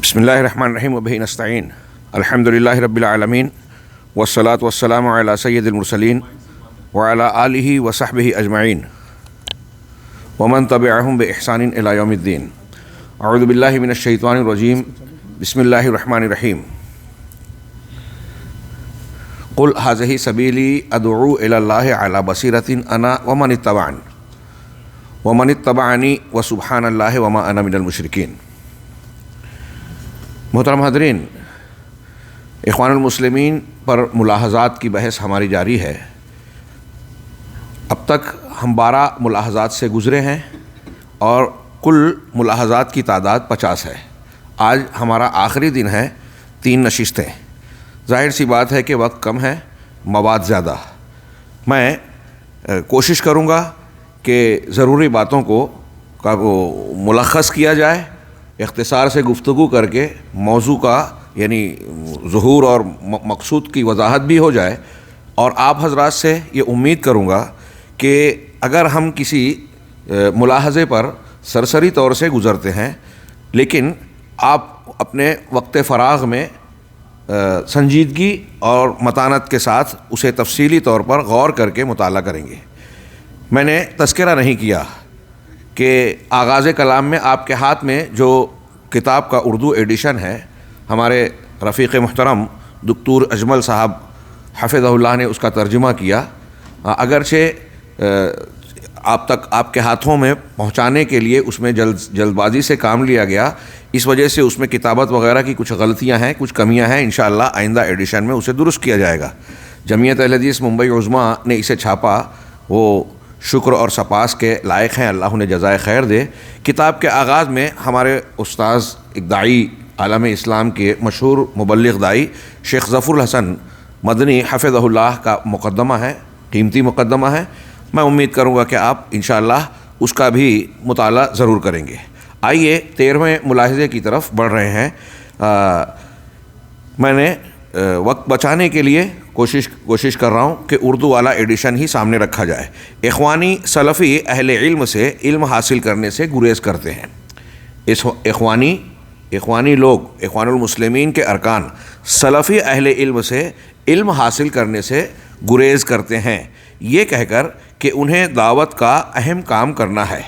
بسم اللہ الرحمن الرحیم وبہ نستعین الحمد للہ رب العالمین والصلاة والسلام علی سید المرسلین وعلی آلہ وصحبہ اجمعین ومن تبعہم بإحسان الی یوم الدین. اعوذ باللہ من الشیطان الرجیم. بسم اللہ الرحمن الرحیم. قل ھذہ سبیلی ادعو الی اللہ علی بصیرۃ انا ومن اتبعنی وسبحان اللہ وما انا من المشرکین. محترم حاضرین، اخوان المسلمین پر ملاحظات کی بحث ہماری جاری ہے. اب تک ہم 12 ملاحظات سے گزرے ہیں اور کل ملاحظات کی تعداد 50 ہے. آج ہمارا آخری دن ہے، 3 نشستیں. ظاہر سی بات ہے کہ وقت کم ہے، مواد زیادہ. میں کوشش کروں گا کہ ضروری باتوں کو ملخص کیا جائے، اختصار سے گفتگو کر کے موضوع کا یعنی ظہور اور مقصود کی وضاحت بھی ہو جائے. اور آپ حضرات سے یہ امید کروں گا کہ اگر ہم کسی ملاحظے پر سرسری طور سے گزرتے ہیں لیکن آپ اپنے وقت فراغ میں سنجیدگی اور متانت کے ساتھ اسے تفصیلی طور پر غور کر کے مطالعہ کریں گے. میں نے تذکرہ نہیں کیا کہ آغاز کلام میں آپ کے ہاتھ میں جو کتاب کا اردو ایڈیشن ہے، ہمارے رفیق محترم دکتور اجمل صاحب حفظہ اللہ نے اس کا ترجمہ کیا. اگرچہ آپ تک آپ کے ہاتھوں میں پہنچانے کے لیے اس میں جلد بازی سے کام لیا گیا، اس وجہ سے اس میں کتابت وغیرہ کی کچھ غلطیاں ہیں، کچھ کمیاں ہیں. انشاءاللہ آئندہ ایڈیشن میں اسے درست کیا جائے گا. جمعیت اہل حدیث ممبئی عظمیٰ نے اسے چھاپا، وہ شکر اور سپاس کے لائق ہیں، اللہ انہیں جزائے خیر دے. کتاب کے آغاز میں ہمارے استاذ ایک داعی، عالم اسلام کے مشہور مبلغ داعی شیخ ظفر الحسن مدنی حفظہ اللہ کا مقدمہ ہے، قیمتی مقدمہ ہے. میں امید کروں گا کہ آپ انشاءاللہ اس کا بھی مطالعہ ضرور کریں گے. آئیے 13ویں ملاحظے کی طرف بڑھ رہے ہیں. میں نے وقت بچانے کے لیے کوشش کر رہا ہوں کہ اردو والا ایڈیشن ہی سامنے رکھا جائے. اخوانی سلفی اہل علم سے علم حاصل کرنے سے گریز کرتے ہیں. اخوانی لوگ، اخوان المسلمین کے ارکان سلفی اہل علم سے علم حاصل کرنے سے گریز کرتے ہیں، یہ کہہ کر کہ انہیں دعوت کا اہم کام کرنا ہے.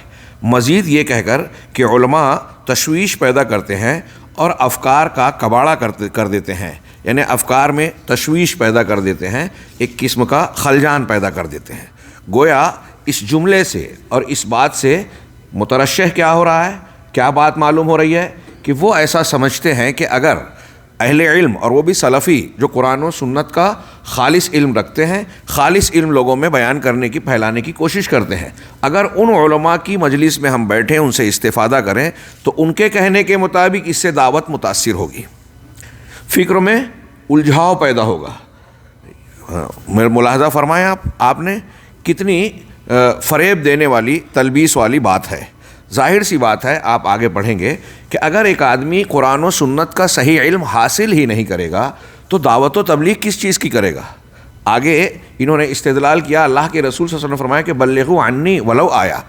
مزید یہ کہہ کر کہ علماء تشویش پیدا کرتے ہیں اور افکار کا کباڑہ کر دیتے ہیں، یعنی افکار میں تشویش پیدا کر دیتے ہیں، ایک قسم کا خلجان پیدا کر دیتے ہیں. گویا اس جملے سے اور اس بات سے مترشح کیا ہو رہا ہے، کیا بات معلوم ہو رہی ہے کہ وہ ایسا سمجھتے ہیں کہ اگر اہل علم، اور وہ بھی سلفی جو قرآن و سنت کا خالص علم رکھتے ہیں، خالص علم لوگوں میں بیان کرنے کی، پھیلانے کی کوشش کرتے ہیں، اگر ان علماء کی مجلس میں ہم بیٹھیں، ان سے استفادہ کریں تو ان کے کہنے کے مطابق اس سے دعوت متاثر ہوگی، فکر میں الجھاؤ پیدا ہوگا. میرا ملاحظہ فرمائیں آپ نے کتنی فریب دینے والی، تلبیس والی بات ہے. ظاہر سی بات ہے، آپ آگے پڑھیں گے کہ اگر ایک آدمی قرآن و سنت کا صحیح علم حاصل ہی نہیں کرے گا تو دعوت و تبلیغ کس چیز کی کرے گا. آگے انہوں نے استدلال کیا، اللہ کے رسول صلی اللہ علیہ وسلم نے فرمایا کہ بلغوا عنی ولو آیا،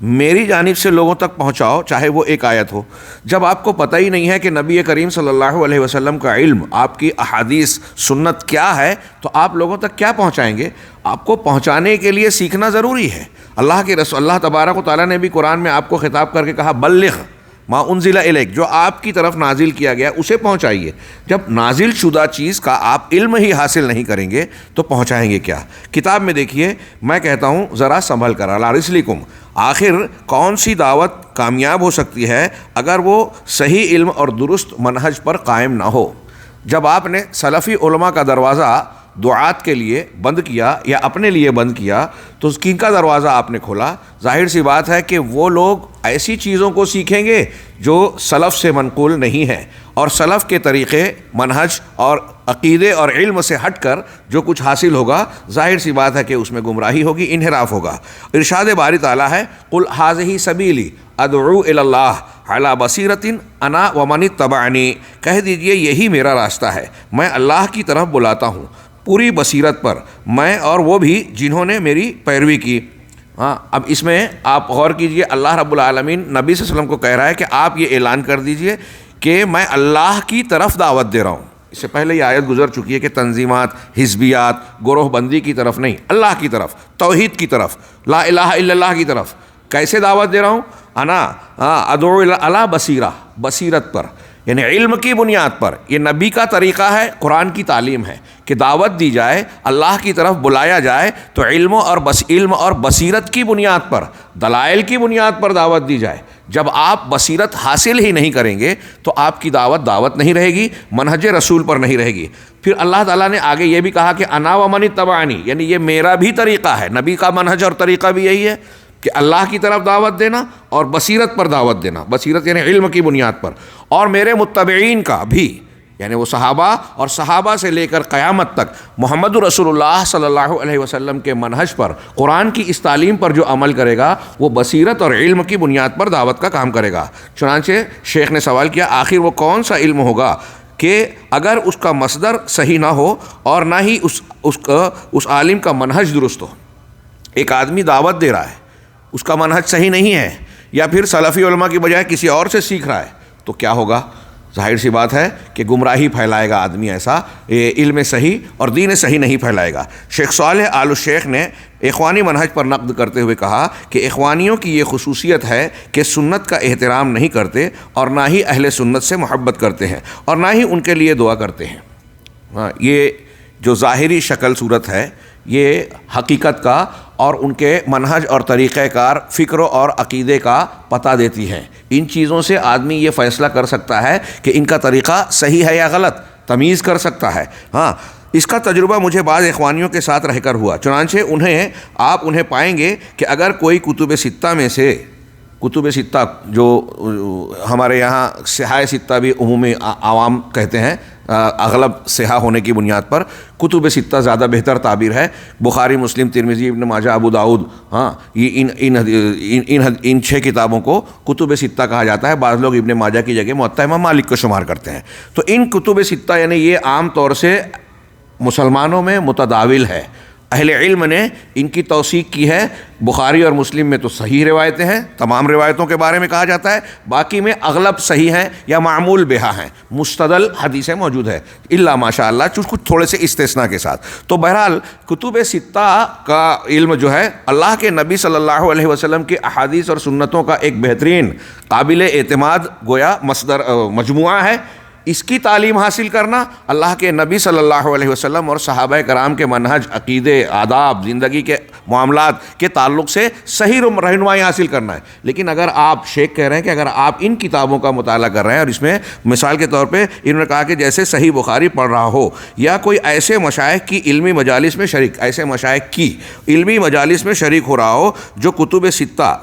میری جانب سے لوگوں تک پہنچاؤ چاہے وہ ایک آیت ہو. جب آپ کو پتہ ہی نہیں ہے کہ نبی کریم صلی اللہ علیہ وسلم کا علم، آپ کی احادیث سنت کیا ہے، تو آپ لوگوں تک کیا پہنچائیں گے؟ آپ کو پہنچانے کے لیے سیکھنا ضروری ہے. اللہ کے رسول، اللہ تبارک و تعالیٰ نے بھی قرآن میں آپ کو خطاب کر کے کہا بلغ ما انزل الیک، جو آپ کی طرف نازل کیا گیا اسے پہنچائیے. جب نازل شدہ چیز کا آپ علم ہی حاصل نہیں کریں گے تو پہنچائیں گے کیا؟ کتاب میں دیکھیے، میں کہتا ہوں ذرا سنبھل کر، علی رسلکم. آخر کون سی دعوت کامیاب ہو سکتی ہے اگر وہ صحیح علم اور درست منہج پر قائم نہ ہو؟ جب آپ نے سلفی علماء کا دروازہ دعات کے لیے بند کیا یا اپنے لیے بند کیا تو کن کا دروازہ آپ نے کھولا؟ ظاہر سی بات ہے کہ وہ لوگ ایسی چیزوں کو سیکھیں گے جو سلف سے منقول نہیں ہیں، اور سلف کے طریقے، منہج اور عقیدے اور علم سے ہٹ کر جو کچھ حاصل ہوگا، ظاہر سی بات ہے کہ اس میں گمراہی ہوگی، انحراف ہوگا. ارشاد باری تعالیٰ ہے قل ھذہ سبیلی ادعو الی اللہ علی بصیرۃ انا ومن اتبعنی، کہہ دیجئے یہی میرا راستہ ہے، میں اللہ کی طرف بلاتا ہوں پوری بصیرت پر، میں اور وہ بھی جنہوں نے میری پیروی کی. ہاں، اب اس میں آپ غور کیجئے، اللہ رب العالمین نبی صلی اللہ علیہ وسلم کو کہہ رہا ہے کہ آپ یہ اعلان کر دیجئے کہ میں اللہ کی طرف دعوت دے رہا ہوں. اس سے پہلے یہ آیت گزر چکی ہے کہ تنظیمات، حزبیات، گروہ بندی کی طرف نہیں، اللہ کی طرف، توحید کی طرف، لا الہ الا اللہ کی طرف. کیسے دعوت دے رہا ہوں؟ انا ادعو الی بصیرہ، بصیرت پر، یعنی علم کی بنیاد پر. یہ نبی کا طریقہ ہے، قرآن کی تعلیم ہے کہ دعوت دی جائے، اللہ کی طرف بلایا جائے تو علم اور بصیرت کی بنیاد پر، دلائل کی بنیاد پر دعوت دی جائے. جب آپ بصیرت حاصل ہی نہیں کریں گے تو آپ کی دعوت نہیں رہے گی، منہج رسول پر نہیں رہے گی. پھر اللہ تعالیٰ نے آگے یہ بھی کہا کہ انا ومن اتبعنی، یعنی یہ میرا بھی طریقہ ہے. نبی کا منہج اور طریقہ بھی یہی ہے کہ اللہ کی طرف دعوت دینا اور بصیرت پر دعوت دینا. بصیرت یعنی علم کی بنیاد پر. اور میرے متبعین کا بھی، یعنی وہ صحابہ اور صحابہ سے لے کر قیامت تک محمد رسول اللہ صلی اللہ علیہ وسلم کے منہج پر، قرآن کی اس تعلیم پر جو عمل کرے گا وہ بصیرت اور علم کی بنیاد پر دعوت کا کام کرے گا. چنانچہ شیخ نے سوال کیا آخر وہ کون سا علم ہوگا کہ اگر اس کا مصدر صحیح نہ ہو اور نہ ہی اس عالم کا منہج درست ہو. ایک آدمی دعوت دے رہا ہے، اس کا منہج صحیح نہیں ہے، یا پھر سلفی علماء کی بجائے کسی اور سے سیکھ رہا ہے، تو کیا ہوگا؟ ظاہر سی بات ہے کہ گمراہی پھیلائے گا آدمی ایسا، علم صحیح اور دین صحیح نہیں پھیلائے گا. شیخ صالح آل الشیخ نے اخوانی منہج پر نقد کرتے ہوئے کہا کہ اخوانیوں کی یہ خصوصیت ہے کہ سنت کا احترام نہیں کرتے اور نہ ہی اہل سنت سے محبت کرتے ہیں اور نہ ہی ان کے لیے دعا کرتے ہیں. یہ جو ظاہری شکل صورت ہے یہ حقیقت کا اور ان کے منہج اور طریقہ کار، فکر اور عقیدے کا پتہ دیتی ہیں. ان چیزوں سے آدمی یہ فیصلہ کر سکتا ہے کہ ان کا طریقہ صحیح ہے یا غلط، تمیز کر سکتا ہے. اس کا تجربہ مجھے بعض اخوانیوں کے ساتھ رہ کر ہوا. چنانچہ آپ انہیں پائیں گے کہ اگر کوئی کتب ستہ میں سے، کتب ستہ جو ہمارے یہاں صحاح ستہ بھی عمومی عوام کہتے ہیں، اغلب صحاح ہونے کی بنیاد پر کتب ستہ زیادہ بہتر تعبیر ہے. بخاری، مسلم، ترمذی، ابن ماجہ، ابو داؤد، یہ ان 6 کتابوں کو کتب ستہ کہا جاتا ہے. بعض لوگ ابن ماجہ کی جگہ موطا امام مالک کو شمار کرتے ہیں. تو ان کتب ستہ یعنی یہ عام طور سے مسلمانوں میں متداول ہے. اہل علم نے ان کی توثیق کی ہے. بخاری اور مسلم میں تو صحیح روایتیں ہیں، تمام روایتوں کے بارے میں کہا جاتا ہے. باقی میں اغلب صحیح ہیں یا معمول بہا ہیں، مستدل حدیثیں موجود ہے، الا ماشاء اللہ کچھ تھوڑے سے استثناء کے ساتھ. تو بہرحال کتب ستہ کا علم جو ہے اللہ کے نبی صلی اللہ علیہ وسلم کی احادیث اور سنتوں کا ایک بہترین قابل اعتماد گویا مجموعہ ہے. اس کی تعلیم حاصل کرنا، اللہ کے نبی صلی اللہ علیہ وسلم اور صحابہ کرام کے منہج، عقیدے، آداب، زندگی کے معاملات کے تعلق سے صحیح رہنمائی حاصل کرنا ہے. لیکن اگر آپ، شیخ کہہ رہے ہیں کہ اگر آپ ان کتابوں کا مطالعہ کر رہے ہیں اور اس میں مثال کے طور پہ انہوں نے کہا کہ جیسے صحیح بخاری پڑھ رہا ہو یا کوئی ایسے مشائخ کی علمی مجالس میں شریک ہو رہا ہو جو کتب ستہ،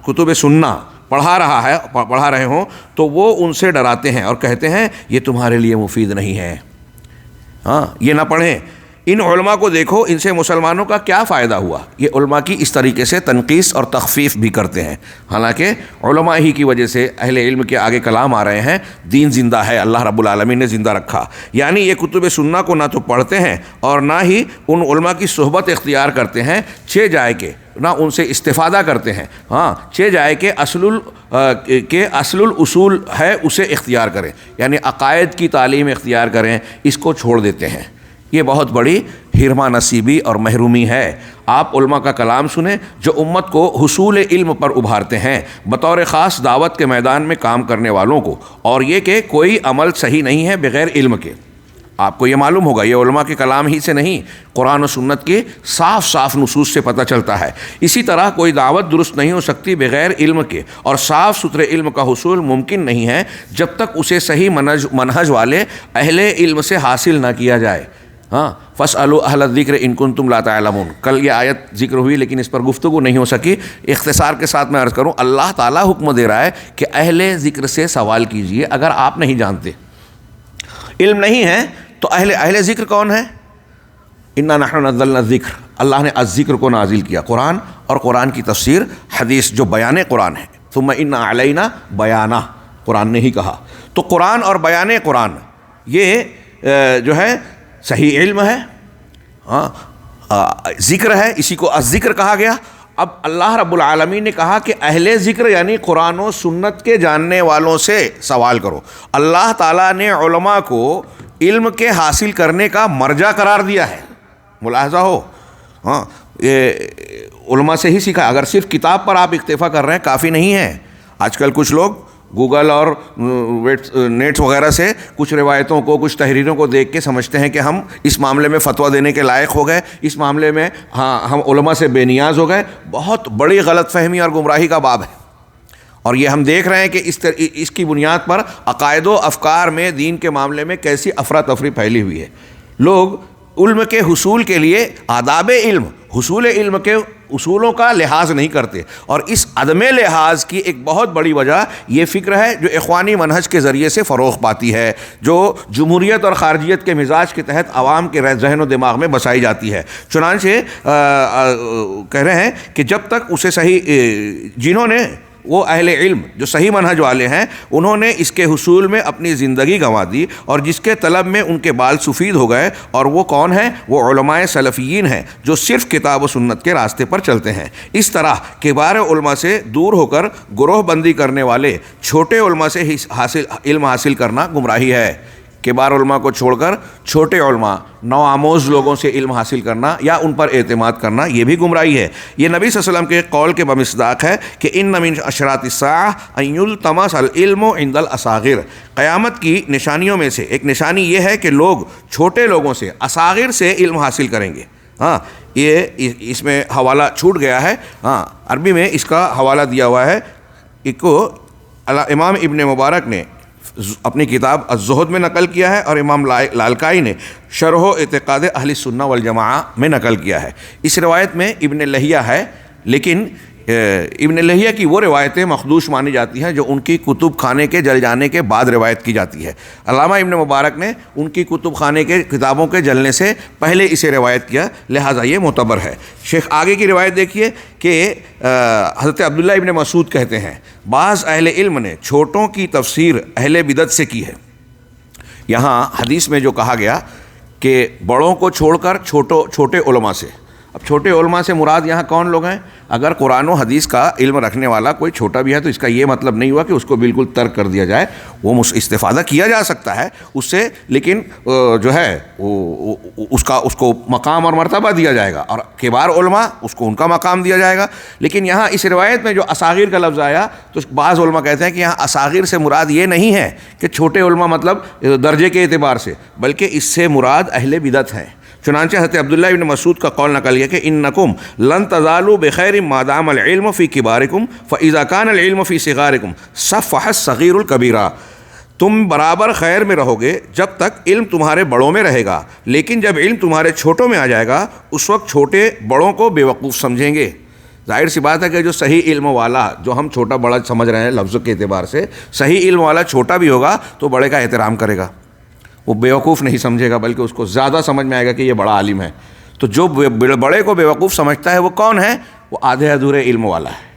کتب سنہ پڑھا رہے ہوں، تو وہ ان سے ڈراتے ہیں اور کہتے ہیں یہ تمہارے لیے مفید نہیں ہے، یہ نہ پڑھیں. ان علماء کو دیکھو، ان سے مسلمانوں کا کیا فائدہ ہوا. یہ علماء کی اس طریقے سے تنقیص اور تخفیف بھی کرتے ہیں. حالانکہ علماء ہی کی وجہ سے اہل علم کے آگے کلام آ رہے ہیں، دین زندہ ہے، اللہ رب العالمین نے زندہ رکھا. یعنی یہ کتب سنہ کو نہ تو پڑھتے ہیں اور نہ ہی ان علماء کی صحبت اختیار کرتے ہیں، چہ جائے کہ نہ ان سے استفادہ کرتے ہیں. چہ جائے کہ اصل الاصول ہے اسے اختیار کریں، یعنی عقائد کی تعلیم اختیار کریں، اس کو چھوڑ دیتے ہیں. یہ بہت بڑی حرمہ نصیبی اور محرومی ہے. آپ علماء کا کلام سنیں جو امت کو حصول علم پر ابھارتے ہیں، بطور خاص دعوت کے میدان میں کام کرنے والوں کو. اور یہ کہ کوئی عمل صحیح نہیں ہے بغیر علم کے. آپ کو یہ معلوم ہوگا یہ علماء کے کلام ہی سے نہیں، قرآن و سنت کی صاف نصوص سے پتہ چلتا ہے. اسی طرح کوئی دعوت درست نہیں ہو سکتی بغیر علم کے، اور صاف ستھرے علم کا حصول ممکن نہیں ہے جب تک اسے صحیح منہج والے اہل علم سے حاصل نہ کیا جائے. فَاسْأَلُوا أَهْلَ الذِّكْرِ إِن كُنتُمْ لَا تَعْلَمُونَ. کل یہ آیت ذکر ہوئی لیکن اس پر گفتگو نہیں ہو سکی. اختصار کے ساتھ میں عرض کروں، اللہ تعالیٰ حکم دے رہا ہے کہ اہل ذکر سے سوال کیجئے اگر آپ نہیں جانتے. علم نہیں ہے تو اہل ذکر کون ہے؟ اِنَّا نَحْنُ نَزَّلْنَا الذِّكْرَ. اللہ نے الذکر کو نازل کیا، قرآن اور قرآن کی تفسیر، حدیث جو بیان قرآن ہے. ثُمَّ إِنَّ عَلَيْنَا بَيَانَهُ، قرآن نے ہی کہا. تو قرآن اور بیان قرآن یہ جو ہے صحیح علم ہے، ذکر ہے، اسی کو الذکر کہا گیا. اب اللہ رب العالمین نے کہا کہ اہل ذکر یعنی قرآن و سنت کے جاننے والوں سے سوال کرو۔ اللہ تعالیٰ نے علماء کو علم کے حاصل کرنے کا مرجع قرار دیا ہے، ملاحظہ ہو، ہاں یہ علماء سے ہی سیکھا۔ اگر صرف کتاب پر آپ اکتفا کر رہے ہیں کافی نہیں ہے۔ آج کل کچھ لوگ گوگل اور نیٹ وغیرہ سے کچھ روایتوں کو، کچھ تحریروں کو دیکھ کے سمجھتے ہیں کہ ہم اس معاملے میں فتویٰ دینے کے لائق ہو گئے، اس معاملے میں ہاں ہم علماء سے بے نیاز ہو گئے۔ بہت بڑی غلط فہمی اور گمراہی کا باب ہے، اور یہ ہم دیکھ رہے ہیں کہ اس کی بنیاد پر عقائد و افکار میں دین کے معاملے میں کیسی افراتفری پھیلی ہوئی ہے۔ لوگ علم کے حصول کے لیے آداب علم، حصول علم کے اصولوں کا لحاظ نہیں کرتے، اور اس عدم لحاظ کی ایک بہت بڑی وجہ یہ فکر ہے جو اخوانی منہج کے ذریعے سے فروغ پاتی ہے، جو جمہوریت اور خارجیت کے مزاج کے تحت عوام کے ذہن و دماغ میں بسائی جاتی ہے۔ چنانچہ کہہ رہے ہیں کہ جب تک اسے صحیح جنہوں نے وہ اہل علم جو صحیح منہج والے ہیں انہوں نے اس کے حصول میں اپنی زندگی گنوا دی، اور جس کے طلب میں ان کے بال سفید ہو گئے، اور وہ کون ہیں؟ وہ علماء سلفیین ہیں جو صرف کتاب و سنت کے راستے پر چلتے ہیں۔ اس طرح کبار علماء سے دور ہو کر گروہ بندی کرنے والے چھوٹے علماء سے علم حاصل کرنا گمراہی ہے۔ کبار علماء کو چھوڑ کر چھوٹے علماء، نو آموز لوگوں سے علم حاصل کرنا یا ان پر اعتماد کرنا یہ بھی گمراہی ہے۔ یہ نبی صلی اللہ علیہ وسلم کے قول کے بمصداق ہے کہ ان من اشراط الساعہ ان یلتمس العلم عند الاصاغر، قیامت کی نشانیوں میں سے ایک نشانی یہ ہے کہ لوگ چھوٹے لوگوں سے، اصاغر سے علم حاصل کریں گے۔ ہاں یہ اس میں حوالہ چھوٹ گیا ہے، ہاں عربی میں اس کا حوالہ دیا ہوا ہے، اس کو امام ابن مبارک نے اپنی کتاب الزہد میں نقل کیا ہے، اور امام لالکائی نے شرح و اعتقاد اہل السنہ والجماعہ میں نقل کیا ہے۔ اس روایت میں ابن لہیہ ہے، لیکن ابن لہیہ کی وہ روایتیں مخدوش مانی جاتی ہیں جو ان کی کتب خانے کے جل جانے کے بعد روایت کی جاتی ہے۔ علامہ ابن مبارک نے ان کی کتب خانے کے کتابوں کے جلنے سے پہلے اسے روایت کیا، لہٰذا یہ معتبر ہے۔ شیخ آگے کی روایت دیکھیے کہ حضرت عبداللہ ابن مسعود کہتے ہیں بعض اہل علم نے چھوٹوں کی تفسیر اہل بدعت سے کی ہے۔ یہاں حدیث میں جو کہا گیا کہ بڑوں کو چھوڑ کر چھوٹے علماء سے، اب چھوٹے علماء سے مراد یہاں کون لوگ ہیں؟ اگر قرآن و حدیث کا علم رکھنے والا کوئی چھوٹا بھی ہے تو اس کا یہ مطلب نہیں ہوا کہ اس کو بالکل ترک کر دیا جائے، وہ استفادہ کیا جا سکتا ہے اس سے، لیکن جو ہے اس کو مقام اور مرتبہ دیا جائے گا، اور کبار علماء اس کو ان کا مقام دیا جائے گا۔ لیکن یہاں اس روایت میں جو اصاغر کا لفظ آیا تو بعض علماء کہتے ہیں کہ یہاں اصاغر سے مراد یہ نہیں ہے کہ چھوٹے علماء مطلب درجے کے اعتبار سے، بلکہ اس سے مراد اہل بدعت ہیں۔ چنانچہ حضرت عبداللہ ابن مسعود کا قول نقل ہے کہ انکم لن تزالوا بخیر ما دام العلم فی کبارکم فاذا کان العلم فی صغارکم صفح الصغیر الکبیرہ، تم برابر خیر میں رہو گے جب تک علم تمہارے بڑوں میں رہے گا، لیکن جب علم تمہارے چھوٹوں میں آ جائے گا اس وقت چھوٹے بڑوں کو بے وقوف سمجھیں گے۔ ظاہر سی بات ہے کہ جو صحیح علم والا، جو ہم چھوٹا بڑا سمجھ رہے ہیں لفظ کے اعتبار سے، صحیح علم والا چھوٹا بھی ہوگا تو بڑے کا احترام کرے گا، وہ بیوقوف نہیں سمجھے گا بلکہ اس کو زیادہ سمجھ میں آئے گا کہ یہ بڑا عالم ہے۔ تو جو بڑے کو بیوقوف سمجھتا ہے وہ کون ہے؟ وہ آدھے ادھورے علم والا ہے،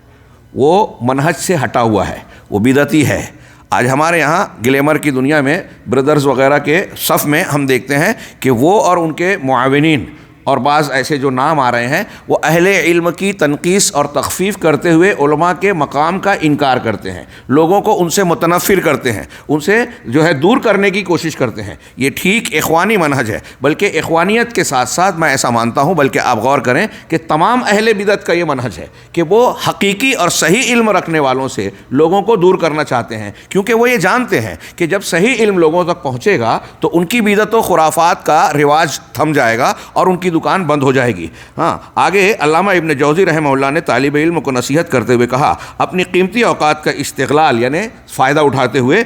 وہ منہج سے ہٹا ہوا ہے، وہ بدعتی ہے۔ آج ہمارے یہاں گلیمر کی دنیا میں بردرز وغیرہ کے صف میں ہم دیکھتے ہیں کہ وہ اور ان کے معاونین اور بعض ایسے جو نام آ رہے ہیں وہ اہل علم کی تنقیص اور تخفیف کرتے ہوئے علماء کے مقام کا انکار کرتے ہیں، لوگوں کو ان سے متنفر کرتے ہیں، ان سے جو ہے دور کرنے کی کوشش کرتے ہیں۔ یہ ٹھیک اخوانی منہج ہے، بلکہ اخوانیت کے ساتھ ساتھ میں ایسا مانتا ہوں، بلکہ آپ غور کریں کہ تمام اہل بدعت کا یہ منہج ہے کہ وہ حقیقی اور صحیح علم رکھنے والوں سے لوگوں کو دور کرنا چاہتے ہیں، کیونکہ وہ یہ جانتے ہیں کہ جب صحیح علم لوگوں تک پہنچے گا تو ان کی بدعت و خرافات کا رواج تھم جائے گا اور ان کی دکان بند ہو جائے گی۔ ہاں آگے علامہ ابن جوزی رحمہ اللہ نے طالب علم کو نصیحت کرتے ہوئے کہا اپنی قیمتی اوقات کا استغلال یعنی فائدہ اٹھاتے ہوئے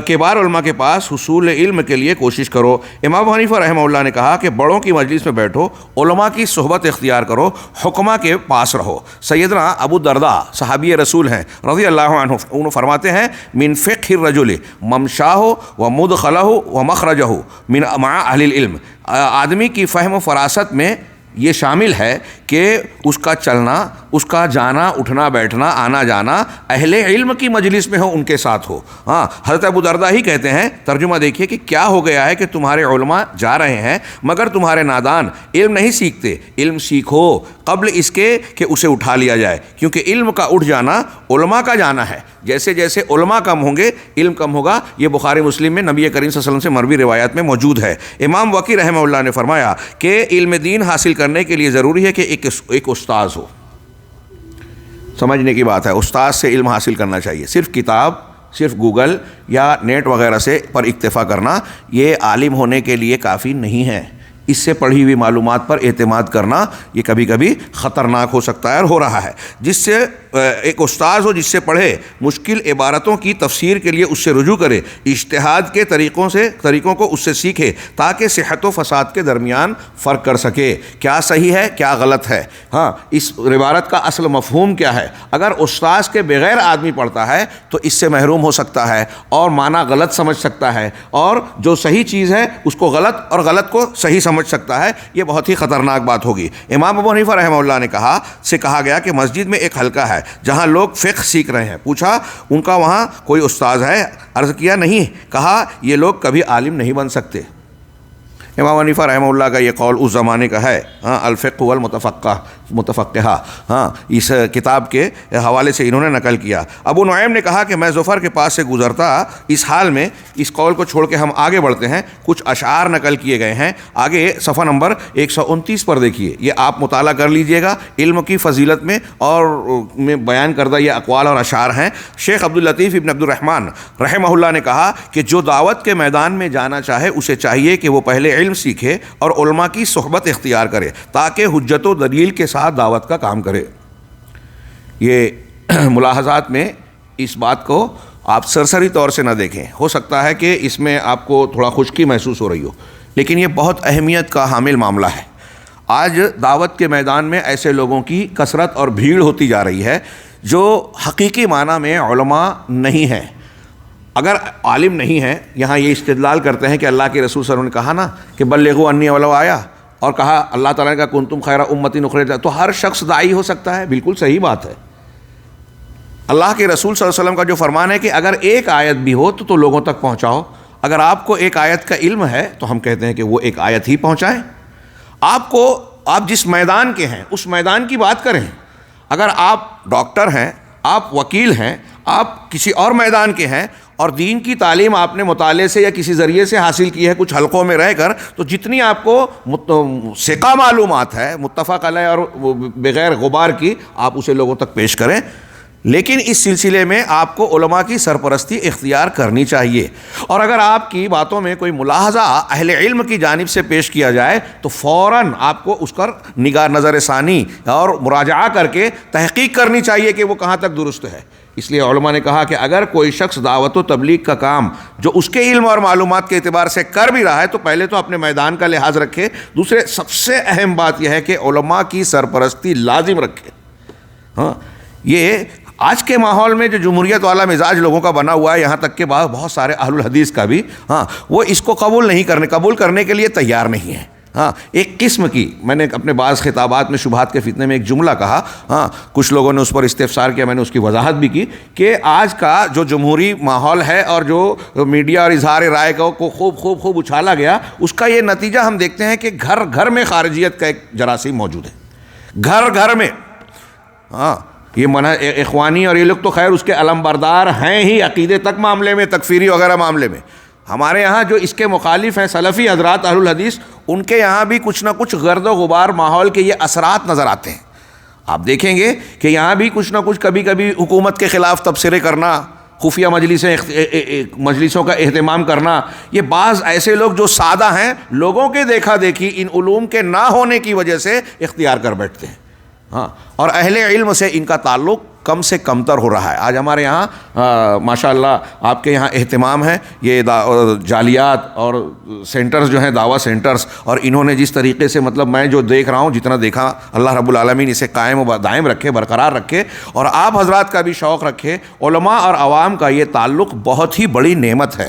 کبار علماء کے پاس حصول علم کے لیے کوشش کرو۔ امام حنیفہ رحمہ اللہ نے کہا کہ بڑوں کی مجلس میں بیٹھو، علماء کی صحبت اختیار کرو، حکماء کے پاس رہو۔ سیدنا ابو الدرداء صحابی رسول ہیں رضی اللہ عنہ، انہوں فرماتے ہیں من فقہ الرجل ممشاہ و مدخلہ و مخرجہ من مع اہل العلم، آدمی کی فہم و فراست میں یہ شامل ہے کہ اس کا چلنا، اس کا جانا اٹھنا بیٹھنا آنا جانا اہل علم کی مجلس میں ہو، ان کے ساتھ ہو۔ ہاں حضرت ابو درداء ہی کہتے ہیں، ترجمہ دیکھیے کہ کیا ہو گیا ہے کہ تمہارے علماء جا رہے ہیں مگر تمہارے نادان علم نہیں سیکھتے، علم سیکھو، قبل اس کے کہ اسے اٹھا لیا جائے، کیونکہ علم کا اٹھ جانا علماء کا جانا ہے۔ جیسے جیسے علماء کم ہوں گے علم کم ہوگا۔ یہ بخاری مسلم میں نبی کریم صلی اللہ علیہ وسلم سے مروی روایات میں موجود ہے۔ امام وقی رحمہ اللہ نے فرمایا کہ علم دین حاصل کرنے کے لیے ضروری ہے کہ ایک استاذ ہو۔ سمجھنے کی بات ہے، استاذ سے علم حاصل کرنا چاہیے۔ صرف کتاب، صرف گوگل یا نیٹ وغیرہ سے پر اکتفا کرنا یہ عالم ہونے کے لیے کافی نہیں ہے۔ اس سے پڑھی ہوئی معلومات پر اعتماد کرنا یہ کبھی کبھی خطرناک ہو سکتا ہے اور ہو رہا ہے۔ جس سے ایک استاذ ہو، جس سے پڑھے، مشکل عبارتوں کی تفسیر کے لیے اس سے رجوع کرے، اجتہاد کے طریقوں کو اس سے سیکھے، تاکہ صحت و فساد کے درمیان فرق کر سکے، کیا صحیح ہے کیا غلط ہے، ہاں اس عبارت کا اصل مفہوم کیا ہے۔ اگر استاذ کے بغیر آدمی پڑھتا ہے تو اس سے محروم ہو سکتا ہے اور معنی غلط سمجھ سکتا ہے، اور جو صحیح چیز ہے اس کو غلط اور غلط کو صحیح سمجھ سکتا ہے۔ یہ بہت ہی خطرناک بات ہوگی۔ امام ابو حنیفہ رحمہ اللہ نے کہا گیا کہ مسجد میں ایک حلقہ ہے جہاں لوگ فقہ سیکھ رہے ہیں۔ پوچھا ان کا وہاں کوئی استاذ ہے؟ عرض کیا نہیں۔ کہا یہ لوگ کبھی عالم نہیں بن سکتے۔ امام حنیفہ رحمہ اللہ کا یہ قول اس زمانے کا ہے، الفقہ والمتفقہ، اس کتاب کے حوالے سے انہوں نے نقل کیا۔ ابو نعیم نے کہا کہ میں ظفر کے پاس سے گزرتا اس حال میں، اس قول کو چھوڑ کے ہم آگے بڑھتے ہیں، کچھ اشعار نقل کیے گئے ہیں۔ آگے صفحہ نمبر 129 پر دیکھیے، یہ آپ مطالعہ کر لیجئے گا، علم کی فضیلت میں اور میں بیان کردہ یہ اقوال اور اشعار ہیں۔ شیخ عبداللطیف ابن عبدالرحمن رحمہ اللہ نے کہا کہ جو دعوت کے میدان میں جانا چاہے اسے چاہیے کہ وہ پہلے علم سیکھے اور علماء کی صحبت اختیار کرے، تاکہ حجت و دلیل کے ساتھ دعوت کا کام کرے۔ یہ ملاحظات میں اس بات کو آپ سرسری طور سے نہ دیکھیں، ہو سکتا ہے کہ اس میں آپ کو تھوڑا خشکی محسوس ہو رہی ہو، لیکن یہ بہت اہمیت کا حامل معاملہ ہے۔ آج دعوت کے میدان میں ایسے لوگوں کی کثرت اور بھیڑ ہوتی جا رہی ہے جو حقیقی معنی میں علماء نہیں ہیں۔ اگر عالم نہیں ہے، یہاں یہ استدلال کرتے ہیں کہ اللہ کے رسول صلی اللہ علیہ وسلم نے کہا نا کہ بلغوا انی ولو آیا، اور کہا اللہ تعالیٰ نے کہا کنتم خیر امۃ اخرجت، تو ہر شخص داعی ہو سکتا ہے۔ بالکل صحیح بات ہے۔ اللہ کے رسول صلی اللہ علیہ وسلم کا جو فرمان ہے کہ اگر ایک آیت بھی ہو تو لوگوں تک پہنچاؤ۔ اگر آپ کو ایک آیت کا علم ہے تو ہم کہتے ہیں کہ وہ ایک آیت ہی پہنچائیں۔ آپ جس میدان کے ہیں اس میدان کی بات کریں۔ اگر آپ ڈاکٹر ہیں، آپ وکیل ہیں، آپ کسی اور میدان کے ہیں اور دین کی تعلیم آپ نے مطالعے سے یا کسی ذریعے سے حاصل کی ہے کچھ حلقوں میں رہ کر، تو جتنی آپ کو ثقہ معلومات ہے متفق علیہ اور بغیر غبار کی، آپ اسے لوگوں تک پیش کریں۔ لیکن اس سلسلے میں آپ کو علماء کی سرپرستی اختیار کرنی چاہیے، اور اگر آپ کی باتوں میں کوئی ملاحظہ اہل علم کی جانب سے پیش کیا جائے تو فوراً آپ کو اس پر نگاہ نظر ثانی اور مراجعہ کر کے تحقیق کرنی چاہیے کہ وہ کہاں تک درست ہے۔ اس لیے علماء نے کہا کہ اگر کوئی شخص دعوت و تبلیغ کا کام جو اس کے علم اور معلومات کے اعتبار سے کر بھی رہا ہے تو پہلے تو اپنے میدان کا لحاظ رکھے، دوسرے سب سے اہم بات یہ ہے کہ علماء کی سرپرستی لازم رکھے۔ یہ آج کے ماحول میں جو جمہوریت والا مزاج لوگوں کا بنا ہوا ہے، یہاں تک کہ بہت سارے اہل الحدیث کا بھی، وہ اس کو قبول کرنے کے لیے تیار نہیں ہے۔ ایک قسم کی، میں نے اپنے بعض خطابات میں شبہات کے فتنے میں ایک جملہ کہا، کچھ لوگوں نے اس پر استفسار کیا، میں نے اس کی وضاحت بھی کی کہ آج کا جو جمہوری ماحول ہے اور جو میڈیا اور اظہار رائے کو خوب اچھالا گیا، اس کا یہ نتیجہ ہم دیکھتے ہیں کہ گھر گھر میں خارجیت کا ایک جراثیم موجود ہے، گھر گھر میں۔ یہ اخوانی اور یہ لوگ تو خیر اس کے علم بردار ہیں ہی عقیدے تک معاملے میں، تکفیری وغیرہ معاملے میں۔ ہمارے یہاں جو اس کے مخالف ہیں سلفی حضرات اہل الحدیث، ان کے یہاں بھی کچھ نہ کچھ گرد و غبار ماحول کے یہ اثرات نظر آتے ہیں۔ آپ دیکھیں گے کہ یہاں بھی کچھ نہ کچھ کبھی کبھی حکومت کے خلاف تبصرے کرنا، خفیہ مجلسوں کا اہتمام کرنا، یہ بعض ایسے لوگ جو سادہ ہیں لوگوں کے دیکھا دیکھی ان علوم کے نہ ہونے کی وجہ سے اختیار کر بیٹھتے ہیں، اور اہل علم سے ان کا تعلق کم سے کم تر ہو رہا ہے۔ آج ہمارے یہاں ماشاءاللہ آپ کے یہاں اہتمام ہے یہ جالیات اور سینٹرز جو ہیں، دعویٰ سینٹرز، اور انہوں نے جس طریقے سے مطلب میں جو دیکھ رہا ہوں، جتنا دیکھا، اللہ رب العالمین اسے قائم و دائم رکھے، برقرار رکھے، اور آپ حضرات کا بھی شوق رکھے۔ علماء اور عوام کا یہ تعلق بہت ہی بڑی نعمت ہے،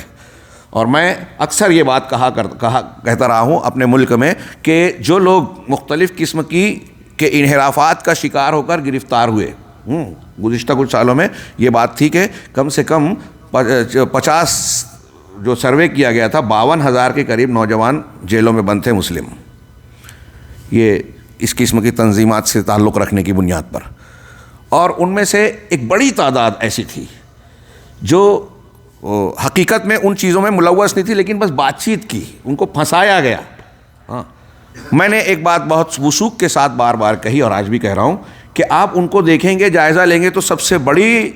اور میں اکثر یہ بات کہتا رہا ہوں اپنے ملک میں کہ جو لوگ مختلف قسم کے انحرافات کا شکار ہو کر گرفتار ہوئے، گزشتہ کچھ سالوں میں یہ بات تھی کہ کم سے کم 50 جو سروے کیا گیا تھا، 52,000 کے قریب نوجوان جیلوں میں بند تھے مسلم۔ یہ اس قسم کی تنظیمات سے تعلق رکھنے کی بنیاد پر، اور ان میں سے ایک بڑی تعداد ایسی تھی جو حقیقت میں ان چیزوں میں ملوث نہیں تھی، لیکن بس بات چیت کی، ان کو پھنسایا گیا۔ ہاں، میں نے ایک بات بہت وثوق کے ساتھ بار بار کہی اور آج بھی کہہ رہا ہوں کہ آپ ان کو دیکھیں گے، جائزہ لیں گے، تو سب سے بڑی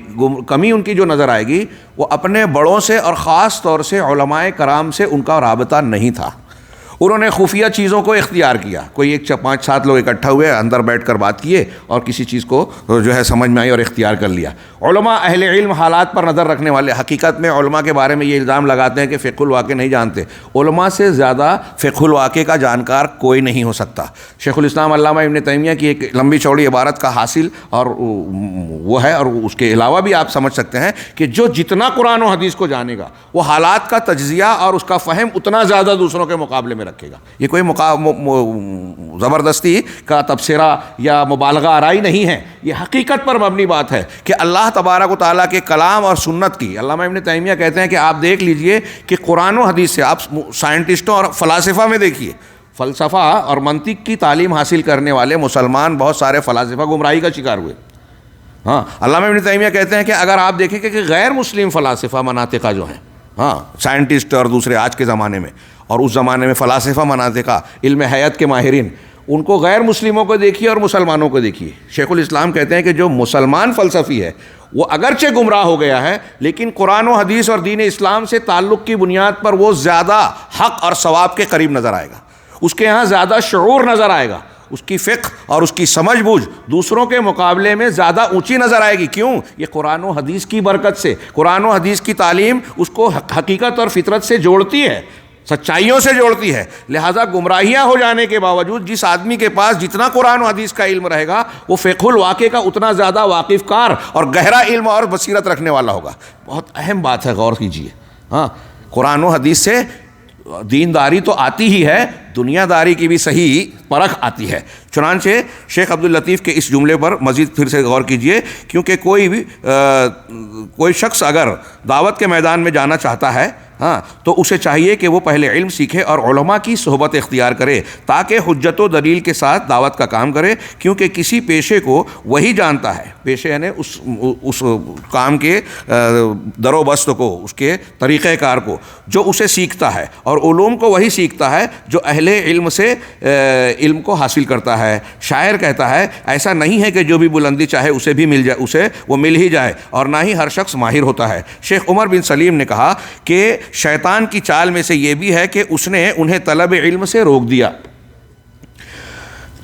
کمی ان کی جو نظر آئے گی وہ اپنے بڑوں سے اور خاص طور سے علماء کرام سے ان کا رابطہ نہیں تھا۔ انہوں نے خفیہ چیزوں کو اختیار کیا، کوئی 5-7 لوگ اکٹھا ہوئے، اندر بیٹھ کر بات کیے اور کسی چیز کو جو ہے سمجھ میں آئی اور اختیار کر لیا۔ علماء اہل علم حالات پر نظر رکھنے والے، حقیقت میں علماء کے بارے میں یہ الزام لگاتے ہیں کہ فقہ الواقع نہیں جانتے۔ علماء سے زیادہ فقہ الواقع کا جانکار کوئی نہیں ہو سکتا۔ شیخ الاسلام علامہ ابن تیمیہ کی ایک لمبی چوڑی عبارت کا حاصل اور وہ ہے، اور اس کے علاوہ بھی آپ سمجھ سکتے ہیں کہ جو جتنا قرآن و حدیث کو جانے گا وہ حالات کا تجزیہ اور اس کا فہم اتنا زیادہ دوسروں کے مقابلے میں رکھے گا۔ یہ کوئی زبردستی کا تبصرہ یا مبالغہ آرائی نہیں ہے، یہ حقیقت پر مبنی بات ہے کہ اللہ تبارک و تعالیٰ کے کلام اور سنت کی۔ علامہ ابن تیمیہ کہتے ہیں کہ آپ دیکھ لیجئے کہ قرآن و حدیث سے، آپ سائنٹسٹوں اور فلاسفہ میں دیکھیے، فلسفہ اور منطق کی تعلیم حاصل کرنے والے مسلمان بہت سارے فلاسفہ گمراہی کا شکار ہوئے۔ ہاں، علامہ ابن تیمیہ کہتے ہیں کہ اگر آپ دیکھیں کہ غیر مسلم فلاسفہ مناطقہ جو ہیں، ہاں، سائنٹسٹ اور دوسرے آج کے زمانے میں اور اس زمانے میں فلاسفہ مناطقہ، علم حیات کے ماہرین، ان کو غیر مسلموں کو دیکھیے اور مسلمانوں کو دیکھیے۔ شیخ الاسلام کہتے ہیں کہ جو مسلمان فلسفی ہے وہ اگرچہ گمراہ ہو گیا ہے، لیکن قرآن و حدیث اور دین اسلام سے تعلق کی بنیاد پر وہ زیادہ حق اور ثواب کے قریب نظر آئے گا، اس کے ہاں زیادہ شعور نظر آئے گا، اس کی فقہ اور اس کی سمجھ بوجھ دوسروں کے مقابلے میں زیادہ اونچی نظر آئے گی۔ کیوں؟ یہ قرآن و حدیث کی برکت سے، قرآن و حدیث کی تعلیم اس کو حقیقت اور فطرت سے جوڑتی ہے، سچائیوں سے جوڑتی ہے۔ لہٰذا گمراہیاں ہو جانے کے باوجود جس آدمی کے پاس جتنا قرآن و حدیث کا علم رہے گا وہ فقہ الواقع کا اتنا زیادہ واقف کار اور گہرا علم اور بصیرت رکھنے والا ہوگا۔ بہت اہم بات ہے، غور کیجیے۔ ہاں، قرآن و حدیث سے دینداری تو آتی ہی ہے، دنیا داری کی بھی صحیح پرکھ آتی ہے۔ چنانچہ شیخ عبداللطیف کے اس جملے پر مزید پھر سے غور کیجئے، کیونکہ کوئی شخص اگر دعوت کے میدان میں جانا چاہتا ہے، ہاں، تو اسے چاہیے کہ وہ پہلے علم سیکھے اور علماء کی صحبت اختیار کرے تاکہ حجت و دلیل کے ساتھ دعوت کا کام کرے، کیونکہ کسی پیشے کو وہی جانتا ہے، پیشے یعنی اس کام کے در و بست کو، اس کے طریقہ کار کو جو اسے سیکھتا ہے، اور علوم کو وہی سیکھتا ہے جو اہل علم سے علم کو حاصل کرتا ہے۔ شاعر کہتا ہے ایسا نہیں ہے کہ جو بھی بلندی چاہے اسے بھی مل جائے، اسے وہ مل ہی جائے، اور نہ ہی ہر شخص ماہر ہوتا ہے۔ شیخ عمر بن سلیم نے کہا کہ شیطان کی چال میں سے یہ بھی ہے کہ اس نے انہیں طلب علم سے روک دیا۔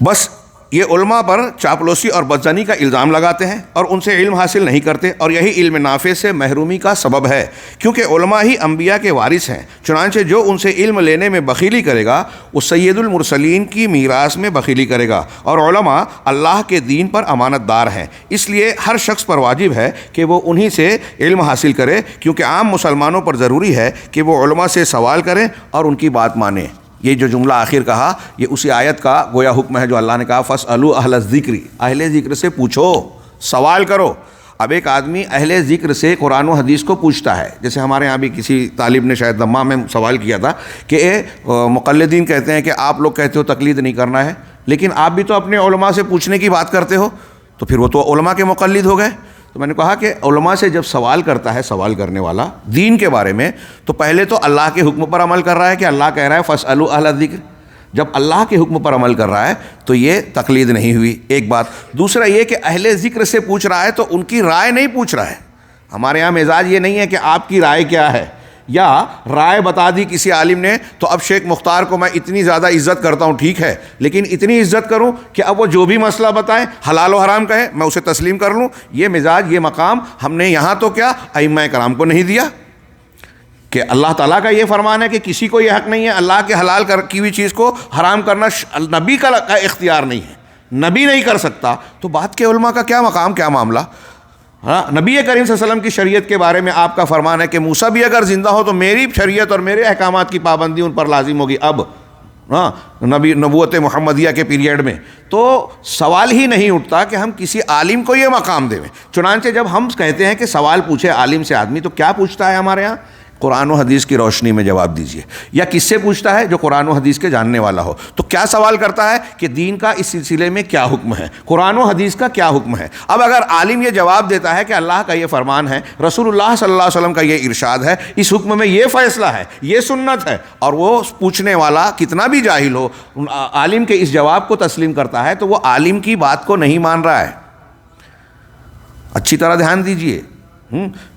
بس یہ علماء پر چاپلوسی اور بدزنی کا الزام لگاتے ہیں اور ان سے علم حاصل نہیں کرتے، اور یہی علم نافع سے محرومی کا سبب ہے، کیونکہ علماء ہی انبیاء کے وارث ہیں۔ چنانچہ جو ان سے علم لینے میں بخیلی کرے گا وہ سید المرسلین کی میراث میں بخیلی کرے گا، اور علماء اللہ کے دین پر امانت دار ہیں، اس لیے ہر شخص پر واجب ہے کہ وہ انہی سے علم حاصل کرے، کیونکہ عام مسلمانوں پر ضروری ہے کہ وہ علماء سے سوال کریں اور ان کی بات مانیں۔ یہ جو جملہ آخر کہا یہ اسی آیت کا گویا حکم ہے جو اللہ نے کہا فَاسْأَلُوا أَهْلَ الذِّكْرِ، اہل ذکر سے پوچھو، سوال کرو۔ اب ایک آدمی اہل ذکر سے قرآن و حدیث کو پوچھتا ہے، جیسے ہمارے ہاں بھی کسی طالب نے شاید دمام میں سوال کیا تھا کہ مقلدین کہتے ہیں کہ آپ لوگ کہتے ہو تقلید نہیں کرنا ہے، لیکن آپ بھی تو اپنے علماء سے پوچھنے کی بات کرتے ہو، تو پھر وہ تو علماء کے مقلد ہو گئے۔ تو میں نے کہا کہ علماء سے جب سوال کرتا ہے سوال کرنے والا دین کے بارے میں، تو پہلے تو اللہ کے حکم پر عمل کر رہا ہے کہ اللہ کہہ رہا ہے فَاسْأَلُوا أَهْلَ الذِّكْرِ، جب اللہ کے حکم پر عمل کر رہا ہے تو یہ تقلید نہیں ہوئی، ایک بات۔ دوسرا یہ کہ اہل ذکر سے پوچھ رہا ہے تو ان کی رائے نہیں پوچھ رہا ہے۔ ہمارے یہاں مزاج یہ نہیں ہے کہ آپ کی رائے کیا ہے، یا رائے بتا دی کسی عالم نے تو اب شیخ مختار کو میں اتنی زیادہ عزت کرتا ہوں، ٹھیک ہے، لیکن اتنی عزت کروں کہ اب وہ جو بھی مسئلہ بتائیں حلال و حرام کہے میں اسے تسلیم کر لوں۔ یہ مزاج، یہ مقام ہم نے یہاں تو کیا ائمہ کرام کو نہیں دیا، کہ اللہ تعالیٰ کا یہ فرمان ہے کہ کسی کو یہ حق نہیں ہے اللہ کے حلال کی ہوئی چیز کو حرام کرنا، نبی کا اختیار نہیں ہے، نبی نہیں کر سکتا، تو بات کے علماء کا کیا مقام، کیا معاملہ۔ ہاں، نبی کریم صلی اللہ علیہ وسلم کی شریعت کے بارے میں آپ کا فرمان ہے کہ موسیٰ بھی اگر زندہ ہو تو میری شریعت اور میرے احکامات کی پابندی ان پر لازم ہوگی اب، ہاں، نبوت محمدیہ کے پیریڈ میں۔ تو سوال ہی نہیں اٹھتا کہ ہم کسی عالم کو یہ مقام دیں۔ چنانچہ جب ہم کہتے ہیں کہ سوال پوچھے عالم سے آدمی، تو کیا پوچھتا ہے ہمارے ہاں؟ قرآن و حدیث کی روشنی میں جواب دیجیے. یا کس سے پوچھتا ہے؟ جو قرآن و حدیث کے جاننے والا ہو. تو کیا سوال کرتا ہے کہ دین کا اس سلسلے میں کیا حکم ہے، قرآن و حدیث کا کیا حکم ہے. اب اگر عالم یہ جواب دیتا ہے کہ اللہ کا یہ فرمان ہے، رسول اللہ صلی اللہ علیہ وسلم کا یہ ارشاد ہے، اس حکم میں یہ فیصلہ ہے، یہ سنت ہے، اور وہ پوچھنے والا کتنا بھی جاہل ہو عالم کے اس جواب کو تسلیم کرتا ہے، تو وہ عالم کی بات کو نہیں مان رہا ہے. اچھی طرح دھیان دیجئے،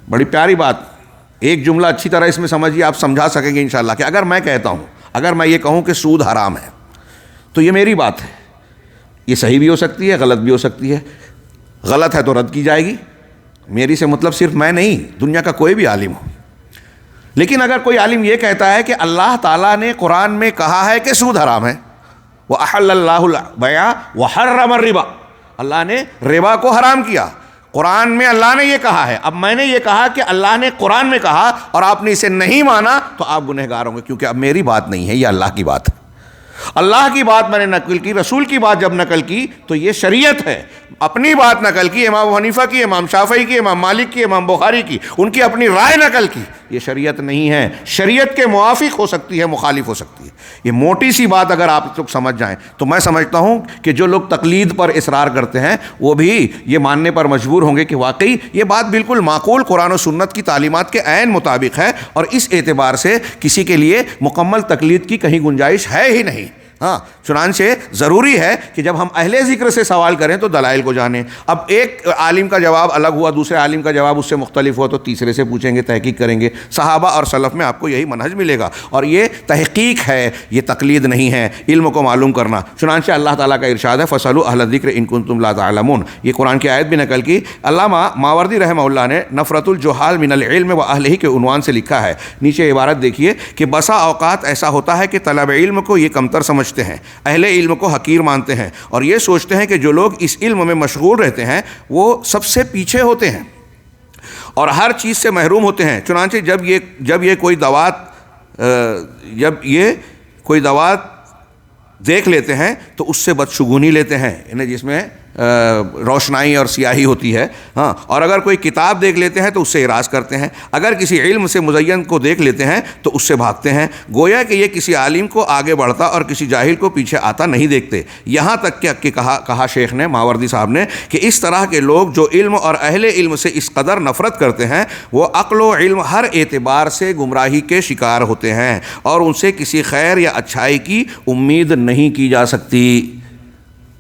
بڑی پیاری بات، ایک جملہ اچھی طرح اس میں سمجھیے، آپ سمجھا سکیں گے انشاءاللہ. کہ اگر میں کہتا ہوں، اگر میں یہ کہوں کہ سود حرام ہے، تو یہ میری بات ہے، یہ صحیح بھی ہو سکتی ہے، غلط بھی ہو سکتی ہے. غلط ہے تو رد کی جائے گی. میری سے مطلب صرف میں نہیں، دنیا کا کوئی بھی عالم ہو. لیکن اگر کوئی عالم یہ کہتا ہے کہ اللہ تعالیٰ نے قرآن میں کہا ہے کہ سود حرام ہے، وَأَحَلَّ اللَّهُ الْبَيْعَ وَحَرَّمَ الرِّبَا، اللہ نے ربا کو حرام کیا. قرآن میں اللہ نے یہ کہا ہے. اب میں نے یہ کہا کہ اللہ نے قرآن میں کہا اور آپ نے اسے نہیں مانا، تو آپ گنہگار ہوں گے، کیونکہ اب میری بات نہیں ہے، یہ اللہ کی بات ہے. اللہ کی بات میں نے نقل کی، رسول کی بات جب نقل کی تو یہ شریعت ہے. اپنی بات نقل کی، امام حنیفہ کی، امام شافعی کی، امام مالک کی، امام بخاری کی، ان کی اپنی رائے نقل کی. یہ شریعت نہیں ہے. شریعت کے موافق ہو سکتی ہے، مخالف ہو سکتی ہے. یہ موٹی سی بات اگر آپ لوگ سمجھ جائیں تو میں سمجھتا ہوں کہ جو لوگ تقلید پر اصرار کرتے ہیں وہ بھی یہ ماننے پر مجبور ہوں گے کہ واقعی یہ بات بالکل معقول قرآن و سنت کی تعلیمات کے عین مطابق ہے، اور اس اعتبار سے کسی کے لیے مکمل تقلید کی کہیں گنجائش ہے ہی نہیں. ہاں، چنانچہ ضروری ہے کہ جب ہم اہل ذکر سے سوال کریں تو دلائل کو جانیں. اب ایک عالم کا جواب الگ ہوا، دوسرے عالم کا جواب اس سے مختلف ہوا، تو تیسرے سے پوچھیں گے، تحقیق کریں گے. صحابہ اور سلف میں آپ کو یہی منہج ملے گا، اور یہ تحقیق ہے، یہ تقلید نہیں ہے، علم کو معلوم کرنا. چنانچہ اللہ تعالیٰ کا ارشاد ہے فَاسْأَلُوا أَهْلَ الذِّكْرِ إِن كُنتُمْ لَا تَعْلَمُونَ. یہ قرآن کی آیت بھی نقل کی. علامہ ماوردی رحمہ اللہ نے نفرت الجہال من العلم وأهله کے عنوان سے لکھا ہے. نیچے عبارت دیکھیے کہ بسا اوقات ایسا ہوتا ہے کہ طلب علم کو یہ کمتر سمجھتے ہیں، اہل علم کو حقیر مانتے ہیں، اور یہ سوچتے ہیں کہ جو لوگ اس علم میں مشغول رہتے ہیں وہ سب سے پیچھے ہوتے ہیں اور ہر چیز سے محروم ہوتے ہیں. چنانچہ جب یہ کوئی دوات دیکھ لیتے ہیں تو اس سے بدشگونی لیتے ہیں، یعنی جس میں روشنائی اور سیاہی ہوتی ہے. ہاں، اور اگر کوئی کتاب دیکھ لیتے ہیں تو اس سے اعراض کرتے ہیں. اگر کسی علم سے مزین کو دیکھ لیتے ہیں تو اس سے بھاگتے ہیں. گویا کہ یہ کسی عالم کو آگے بڑھتا اور کسی جاہل کو پیچھے آتا نہیں دیکھتے. یہاں تک کہ کہا شیخ نے، ماوردی صاحب نے، کہ اس طرح کے لوگ جو علم اور اہل علم سے اس قدر نفرت کرتے ہیں وہ عقل و علم ہر اعتبار سے گمراہی کے شکار ہوتے ہیں، اور ان سے کسی خیر یا اچھائی کی امید نہیں کی جا سکتی.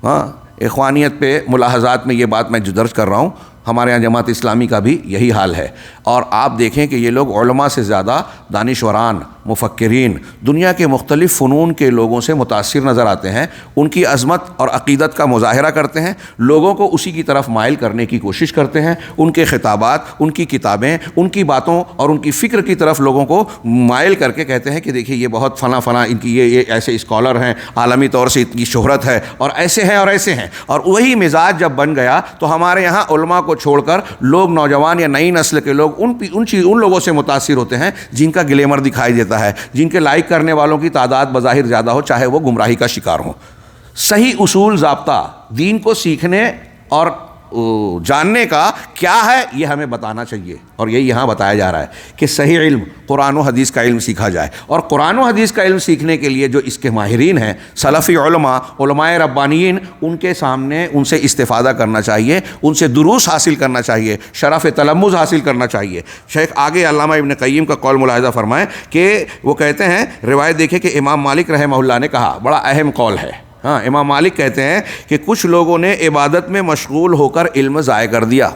ہاں، اخوانیت پہ ملاحظات میں یہ بات میں جو درج کر رہا ہوں، ہمارے یہاں جماعت اسلامی کا بھی یہی حال ہے. اور آپ دیکھیں کہ یہ لوگ علماء سے زیادہ دانشوران، مفکرین، دنیا کے مختلف فنون کے لوگوں سے متاثر نظر آتے ہیں. ان کی عظمت اور عقیدت کا مظاہرہ کرتے ہیں، لوگوں کو اسی کی طرف مائل کرنے کی کوشش کرتے ہیں. ان کے خطابات، ان کی کتابیں، ان کی باتوں اور ان کی فکر کی طرف لوگوں کو مائل کر کے کہتے ہیں کہ دیکھیے یہ بہت فلاں ان کی یہ ایسے اسکالر ہیں، عالمی طور سے اتنی شہرت ہے، اور ایسے ہیں اور ایسے ہیں. اور وہی مزاج جب بن گیا تو ہمارے یہاں علماء کو چھوڑ کر لوگ، نوجوان یا نئی نسل کے لوگ ان لوگوں سے متاثر ہوتے ہیں جن کا گلیمر دکھائی دیتا ہے، جن کے لائک کرنے والوں کی تعداد بظاہر زیادہ ہو، چاہے وہ گمراہی کا شکار ہوں. صحیح اصول ضابطہ دین کو سیکھنے اور جاننے کا کیا ہے یہ ہمیں بتانا چاہیے، اور یہی یہاں بتایا جا رہا ہے کہ صحیح علم قرآن و حدیث کا علم سیکھا جائے. اور قرآن و حدیث کا علم سیکھنے کے لیے جو اس کے ماہرین ہیں، سلفی علماء، علماء ربانیین، ان کے سامنے ان سے استفادہ کرنا چاہیے، ان سے دروس حاصل کرنا چاہیے، شرف تلمذ حاصل کرنا چاہیے. شیخ آگے علامہ ابن قیم کا قول ملاحظہ فرمائیں کہ وہ کہتے ہیں، روایت دیکھیں کہ امام مالک رحمہ اللہ نے کہا، بڑا اہم قول ہے. ہاں، امام مالک کہتے ہیں کہ کچھ لوگوں نے عبادت میں مشغول ہو کر علم ضائع کر دیا.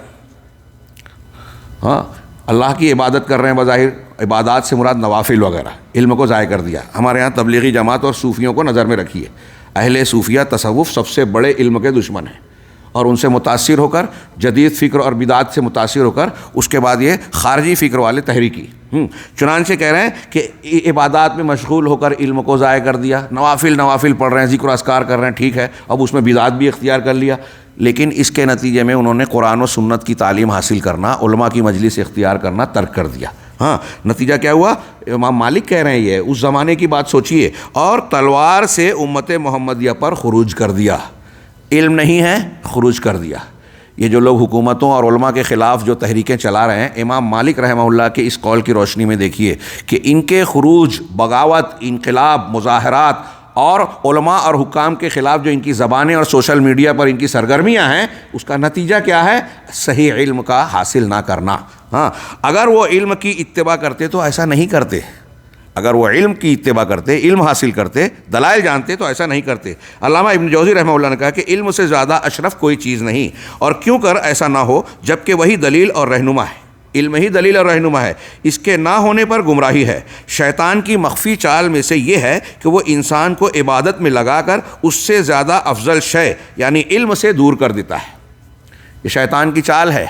ہاں، اللہ کی عبادت کر رہے ہیں، بظاہر عبادات سے مراد نوافل وغیرہ، علم کو ضائع کر دیا. ہمارے ہاں تبلیغی جماعت اور صوفیوں کو نظر میں رکھیے. اہل صوفیہ تصوف سب سے بڑے علم کے دشمن ہیں، اور ان سے متاثر ہو کر، جدید فکر اور بدعات سے متاثر ہو کر، اس کے بعد یہ خارجی فکر والے تحریکی. چنانچہ کہہ رہے ہیں کہ عبادات میں مشغول ہو کر علم کو ضائع کر دیا، نوافل پڑھ رہے ہیں، ذکر و اذکار کر رہے ہیں، ٹھیک ہے، اب اس میں بدعات بھی اختیار کر لیا. لیکن اس کے نتیجے میں انہوں نے قرآن و سنت کی تعلیم حاصل کرنا، علماء کی مجلس اختیار کرنا ترک کر دیا. ہاں، نتیجہ کیا ہوا؟ امام مالک کہہ رہے ہیں یہ اس زمانے کی بات سوچیے، اور تلوار سے امت محمدیہ پر خروج کر دیا. علم نہیں ہے، خروج کر دیا. یہ جو لوگ حکومتوں اور علماء کے خلاف جو تحریکیں چلا رہے ہیں، امام مالک رحمہ اللہ کے اس قول کی روشنی میں دیکھیے کہ ان کے خروج، بغاوت، انقلاب، مظاہرات اور علماء اور حکام کے خلاف جو ان کی زبانیں اور سوشل میڈیا پر ان کی سرگرمیاں ہیں، اس کا نتیجہ کیا ہے؟ صحیح علم کا حاصل نہ کرنا۔ ہاں، اگر وہ علم کی اتباع کرتے تو ایسا نہیں کرتے، اگر وہ علم کی اتباع کرتے، علم حاصل کرتے، دلائل جانتے تو ایسا نہیں کرتے۔ علامہ ابن جوزی رحمہ اللہ نے کہا کہ علم سے زیادہ اشرف کوئی چیز نہیں، اور کیوں کر ایسا نہ ہو جبکہ وہی دلیل اور رہنما ہے۔ علم ہی دلیل اور رہنما ہے، اس کے نہ ہونے پر گمراہی ہے۔ شیطان کی مخفی چال میں سے یہ ہے کہ وہ انسان کو عبادت میں لگا کر اس سے زیادہ افضل شے یعنی علم سے دور کر دیتا ہے۔ یہ شیطان کی چال ہے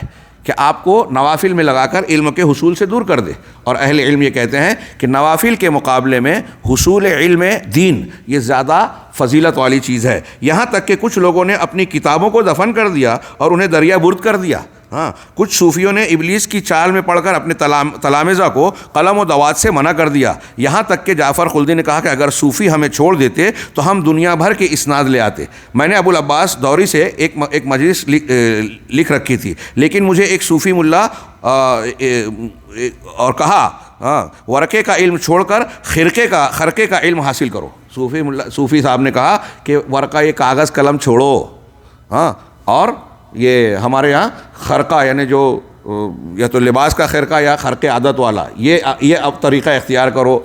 کہ آپ کو نوافل میں لگا کر علم کے حصول سے دور کر دے، اور اہل علم یہ کہتے ہیں کہ نوافل کے مقابلے میں حصول علم دین یہ زیادہ فضیلت والی چیز ہے۔ یہاں تک کہ کچھ لوگوں نے اپنی کتابوں کو دفن کر دیا اور انہیں دریا برد کر دیا۔ ہاں، کچھ صوفیوں نے ابلیس کی چال میں پڑھ کر اپنے تلامذہ کو قلم و دوات سے منع کر دیا۔ یہاں تک کہ جعفر خلدی نے کہا کہ اگر صوفی ہمیں چھوڑ دیتے تو ہم دنیا بھر کے اسناد لے آتے۔ میں نے ابو العباس دوری سے ایک مجلس لکھ رکھی تھی، لیکن مجھے ایک صوفی ملا اور کہا ورقے کا علم چھوڑ کر خرقے کا علم حاصل کرو۔ صوفی صاحب نے کہا کہ ورقہ، یہ کاغذ قلم چھوڑو، ہاں، اور یہ ہمارے یہاں خرقہ یعنی جو یا تو لباس کا خرقہ یا خرقے عادت والا، یہ اب طریقہ اختیار کرو،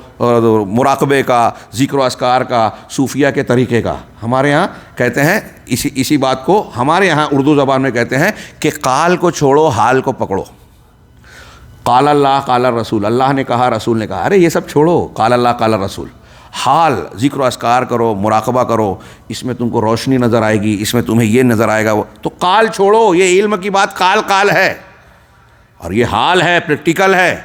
مراقبے کا، ذکر و اذکار کا، صوفیہ کے طریقے کا۔ ہمارے یہاں کہتے ہیں اسی بات کو ہمارے یہاں اردو زبان میں کہتے ہیں کہ قال کو چھوڑو، حال کو پکڑو۔ قال اللہ قال الرسول، اللہ نے کہا، رسول نے کہا، ارے یہ سب چھوڑو، قال اللہ قال الرسول۔ حال، ذکر و اذکار کرو، مراقبہ کرو، اس میں تم کو روشنی نظر آئے گی، اس میں تمہیں یہ نظر آئے گا۔ تو قال چھوڑو، یہ علم کی بات قال ہے، اور یہ حال ہے، پریکٹیکل ہے۔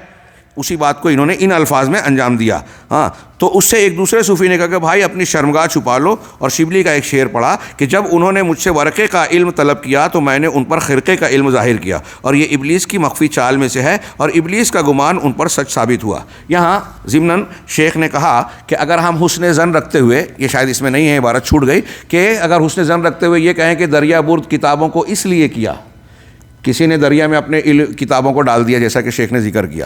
اسی بات کو انہوں نے ان الفاظ میں انجام دیا۔ ہاں، تو اس سے ایک دوسرے صوفی نے کہا کہ بھائی اپنی شرمگاہ چھپا لو، اور شبلی کا ایک شعر پڑھا کہ جب انہوں نے مجھ سے ورقے کا علم طلب کیا تو میں نے ان پر خرقے کا علم ظاہر کیا، اور یہ ابلیس کی مخفی چال میں سے ہے، اور ابلیس کا گمان ان پر سچ ثابت ہوا۔ یہاں ضمناً شیخ نے کہا کہ اگر ہم حسن ظن رکھتے ہوئے، یہ شاید اس میں نہیں ہے، عبارت چھوٹ گئی، کہ اگر حسن ظن رکھتے ہوئے یہ کہیں کہ دریا برد کتابوں کو اس لیے کیا، کسی نے دریا میں اپنے کتابوں کو ڈال دیا جیسا کہ شیخ نے ذکر کیا،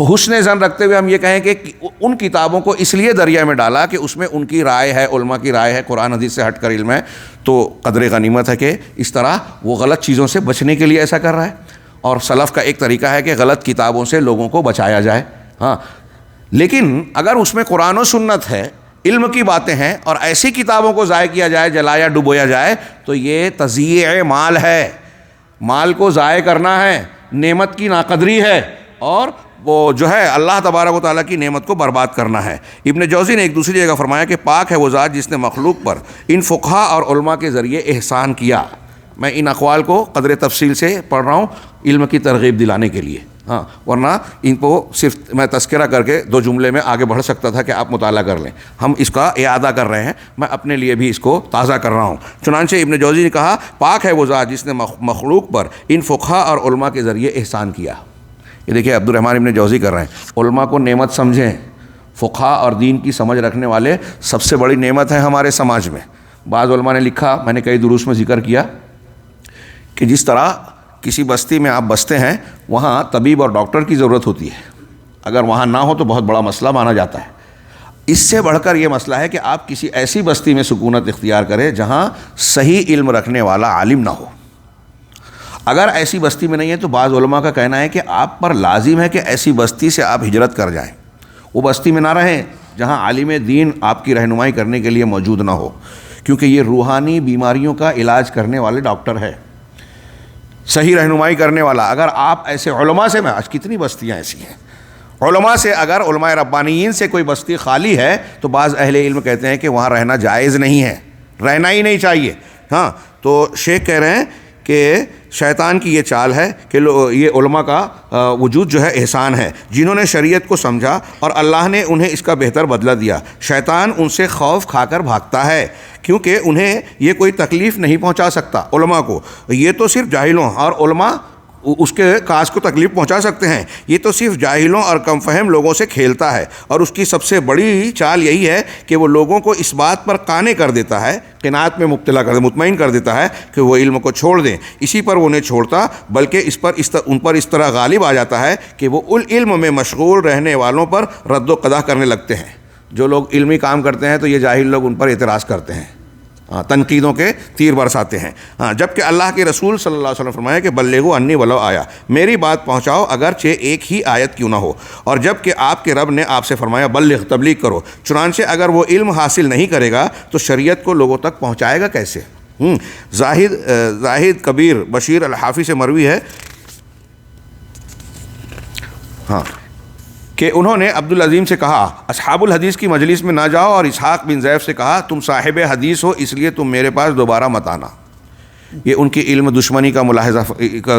حسن ظن رکھتے ہوئے ہم یہ کہیں کہ ان کتابوں کو اس لیے دریا میں ڈالا کہ اس میں ان کی رائے ہے، علماء کی رائے ہے، قرآن حدیث سے ہٹ کر علم ہے، تو قدر غنیمت ہے کہ اس طرح وہ غلط چیزوں سے بچنے کے لیے ایسا کر رہا ہے۔ اور سلف کا ایک طریقہ ہے کہ غلط کتابوں سے لوگوں کو بچایا جائے۔ ہاں، لیکن اگر اس میں قرآن و سنت ہے، علم کی باتیں ہیں، اور ایسی کتابوں کو ضائع کیا جائے، جلایا ڈبویا جائے، تو یہ تضییع مال ہے، مال کو ضائع کرنا ہے، نعمت کی ناقدری ہے، اور وہ جو ہے اللہ تبارک و تعالیٰ کی نعمت کو برباد کرنا ہے۔ ابن جوزی نے ایک دوسری جگہ فرمایا کہ پاک ہے وہ ذات جس نے مخلوق پر ان فقہا اور علماء کے ذریعے احسان کیا۔ میں ان اقوال کو قدر تفصیل سے پڑھ رہا ہوں علم کی ترغیب دلانے کے لیے، ہاں، ورنہ ان کو صرف میں تذکرہ کر کے 2 جملے میں آگے بڑھ سکتا تھا کہ آپ مطالعہ کر لیں۔ ہم اس کا اعادہ کر رہے ہیں، میں اپنے لیے بھی اس کو تازہ کر رہا ہوں۔ چنانچہ ابن جوزی نے کہا پاک ہے وہ ذات جس نے مخلوق پر ان فقہا اور علماء کے ذریعے احسان کیا۔ یہ دیکھیں عبد الرحمن ابن جوزی کر رہے ہیں، علماء کو نعمت سمجھیں، فقہا اور دین کی سمجھ رکھنے والے سب سے بڑی نعمت ہے ہمارے سماج میں۔ بعض علماء نے لکھا، میں نے کئی دروس میں ذکر کیا کہ جس طرح کسی بستی میں آپ بستے ہیں وہاں طبیب اور ڈاکٹر کی ضرورت ہوتی ہے، اگر وہاں نہ ہو تو بہت بڑا مسئلہ مانا جاتا ہے۔ اس سے بڑھ کر یہ مسئلہ ہے کہ آپ کسی ایسی بستی میں سکونت اختیار کریں جہاں صحیح علم رکھنے والا عالم نہ ہو۔ اگر ایسی بستی میں نہیں ہے تو بعض علماء کا کہنا ہے کہ آپ پر لازم ہے کہ ایسی بستی سے آپ ہجرت کر جائیں، وہ بستی میں نہ رہیں جہاں عالم دین آپ کی رہنمائی کرنے کے لیے موجود نہ ہو، کیونکہ یہ روحانی بیماریوں کا علاج کرنے والے ڈاکٹر ہے، صحیح رہنمائی کرنے والا۔ اگر آپ ایسے علماء سے، میں آج کتنی بستیاں ایسی ہیں، علماء سے، اگر علماء ربانیین سے کوئی بستی خالی ہے تو بعض اہل علم کہتے ہیں کہ وہاں رہنا جائز نہیں ہے، رہنا ہی نہیں چاہیے۔ ہاں، تو شیخ کہہ رہے ہیں کہ شیطان کی یہ چال ہے کہ یہ علماء کا وجود جو ہے احسان ہے، جنہوں نے شریعت کو سمجھا اور اللہ نے انہیں اس کا بہتر بدلہ دیا۔ شیطان ان سے خوف کھا کر بھاگتا ہے کیونکہ انہیں یہ کوئی تکلیف نہیں پہنچا سکتا۔ علماء کو یہ تو صرف جاہلوں اور علماء اس کے کاز کو تکلیف پہنچا سکتے ہیں۔ یہ تو صرف جاہلوں اور کم فہم لوگوں سے کھیلتا ہے، اور اس کی سب سے بڑی چال یہی ہے کہ وہ لوگوں کو اس بات پر قانع کر دیتا ہے، قناعت میں مبتلا کر مطمئن کر دیتا ہے کہ وہ علم کو چھوڑ دیں۔ اسی پر وہ نہیں چھوڑتا، بلکہ ان پر اس طرح غالب آ جاتا ہے کہ وہ علم میں مشغول رہنے والوں پر رد و قضا کرنے لگتے ہیں۔ جو لوگ علمی کام کرتے ہیں تو یہ جاہل لوگ ان پر اعتراض کرتے ہیں، تنقیدوں کے تیر برساتے ہیں۔ جبکہ اللہ کے رسول صلی اللہ علیہ وسلم فرمایا کہ بلغوا انی ولو آیا، میری بات پہنچاؤ اگرچہ ایک ہی آیت کیوں نہ ہو۔ اور جبکہ آپ کے رب نے آپ سے فرمایا بلغ، تبلیغ کرو، چنانچہ اگر وہ علم حاصل نہیں کرے گا تو شریعت کو لوگوں تک پہنچائے گا کیسے؟ زاہد کبیر بشیر الحافی سے مروی ہے کہ انہوں نے عبدالعظیم سے کہا اصحاب الحدیث کی مجلس میں نہ جاؤ، اور اسحاق بن زیف سے کہا تم صاحب حدیث ہو اس لیے تم میرے پاس دوبارہ مت آنا۔ یہ ان کی علم دشمنی کا ملاحظہ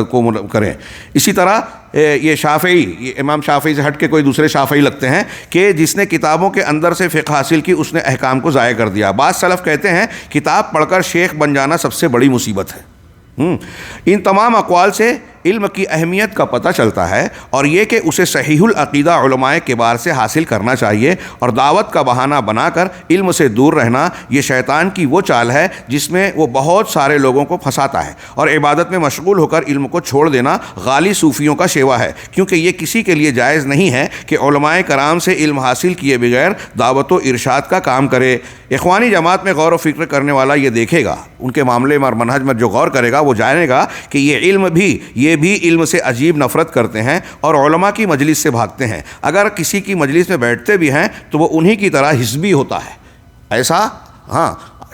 کو کریں۔ اسی طرح یہ شافعی، یہ امام شافعی سے ہٹ کے کوئی دوسرے شافعی لگتے ہیں کہ جس نے کتابوں کے اندر سے فقہ حاصل کی اس نے احکام کو ضائع کر دیا۔ بعض سلف کہتے ہیں کتاب پڑھ کر شیخ بن جانا سب سے بڑی مصیبت ہے۔ ان تمام اقوال سے علم کی اہمیت کا پتہ چلتا ہے، اور یہ کہ اسے صحیح العقیدہ علماء کبار سے حاصل کرنا چاہیے، اور دعوت کا بہانہ بنا کر علم سے دور رہنا یہ شیطان کی وہ چال ہے جس میں وہ بہت سارے لوگوں کو پھنساتا ہے، اور عبادت میں مشغول ہو کر علم کو چھوڑ دینا غالی صوفیوں کا شیوا ہے، کیونکہ یہ کسی کے لیے جائز نہیں ہے کہ علماء کرام سے علم حاصل کیے بغیر دعوت و ارشاد کا کام کرے۔ اخوانی جماعت میں غور و فکر کرنے والا یہ دیکھے گا، ان کے معاملے میں اور منہج میں جو غور کرے گا وہ جانے گا کہ یہ بھی علم سے عجیب نفرت کرتے ہیں اور علماء کی مجلس سے بھاگتے ہیں۔ اگر کسی کی مجلس میں بیٹھتے بھی ہیں تو وہ انہی کی طرح حزبی ہوتا ہے۔ ایسا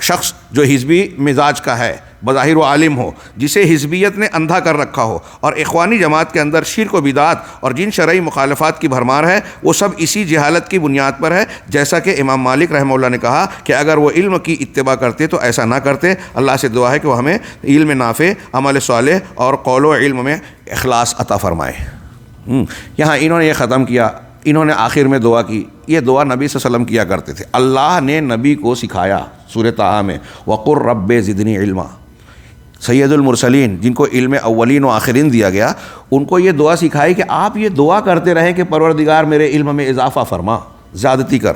شخص جو حزبی مزاج کا ہے، بظاہر و عالم ہو، جسے حزبیت نے اندھا کر رکھا ہو، اور اخوانی جماعت کے اندر شرک و بدعت اور جن شرعی مخالفات کی بھرمار ہے، وہ سب اسی جہالت کی بنیاد پر ہے۔ جیسا کہ امام مالک رحمہ اللہ نے کہا کہ اگر وہ علم کی اتباع کرتے تو ایسا نہ کرتے۔ اللہ سے دعا ہے کہ وہ ہمیں علم نافع، عمل صالح اور قول و علم میں اخلاص عطا فرمائے۔ یہاں انہوں نے یہ ختم کیا، انہوں نے آخر میں دعا کی۔ یہ دعا نبی صلی اللہ علیہ وسلم کیا کرتے تھے، اللہ نے نبی کو سکھایا سورہ طٰہٰ میں، وَقُلْ رَبِّ زِدْنِی عِلْمًا۔ سید المرسلین جن کو علم اولین و آخرین دیا گیا، ان کو یہ دعا سکھائی کہ آپ یہ دعا کرتے رہیں کہ پروردگار میرے علم میں اضافہ فرما، زیادتی کر۔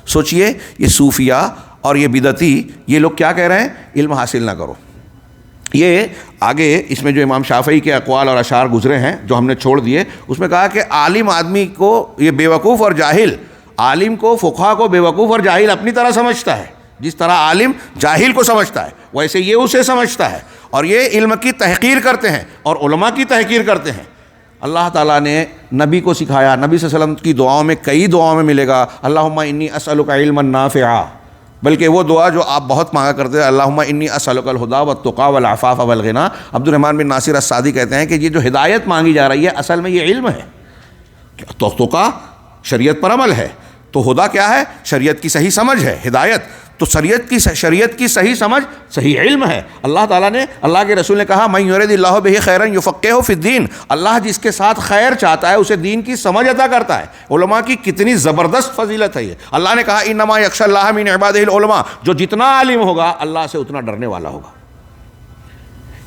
سوچئے یہ صوفیہ اور یہ بدعتی، یہ لوگ کیا کہہ رہے ہیں؟ علم حاصل نہ کرو۔ یہ آگے اس میں جو امام شافعی کے اقوال اور اشعار گزرے ہیں جو ہم نے چھوڑ دیے، اس میں کہا کہ عالم آدمی کو یہ بیوقوف اور جاہل، عالم کو، فقہا کو بیوقوف اور جاہل اپنی طرح سمجھتا ہے، جس طرح عالم جاہل کو سمجھتا ہے ویسے یہ اسے سمجھتا ہے، اور یہ علم کی تحقیر کرتے ہیں اور علماء کی تحقیر کرتے ہیں۔ اللہ تعالیٰ نے نبی کو سکھایا، نبی صلی اللہ علیہ وسلم کی دعاؤں میں، کئی دعاؤں میں ملے گا اللہم انی اسألک علما نافعا، بلکہ وہ دعا جو آپ بہت مانگا کرتے ہیں اللہم انی اسألک الہدی والتقی والعفاف والغنی۔ عبد الرحمن بن ناصر السعدی کہتے ہیں کہ یہ جو ہدایت مانگی جا رہی ہے اصل میں یہ علم ہے۔ تو تقی شریعت پر عمل ہے، تو ہدا کیا ہے؟ شریعت کی صحیح سمجھ ہے، ہدایت تو شریعت کی صحیح سمجھ صحیح علم ہے۔ اللہ تعالیٰ نے، اللہ کے رسول نے کہا من یرد اللہ بہ خیرا یفقہہ فی الدین، اللہ جس کے ساتھ خیر چاہتا ہے اسے دین کی سمجھ عطا کرتا ہے۔ علماء کی کتنی زبردست فضیلت ہے یہ۔ اللہ نے کہا انما یخشی اللہ من عبادہ العلماء، جو جتنا عالم ہوگا اللہ سے اتنا ڈرنے والا ہوگا۔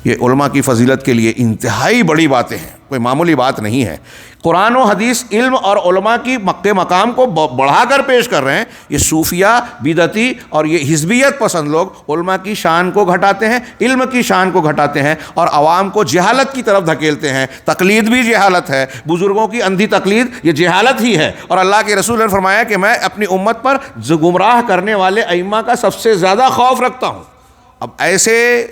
یہ علماء کی فضیلت کے لیے انتہائی بڑی باتیں ہیں، کوئی معمولی بات نہیں ہے۔ قرآن و حدیث علم اور علماء کی مقام کو بڑھا کر پیش کر رہے ہیں۔ یہ صوفیہ، بدعتی اور یہ حزبیت پسند لوگ علماء کی شان کو گھٹاتے ہیں، علم کی شان کو گھٹاتے ہیں، اور عوام کو جہالت کی طرف دھکیلتے ہیں۔ تقلید بھی جہالت ہے، بزرگوں کی اندھی تقلید یہ جہالت ہی ہے، اور اللہ کے رسول نے فرمایا کہ میں اپنی امت پر گمراہ کرنے والے ائمہ کا سب سے زیادہ خوف رکھتا ہوں۔ اب ایسے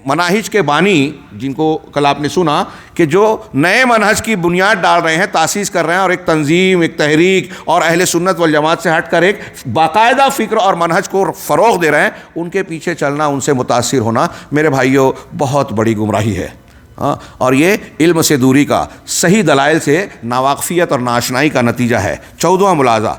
مناہج کے بانی جن کو کل آپ نے سنا کہ جو نئے منہج کی بنیاد ڈال رہے ہیں، تاسیس کر رہے ہیں، اور ایک تنظیم، ایک تحریک اور اہل سنت والجماعت سے ہٹ کر ایک باقاعدہ فکر اور منہج کو فروغ دے رہے ہیں، ان کے پیچھے چلنا، ان سے متاثر ہونا میرے بھائیوں بہت بڑی گمراہی ہے۔ اور یہ علم سے دوری کا صحیح دلائل سے ناواقفیت اور ناشنائی کا نتیجہ ہے۔ 14واں ملاحظہ،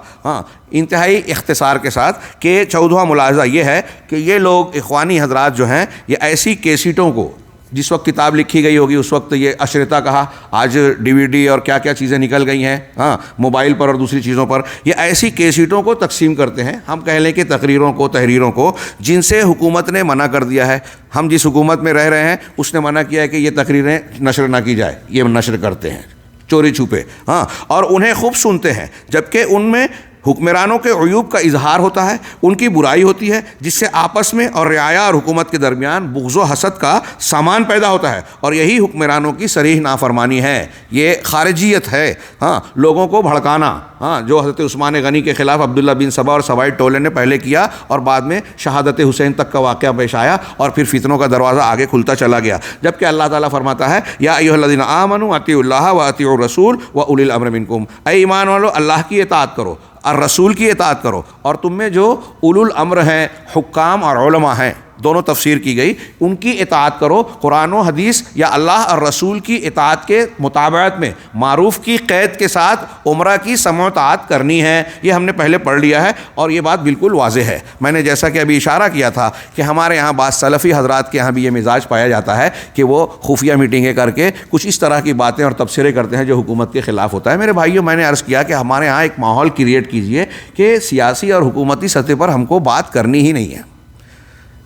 انتہائی اختصار کے ساتھ، کہ 14واں ملاحظہ یہ ہے کہ یہ لوگ اخوانی حضرات جو ہیں یہ ایسی کیسٹوں کو جس وقت کتاب لکھی گئی ہوگی اس وقت یہ اشرطہ کہا، آج ڈی وی ڈی اور کیا کیا چیزیں نکل گئی ہیں، ہاں موبائل پر اور دوسری چیزوں پر، یہ ایسی کیسٹوں کو تقسیم کرتے ہیں. ہم کہہ لیں کہ تقریروں کو، تحریروں کو جن سے حکومت نے منع کر دیا ہے. ہم جس حکومت میں رہ رہے ہیں اس نے منع کیا ہے کہ یہ تقریریں نشر نہ کی جائے، یہ نشر کرتے ہیں چوری چھپے، ہاں، اور انہیں خوب سنتے ہیں، جبکہ ان میں حکمرانوں کے عیوب کا اظہار ہوتا ہے، ان کی برائی ہوتی ہے، جس سے آپس میں اور رعایا اور حکومت کے درمیان بغض و حسد کا سامان پیدا ہوتا ہے. اور یہی حکمرانوں کی صریح نافرمانی ہے، یہ خارجیت ہے، ہاں، لوگوں کو بھڑکانا، ہاں، جو حضرت عثمان غنی کے خلاف عبداللہ بن سبا اور سوائد ٹولے نے پہلے کیا اور بعد میں شہادت حسین تک کا واقعہ پیش آیا اور پھر فتنوں کا دروازہ آگے کھلتا چلا گیا. جبکہ اللہ تعالیٰ فرماتا ہے یا ایھا الذین آمنوا اطیعوا اللہ واطیعوا الرسول واولی الامر منکم، اے ایمان والو اللہ کی اطاعت کرو اور رسول کی اطاعت کرو، اور تم میں جو اولو الامر ہیں، حکام اور علماء ہیں، دونوں تفسیر کی گئی، ان کی اطاعت کرو. قرآن و حدیث یا اللہ اور رسول کی اطاعت کے مطابقت میں معروف کی قید کے ساتھ عمرہ کی سمع و اطاعت کرنی ہے. یہ ہم نے پہلے پڑھ لیا ہے اور یہ بات بالکل واضح ہے. میں نے جیسا کہ ابھی اشارہ کیا تھا کہ ہمارے یہاں بعض سلفی حضرات کے یہاں بھی یہ مزاج پایا جاتا ہے کہ وہ خفیہ میٹنگیں کر کے کچھ اس طرح کی باتیں اور تبصرے کرتے ہیں جو حکومت کے خلاف ہوتا ہے. میرے بھائیوں، میں نے عرض کیا کہ ہمارے یہاں ایک ماحول کریٹ کیجئے کہ سیاسی اور حکومتی سطح پر ہم کو بات کرنی ہی نہیں ہے،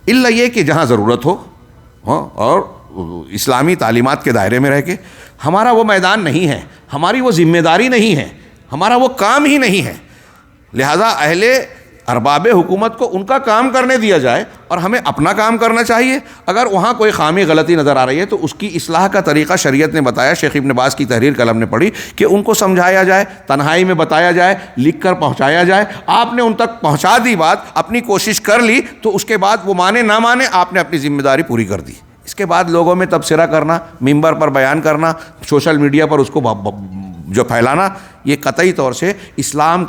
الا یہ کہ جہاں ضرورت ہو، ہاں، اور اسلامی تعلیمات کے دائرے میں رہ کے. ہمارا وہ میدان نہیں ہے، ہماری وہ ذمہ داری نہیں ہے، ہمارا وہ کام ہی نہیں ہے. لہذا اہل ارباب حکومت کو ان کا کام کرنے دیا جائے اور ہمیں اپنا کام کرنا چاہیے. اگر وہاں کوئی خامی غلطی نظر آ رہی ہے تو اس کی اصلاح کا طریقہ شریعت نے بتایا. شیخ ابن باز کی تحریر کل ہم نے پڑھی کہ ان کو سمجھایا جائے، تنہائی میں بتایا جائے، لکھ کر پہنچایا جائے. آپ نے ان تک پہنچا دی بات، اپنی کوشش کر لی، تو اس کے بعد وہ مانے نہ مانے آپ نے اپنی ذمہ داری پوری کر دی. اس کے بعد لوگوں میں تبصرہ کرنا، ممبر پر بیان کرنا، سوشل میڈیا پر اس کو جو پھیلانا، یہ قطعی طور سے اسلام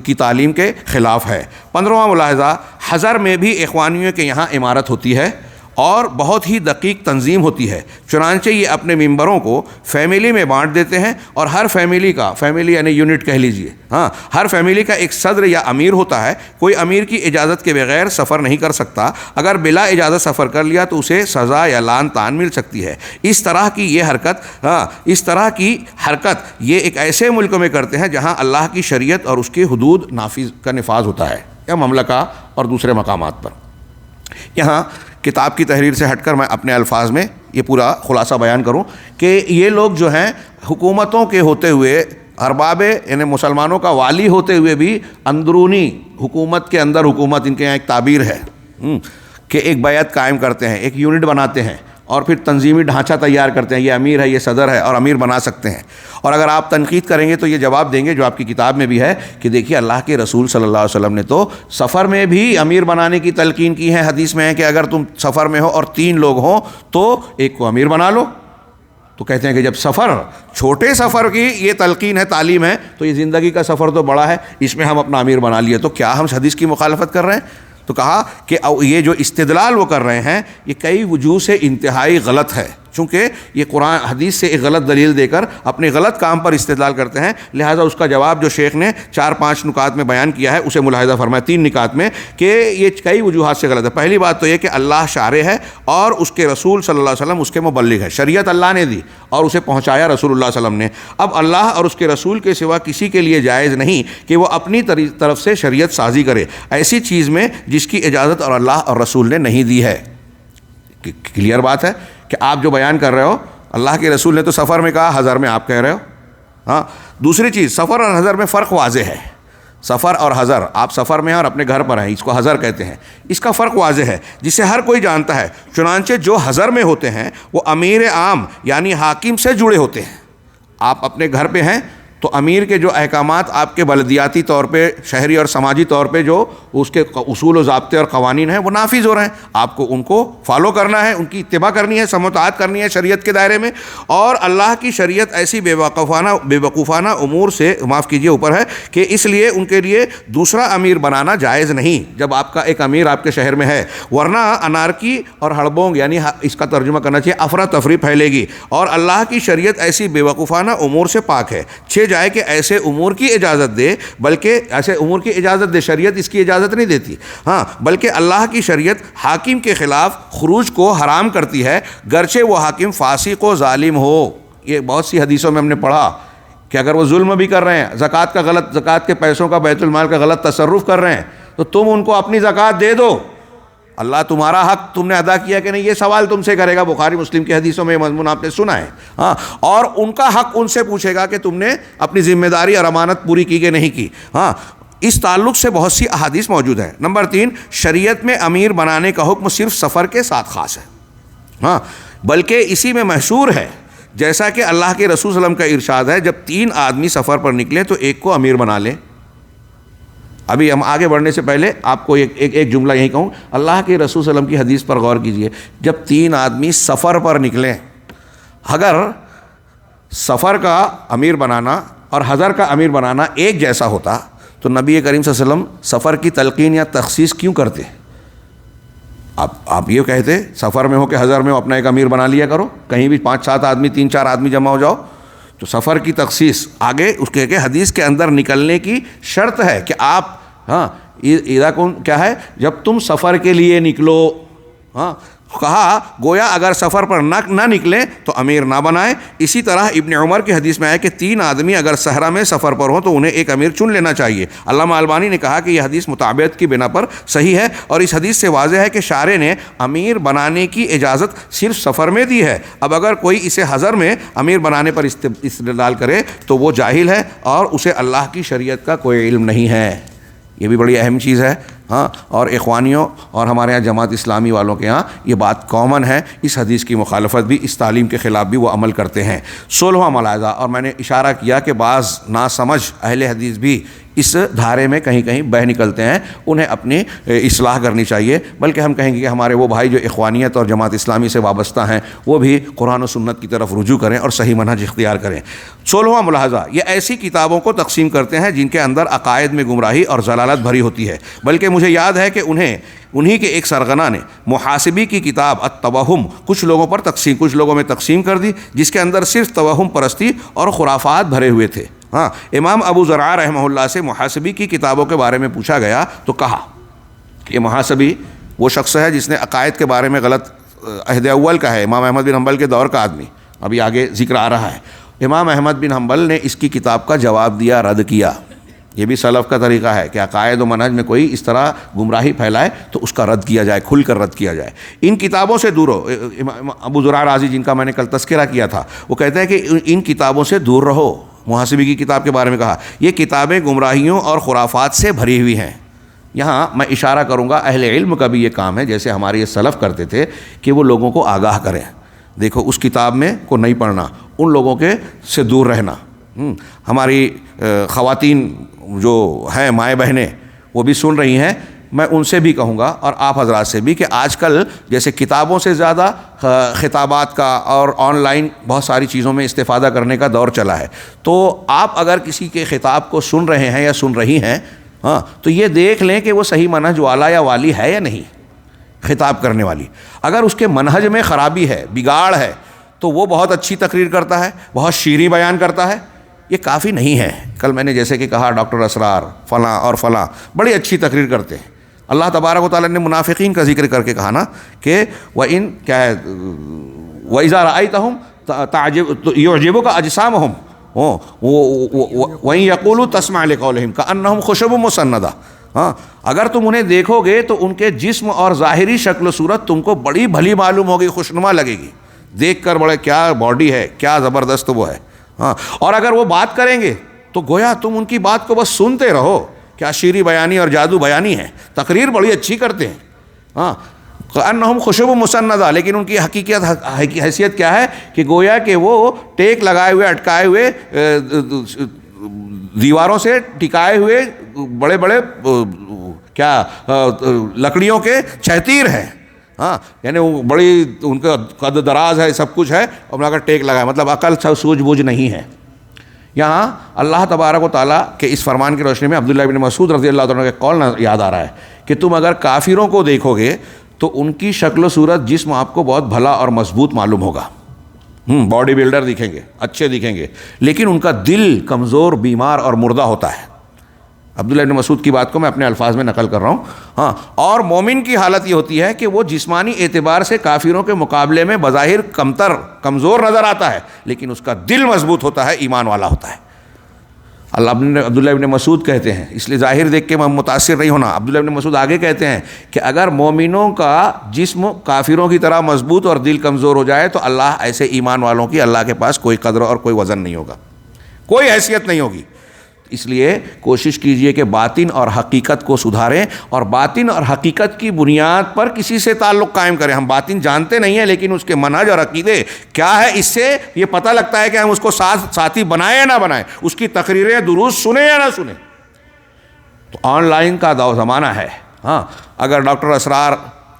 کی تعلیم کے خلاف ہے. 15واں ملاحظہ، حضر میں بھی اخوانیوں کے یہاں عمارت ہوتی ہے اور بہت ہی دقیق تنظیم ہوتی ہے. چنانچہ یہ اپنے ممبروں کو فیملی میں بانٹ دیتے ہیں اور ہر فیملی یعنی یونٹ کہہ لیجئے، ہاں، ہر فیملی کا ایک صدر یا امیر ہوتا ہے. کوئی امیر کی اجازت کے بغیر سفر نہیں کر سکتا. اگر بلا اجازت سفر کر لیا تو اسے سزا یا لعن طعن مل سکتی ہے. اس طرح کی حرکت یہ ایک ایسے ملک میں کرتے ہیں جہاں اللہ کی شریعت اور اس کی حدود نفاذ ہوتا ہے، یا مملکہ اور دوسرے مقامات پر. یہاں کتاب کی تحریر سے ہٹ کر میں اپنے الفاظ میں یہ پورا خلاصہ بیان کروں کہ یہ لوگ جو ہیں حکومتوں کے ہوتے ہوئے، ارباب یعنی مسلمانوں کا والی ہوتے ہوئے بھی اندرونی حکومت کے اندر حکومت، ان کے یہاں ایک تعبیر ہے کہ ایک بیعت قائم کرتے ہیں، ایک یونٹ بناتے ہیں اور پھر تنظیمی ڈھانچہ تیار کرتے ہیں. یہ امیر ہے، یہ صدر ہے، اور امیر بنا سکتے ہیں. اور اگر آپ تنقید کریں گے تو یہ جواب دیں گے جو آپ کی کتاب میں بھی ہے کہ دیکھیے اللہ کے رسول صلی اللہ علیہ وسلم نے تو سفر میں بھی امیر بنانے کی تلقین کی ہے. حدیث میں ہے کہ اگر تم سفر میں ہو اور 3 لوگ ہوں تو ایک کو امیر بنا لو. تو کہتے ہیں کہ جب چھوٹے سفر کی یہ تلقین ہے، تعلیم ہے، تو یہ زندگی کا سفر تو بڑا ہے، اس میں ہم اپنا امیر بنا لیے، تو کیا ہم حدیث کی مخالفت کر رہے ہیں؟ تو کہا کہ یہ جو استدلال وہ کر رہے ہیں یہ کئی وجوہ سے انتہائی غلط ہے، چونکہ یہ قرآن حدیث سے ایک غلط دلیل دے کر اپنے غلط کام پر استدلال کرتے ہیں. لہٰذا اس کا جواب جو شیخ نے 4-5 نکات میں بیان کیا ہے اسے ملاحظہ فرمایا 3 نکات میں کہ یہ کئی وجوہات سے غلط ہے. پہلی بات تو یہ کہ اللہ شارع ہے اور اس کے رسول صلی اللہ علیہ وسلم اس کے مبلغ ہے. شریعت اللہ نے دی اور اسے پہنچایا رسول اللہ صلی اللہ علیہ وسلم نے. اب اللہ اور اس کے رسول کے سوا کسی کے لیے جائز نہیں کہ وہ اپنی طرف سے شریعت سازی کرے ایسی چیز میں جس کی اجازت اور اللہ اور رسول نے نہیں دی ہے. کلیئر بات ہے کہ آپ جو بیان کر رہے ہو، اللہ کے رسول نے تو سفر میں کہا، حضر میں آپ کہہ رہے ہو. ہاں، دوسری چیز، سفر اور حضر میں فرق واضح ہے. سفر اور حضر، آپ سفر میں ہیں اور اپنے گھر پر ہیں، اس کو حضر کہتے ہیں. اس کا فرق واضح ہے جسے ہر کوئی جانتا ہے. چنانچہ جو حضر میں ہوتے ہیں وہ امیر عام یعنی حاکم سے جڑے ہوتے ہیں. آپ اپنے گھر پہ ہیں تو امیر کے جو احکامات آپ کے بلدیاتی طور پہ، شہری اور سماجی طور پہ جو اس کے اصول و ضابطے اور قوانین ہیں وہ نافذ ہو رہے ہیں. آپ کو ان کو فالو کرنا ہے، ان کی اتباع کرنی ہے، سمع و اطاعت کرنی ہے شریعت کے دائرے میں. اور اللہ کی شریعت ایسی بے وقوفانہ امور سے معاف کیجیے اوپر ہے کہ اس لیے ان کے لیے دوسرا امیر بنانا جائز نہیں جب آپ کا ایک امیر آپ کے شہر میں ہے. ورنہ انارکی اور ہڑبونگ یعنی اس کا ترجمہ کرنا چاہیے افراتفری پھیلے گی. اور اللہ کی شریعت ایسی بے وقوفانہ امور سے پاک ہے. 6 جائے کہ ایسے امور کی اجازت دے، بلکہ ایسے امور کی اجازت دے، شریعت اس کی اجازت نہیں دیتی، ہاں بلکہ اللہ کی شریعت حاکم کے خلاف خروج کو حرام کرتی ہے، گرچہ وہ حاکم فاسق و ظالم ہو۔ یہ بہت سی حدیثوں میں ہم نے پڑھا کہ اگر وہ ظلم بھی کر رہے ہیں، زکوٰۃ کے پیسوں کا، بیت المال کا غلط تصرف کر رہے ہیں، تو تم ان کو اپنی زکوٰۃ دے دو، اللہ تمہارا حق تم نے ادا کیا کہ نہیں یہ سوال تم سے کرے گا۔ بخاری مسلم کی حدیثوں میں یہ مضمون آپ نے سنا ہے، ہاں، اور ان کا حق ان سے پوچھے گا کہ تم نے اپنی ذمہ داری اور امانت پوری کی کہ نہیں کی، ہاں۔ اس تعلق سے بہت سی احادیث موجود ہیں۔ نمبر 3، شریعت میں امیر بنانے کا حکم صرف سفر کے ساتھ خاص ہے، ہاں، بلکہ اسی میں محصور ہے، جیسا کہ اللہ کے رسول صلی اللہ علیہ وسلم کا ارشاد ہے، جب 3 آدمی سفر پر نکلے تو ایک کو امیر بنا لیں۔ ابھی ہم آگے بڑھنے سے پہلے آپ کو ایک جملہ یہی کہوں، اللہ کے رسول صلی اللہ علیہ وسلم کی حدیث پر غور کیجئے، جب 3 آدمی سفر پر نکلیں، اگر سفر کا امیر بنانا اور حضر کا امیر بنانا ایک جیسا ہوتا تو نبی کریم صلی اللہ علیہ وسلم سفر کی تلقین یا تخصیص کیوں کرتے؟ آپ یہ کہتے سفر میں ہو کہ حضر میں ہو اپنا ایک امیر بنا لیا کرو، کہیں بھی 5-7 آدمی 3-4 آدمی جمع ہو جاؤ، تو سفر کی تخصیص آگے اس کے کہ حدیث کے اندر نکلنے کی شرط ہے کہ آپ، ہاں، اذا کون کیا ہے، جب تم سفر کے لیے نکلو، ہاں، کہا گویا اگر سفر پر نہ نکلیں تو امیر نہ بنائیں۔ اسی طرح ابن عمر کی حدیث میں آیا کہ 3 آدمی اگر صحرا میں سفر پر ہوں تو انہیں ایک امیر چن لینا چاہیے۔ علامہ البانی نے کہا کہ یہ حدیث مطابعت کی بنا پر صحیح ہے، اور اس حدیث سے واضح ہے کہ شارع نے امیر بنانے کی اجازت صرف سفر میں دی ہے۔ اب اگر کوئی اسے حضر میں امیر بنانے پر استدلال کرے تو وہ جاہل ہے اور اسے اللہ کی شریعت کا کوئی علم نہیں ہے۔ یہ بھی بڑی اہم چیز ہے، ہاں، اور اخوانیوں اور ہمارے یہاں جماعت اسلامی والوں کے ہاں یہ بات کامن ہے، اس حدیث کی مخالفت بھی، اس تعلیم کے خلاف بھی وہ عمل کرتے ہیں۔ 16واں ملاحظہ، اور میں نے اشارہ کیا کہ بعض ناسمجھ اہل حدیث بھی اس دھارے میں کہیں کہیں بہہ نکلتے ہیں، انہیں اپنی اصلاح کرنی چاہیے، بلکہ ہم کہیں گے کہ ہمارے وہ بھائی جو اخوانیت اور جماعت اسلامی سے وابستہ ہیں وہ بھی قرآن و سنت کی طرف رجوع کریں اور صحیح منہج اختیار کریں۔ 16واں ملاحظہ، یہ ایسی کتابوں کو تقسیم کرتے ہیں جن کے اندر عقائد میں گمراہی اور ضلالت بھری ہوتی ہے، بلکہ مجھے یاد ہے کہ انہی کے ایک سرغنہ نے محاسبی کی کتاب التوہم کچھ لوگوں میں تقسیم کر دی، جس کے اندر صرف توہم پرستی اور خرافات بھرے ہوئے تھے۔ ہاں، امام ابو زرعہ رحمہ اللہ سے محاسبی کی کتابوں کے بارے میں پوچھا گیا تو کہا کہ محاسبی وہ شخص ہے جس نے عقائد کے بارے میں غلط، عہد اول کا ہے، امام احمد بن حنبل کے دور کا آدمی، ابھی آگے ذکر آ رہا ہے۔ امام احمد بن حنبل نے اس کی کتاب کا جواب دیا، رد کیا۔ یہ بھی سلف کا طریقہ ہے کہ عقائد و منہج میں کوئی اس طرح گمراہی پھیلائے تو اس کا رد کیا جائے، کھل کر رد کیا جائے۔ ان کتابوں سے دور ہو، ابو زرعہ رازی جن کا میں نے کل تذکرہ کیا تھا، وہ کہتے ہیں کہ ان کتابوں سے دور رہو۔ محاسبی کی کتاب کے بارے میں کہا یہ کتابیں گمراہیوں اور خرافات سے بھری ہوئی ہیں۔ یہاں میں اشارہ کروں گا اہل علم کا بھی یہ کام ہے، جیسے ہمارے یہ سلف کرتے تھے کہ وہ لوگوں کو آگاہ کریں، دیکھو اس کتاب میں کو نہیں پڑھنا، ان لوگوں کے سے دور رہنا۔ ہماری خواتین جو ہیں مائیں بہنیں وہ بھی سن رہی ہیں، میں ان سے بھی کہوں گا اور آپ حضرات سے بھی کہ آج کل جیسے کتابوں سے زیادہ خطابات کا اور آن لائن بہت ساری چیزوں میں استفادہ کرنے کا دور چلا ہے، تو آپ اگر کسی کے خطاب کو سن رہے ہیں یا سن رہی ہیں، ہاں، تو یہ دیکھ لیں کہ وہ صحیح منہج والا یا والی ہے یا نہیں، خطاب کرنے والی۔ اگر اس کے منہج میں خرابی ہے، بگاڑ ہے، تو وہ بہت اچھی تقریر کرتا ہے، بہت شیریں بیان کرتا ہے، یہ کافی نہیں ہے۔ کل میں نے جیسے کہ کہا ڈاکٹر اسرار فلاں اور فلاں بڑی اچھی تقریر کرتے ہیں۔ اللہ تبارک و تعالیٰ نے منافقین کا ذکر کر کے کہا نا کہ وَإِن کیا ہے وَإِذَا رَأَيْتَهُمْ تَعْجِبُ يُعْجِبُكَ أَجْسَامُهُمْ وَإِن يَقُولُوا تَسْمَعْ لِقَوْلِهِمْ كَأَنَّهُمْ خُشُبٌ مُّسَنَّدَةٌ۔ ہاں، اگر تم انہیں دیکھو گے تو ان کے جسم اور ظاہری شکل و صورت تم کو بڑی بھلی معلوم ہوگی، خوشنما لگے گی، دیکھ کر بڑے کیا باڈی ہے، کیا زبردست وہ ہے۔ ہاں، اور اگر وہ بات کریں گے تو گویا تم ان کی بات کو بس سنتے رہو، کیا شیریں بیانی اور جادو بیانی ہے، تقریر بڑی اچھی کرتے ہیں۔ ہاں، کأنہم خشب مسندہ، لیکن ان کی حیثیت کیا ہے کہ گویا کہ وہ ٹیک لگائے ہوئے، اٹکائے ہوئے، دیواروں سے ٹکائے ہوئے بڑے بڑے کیا لکڑیوں کے چھتیر ہیں۔ ہاں، یعنی وہ بڑی ان کا قد دراز ہے، سب کچھ ہے، اور اگر ٹیک لگائے مطلب عقل سوجھ بوجھ نہیں ہے۔ یہاں اللہ تبارک و تعالیٰ کے اس فرمان کی روشنی میں عبداللہ بن مسعود رضی اللہ عنہ کے قول یاد آ رہا ہے کہ تم اگر کافروں کو دیکھو گے تو ان کی شکل و صورت، جسم آپ کو بہت بھلا اور مضبوط معلوم ہوگا، باڈی بلڈر دکھیں گے، اچھے دکھیں گے، لیکن ان کا دل کمزور، بیمار اور مردہ ہوتا ہے۔ عبداللہ ابن مسعود کی بات کو میں اپنے الفاظ میں نقل کر رہا ہوں۔ اور مومن کی حالت یہ ہوتی ہے کہ وہ جسمانی اعتبار سے کافروں کے مقابلے میں بظاہر کمتر، کمزور نظر آتا ہے، لیکن اس کا دل مضبوط ہوتا ہے، ایمان والا ہوتا ہے۔ عبداللہ ابن مسعود کہتے ہیں، اس لیے ظاہر دیکھ کے متاثر نہیں ہونا، عبداللہ ابن مسعود آگے کہتے ہیں کہ اگر مومنوں کا جسم کافروں کی طرح مضبوط اور دل کمزور ہو جائے تو اللہ ایسے ایمان والوں کی اللہ کے پاس کوئی قدر اور کوئی وزن نہیں ہوگا، کوئی حیثیت نہیں ہوگی۔ اس لیے کوشش کیجئے کہ باطن اور حقیقت کو سدھاریں، اور باطن اور حقیقت کی بنیاد پر کسی سے تعلق قائم کریں۔ ہم باطن جانتے نہیں ہیں، لیکن اس کے منہج اور عقیدے کیا ہے، اس سے یہ پتہ لگتا ہے کہ ہم اس کو ساتھی بنائیں یا نہ بنائیں، اس کی تقریریں دروس سنیں یا نہ سنیں۔ تو آن لائن کا زمانہ ہے۔ اگر ڈاکٹر اسرار،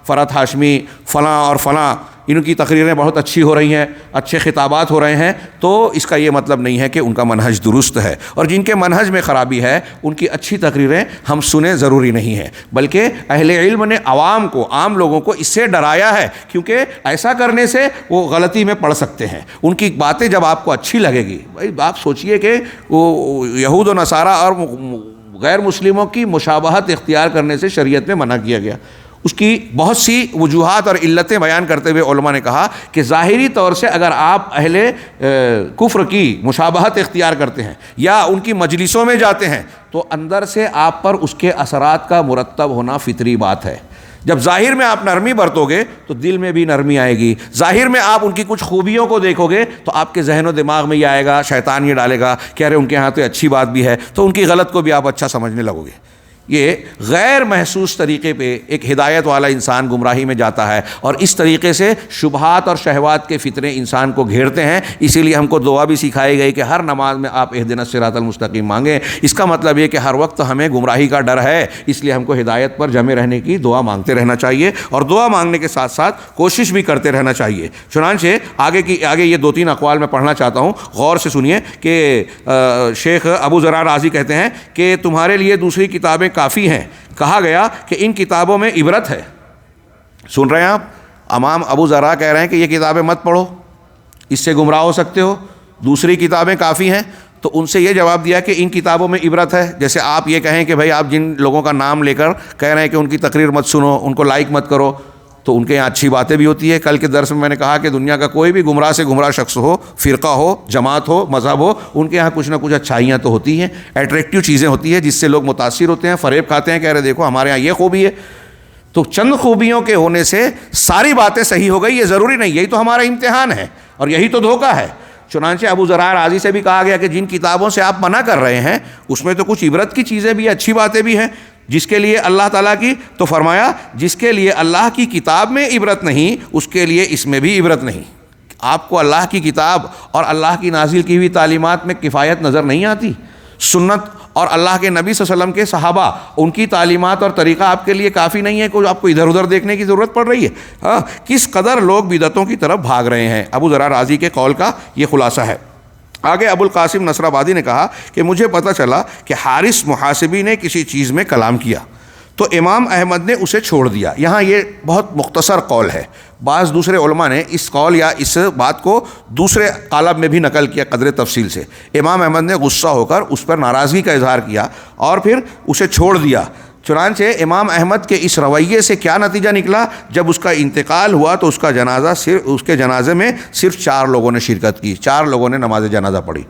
فرحت ہاشمی، فلاں اور فلاں، ان کی تقریریں بہت اچھی ہو رہی ہیں، اچھے خطابات ہو رہے ہیں، تو اس کا یہ مطلب نہیں ہے کہ ان کا منہج درست ہے، اور جن کے منہج میں خرابی ہے ان کی اچھی تقریریں ہم سنیں ضروری نہیں ہے، بلکہ اہل علم نے عوام کو، عام لوگوں کو اس سے ڈرایا ہے، کیونکہ ایسا کرنے سے وہ غلطی میں پڑ سکتے ہیں۔ ان کی باتیں جب آپ کو اچھی لگے گی، بھائی آپ سوچئے کہ وہ یہود و نصارہ اور غیر مسلموں کی مشابہت اختیار کرنے سے شریعت میں منع کیا گیا۔ اس کی بہت سی وجوہات اور علتیں بیان کرتے ہوئے علماء نے کہا کہ ظاہری طور سے اگر آپ اہل کفر کی مشابہت اختیار کرتے ہیں یا ان کی مجلسوں میں جاتے ہیں تو اندر سے آپ پر اس کے اثرات کا مرتب ہونا فطری بات ہے۔ جب ظاہر میں آپ نرمی برتو گے تو دل میں بھی نرمی آئے گی، ظاہر میں آپ ان کی کچھ خوبیوں کو دیکھو گے تو آپ کے ذہن و دماغ میں یہ آئے گا، شیطان یہ ڈالے گا کہ ارے ان کے ہاں تو اچھی بات بھی ہے، تو ان کی غلط کو بھی آپ اچھا سمجھنے لگو گے۔ یہ غیر محسوس طریقے پہ ایک ہدایت والا انسان گمراہی میں جاتا ہے، اور اس طریقے سے شبہات اور شہوات کے فتنے انسان کو گھیرتے ہیں۔ اسی لیے ہم کو دعا بھی سکھائی گئی کہ ہر نماز میں آپ اہدنا الصراط المستقیم مانگیں۔ اس کا مطلب یہ کہ ہر وقت ہمیں گمراہی کا ڈر ہے، اس لیے ہم کو ہدایت پر جمے رہنے کی دعا مانگتے رہنا چاہیے، اور دعا مانگنے کے ساتھ ساتھ کوشش بھی کرتے رہنا چاہیے۔ چنانچہ آگے یہ 2-3 اقوال میں پڑھنا چاہتا ہوں، غور سے سنیے کہ شیخ ابو ذرار رازی کہتے ہیں کہ تمہارے لیے دوسری کتابیں کافی ہیں، کہا گیا کہ ان کتابوں میں عبرت ہے۔ سن رہے ہیں آپ، امام ابو ذرا کہہ رہے ہیں کہ یہ کتابیں مت پڑھو، اس سے گمراہ ہو سکتے ہو، دوسری کتابیں کافی ہیں۔ تو ان سے یہ جواب دیا کہ ان کتابوں میں عبرت ہے۔ جیسے آپ یہ کہیں کہ بھائی آپ جن لوگوں کا نام لے کر کہہ رہے ہیں کہ ان کی تقریر مت سنو، ان کو لائک مت کرو، تو ان کے یہاں اچھی باتیں بھی ہوتی ہے۔ کل کے درس میں نے کہا کہ دنیا کا کوئی بھی گمراہ سے گمراہ شخص ہو، فرقہ ہو، جماعت ہو، مذہب ہو، ان کے یہاں کچھ نہ کچھ اچھائیاں تو ہوتی ہیں، اٹریکٹیو چیزیں ہوتی ہیں جس سے لوگ متاثر ہوتے ہیں، فریب کھاتے ہیں کہ ارے دیکھو ہمارے یہاں یہ خوبی ہے۔ تو چند خوبیوں کے ہونے سے ساری باتیں صحیح ہو گئی، یہ ضروری نہیں، یہی تو ہمارا امتحان ہے اور یہی تو دھوکہ ہے۔ چنانچہ ابو ذرار رازی سے بھی کہا گیا کہ جن کتابوں سے آپ منع کر رہے ہیں اس میں تو کچھ عبرت کی چیزیں بھی، اچھی باتیں بھی ہیں، جس کے لیے اللہ تعالیٰ کی، تو فرمایا جس کے لیے اللہ کی کتاب میں عبرت نہیں اس کے لیے اس میں بھی عبرت نہیں۔ آپ کو اللہ کی کتاب اور اللہ کی نازل کی ہوئی تعلیمات میں کفایت نظر نہیں آتی؟ سنت اور اللہ کے نبی صلی اللہ علیہ وسلم کے صحابہ، ان کی تعلیمات اور طریقہ آپ کے لیے کافی نہیں ہے، کوئی آپ کو ادھر ادھر دیکھنے کی ضرورت پڑ رہی ہے؟ کس قدر لوگ بدعتوں کی طرف بھاگ رہے ہیں۔ ابو ذرا رازی کے قول کا یہ خلاصہ ہے۔ آگے ابو القاسم نصر آبادی نے کہا کہ مجھے پتہ چلا کہ حارث محاسبی نے کسی چیز میں کلام کیا تو امام احمد نے اسے چھوڑ دیا۔ یہاں یہ بہت مختصر قول ہے، بعض دوسرے علماء نے اس قول یا اس بات کو دوسرے قالب میں بھی نقل کیا قدر تفصیل سے۔ امام احمد نے غصہ ہو کر اس پر ناراضگی کا اظہار کیا اور پھر اسے چھوڑ دیا۔ چنانچہ امام احمد کے اس رویے سے کیا نتیجہ نکلا؟ جب اس کا انتقال ہوا تو اس کے جنازے میں صرف 4 لوگوں نے شرکت کی، 4 لوگوں نے نماز جنازہ پڑھی۔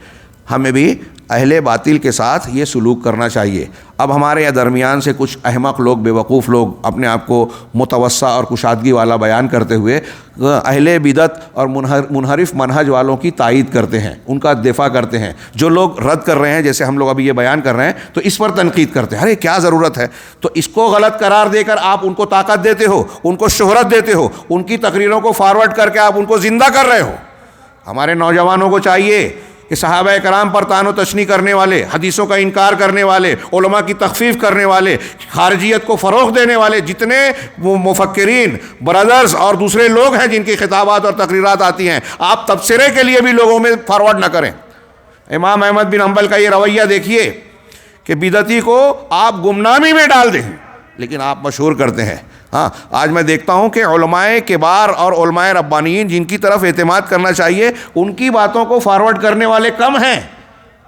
ہمیں بھی اہل باطل کے ساتھ یہ سلوک کرنا چاہیے۔ اب ہمارے یہاں درمیان سے کچھ احمق لوگ، بیوقوف لوگ اپنے آپ کو متوسع اور کشادگی والا بیان کرتے ہوئے اہل بدعت اور منحرف منہج والوں کی تائید کرتے ہیں، ان کا دفاع کرتے ہیں۔ جو لوگ رد کر رہے ہیں، جیسے ہم لوگ ابھی یہ بیان کر رہے ہیں، تو اس پر تنقید کرتے ہیں، ارے کیا ضرورت ہے؟ تو اس کو غلط قرار دے کر آپ ان کو طاقت دیتے ہو، ان کو شہرت دیتے ہو، ان کی تقریروں کو فارورڈ کر کے آپ ان کو زندہ کر رہے ہو۔ ہمارے نوجوانوں کو چاہیے کہ صحابہ کرام پر طعن و تشنیع کرنے والے، حدیثوں کا انکار کرنے والے، علماء کی تخفیف کرنے والے، خارجیت کو فروغ دینے والے جتنے مفکرین برادرز اور دوسرے لوگ ہیں جن کی خطابات اور تقریرات آتی ہیں، آپ تبصرے کے لیے بھی لوگوں میں فارورڈ نہ کریں۔ امام احمد بن حنبل کا یہ رویہ دیکھیے کہ بدعتی کو آپ گمنامی میں ڈال دیں، لیکن آپ مشہور کرتے ہیں ہاں آج میں دیکھتا ہوں کہ علماء کبار اور علماء ربانیین جن کی طرف اعتماد کرنا چاہیے ان کی باتوں کو فارورڈ کرنے والے کم ہیں،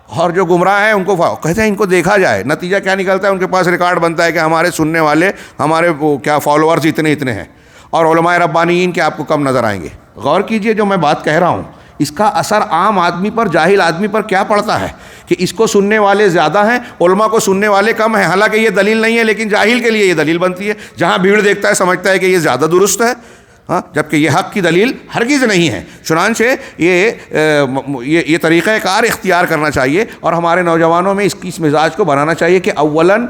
اور جو گمراہ ہیں ان کو کہتے ہیں ان کو دیکھا جائے، نتیجہ کیا نکلتا ہے؟ ان کے پاس ریکارڈ بنتا ہے کہ ہمارے سننے والے، ہمارے کیا فالوورز اتنے ہیں، اور علماء ربانیین کے آپ کو کم نظر آئیں گے۔ غور کیجئے جو میں بات کہہ رہا ہوں اس کا اثر عام آدمی پر، جاہل آدمی پر کیا پڑتا ہے کہ اس کو سننے والے زیادہ ہیں، علماء کو سننے والے کم ہیں۔ حالانکہ یہ دلیل نہیں ہے، لیکن جاہل کے لیے یہ دلیل بنتی ہے، جہاں بھیڑ دیکھتا ہے سمجھتا ہے کہ یہ زیادہ درست ہے، ہاں، جبکہ یہ حق کی دلیل ہرگز نہیں ہے۔ چنانچہ یہ طریقہ کار اختیار کرنا چاہیے، اور ہمارے نوجوانوں میں اس مزاج کو بنانا چاہیے کہ اولاً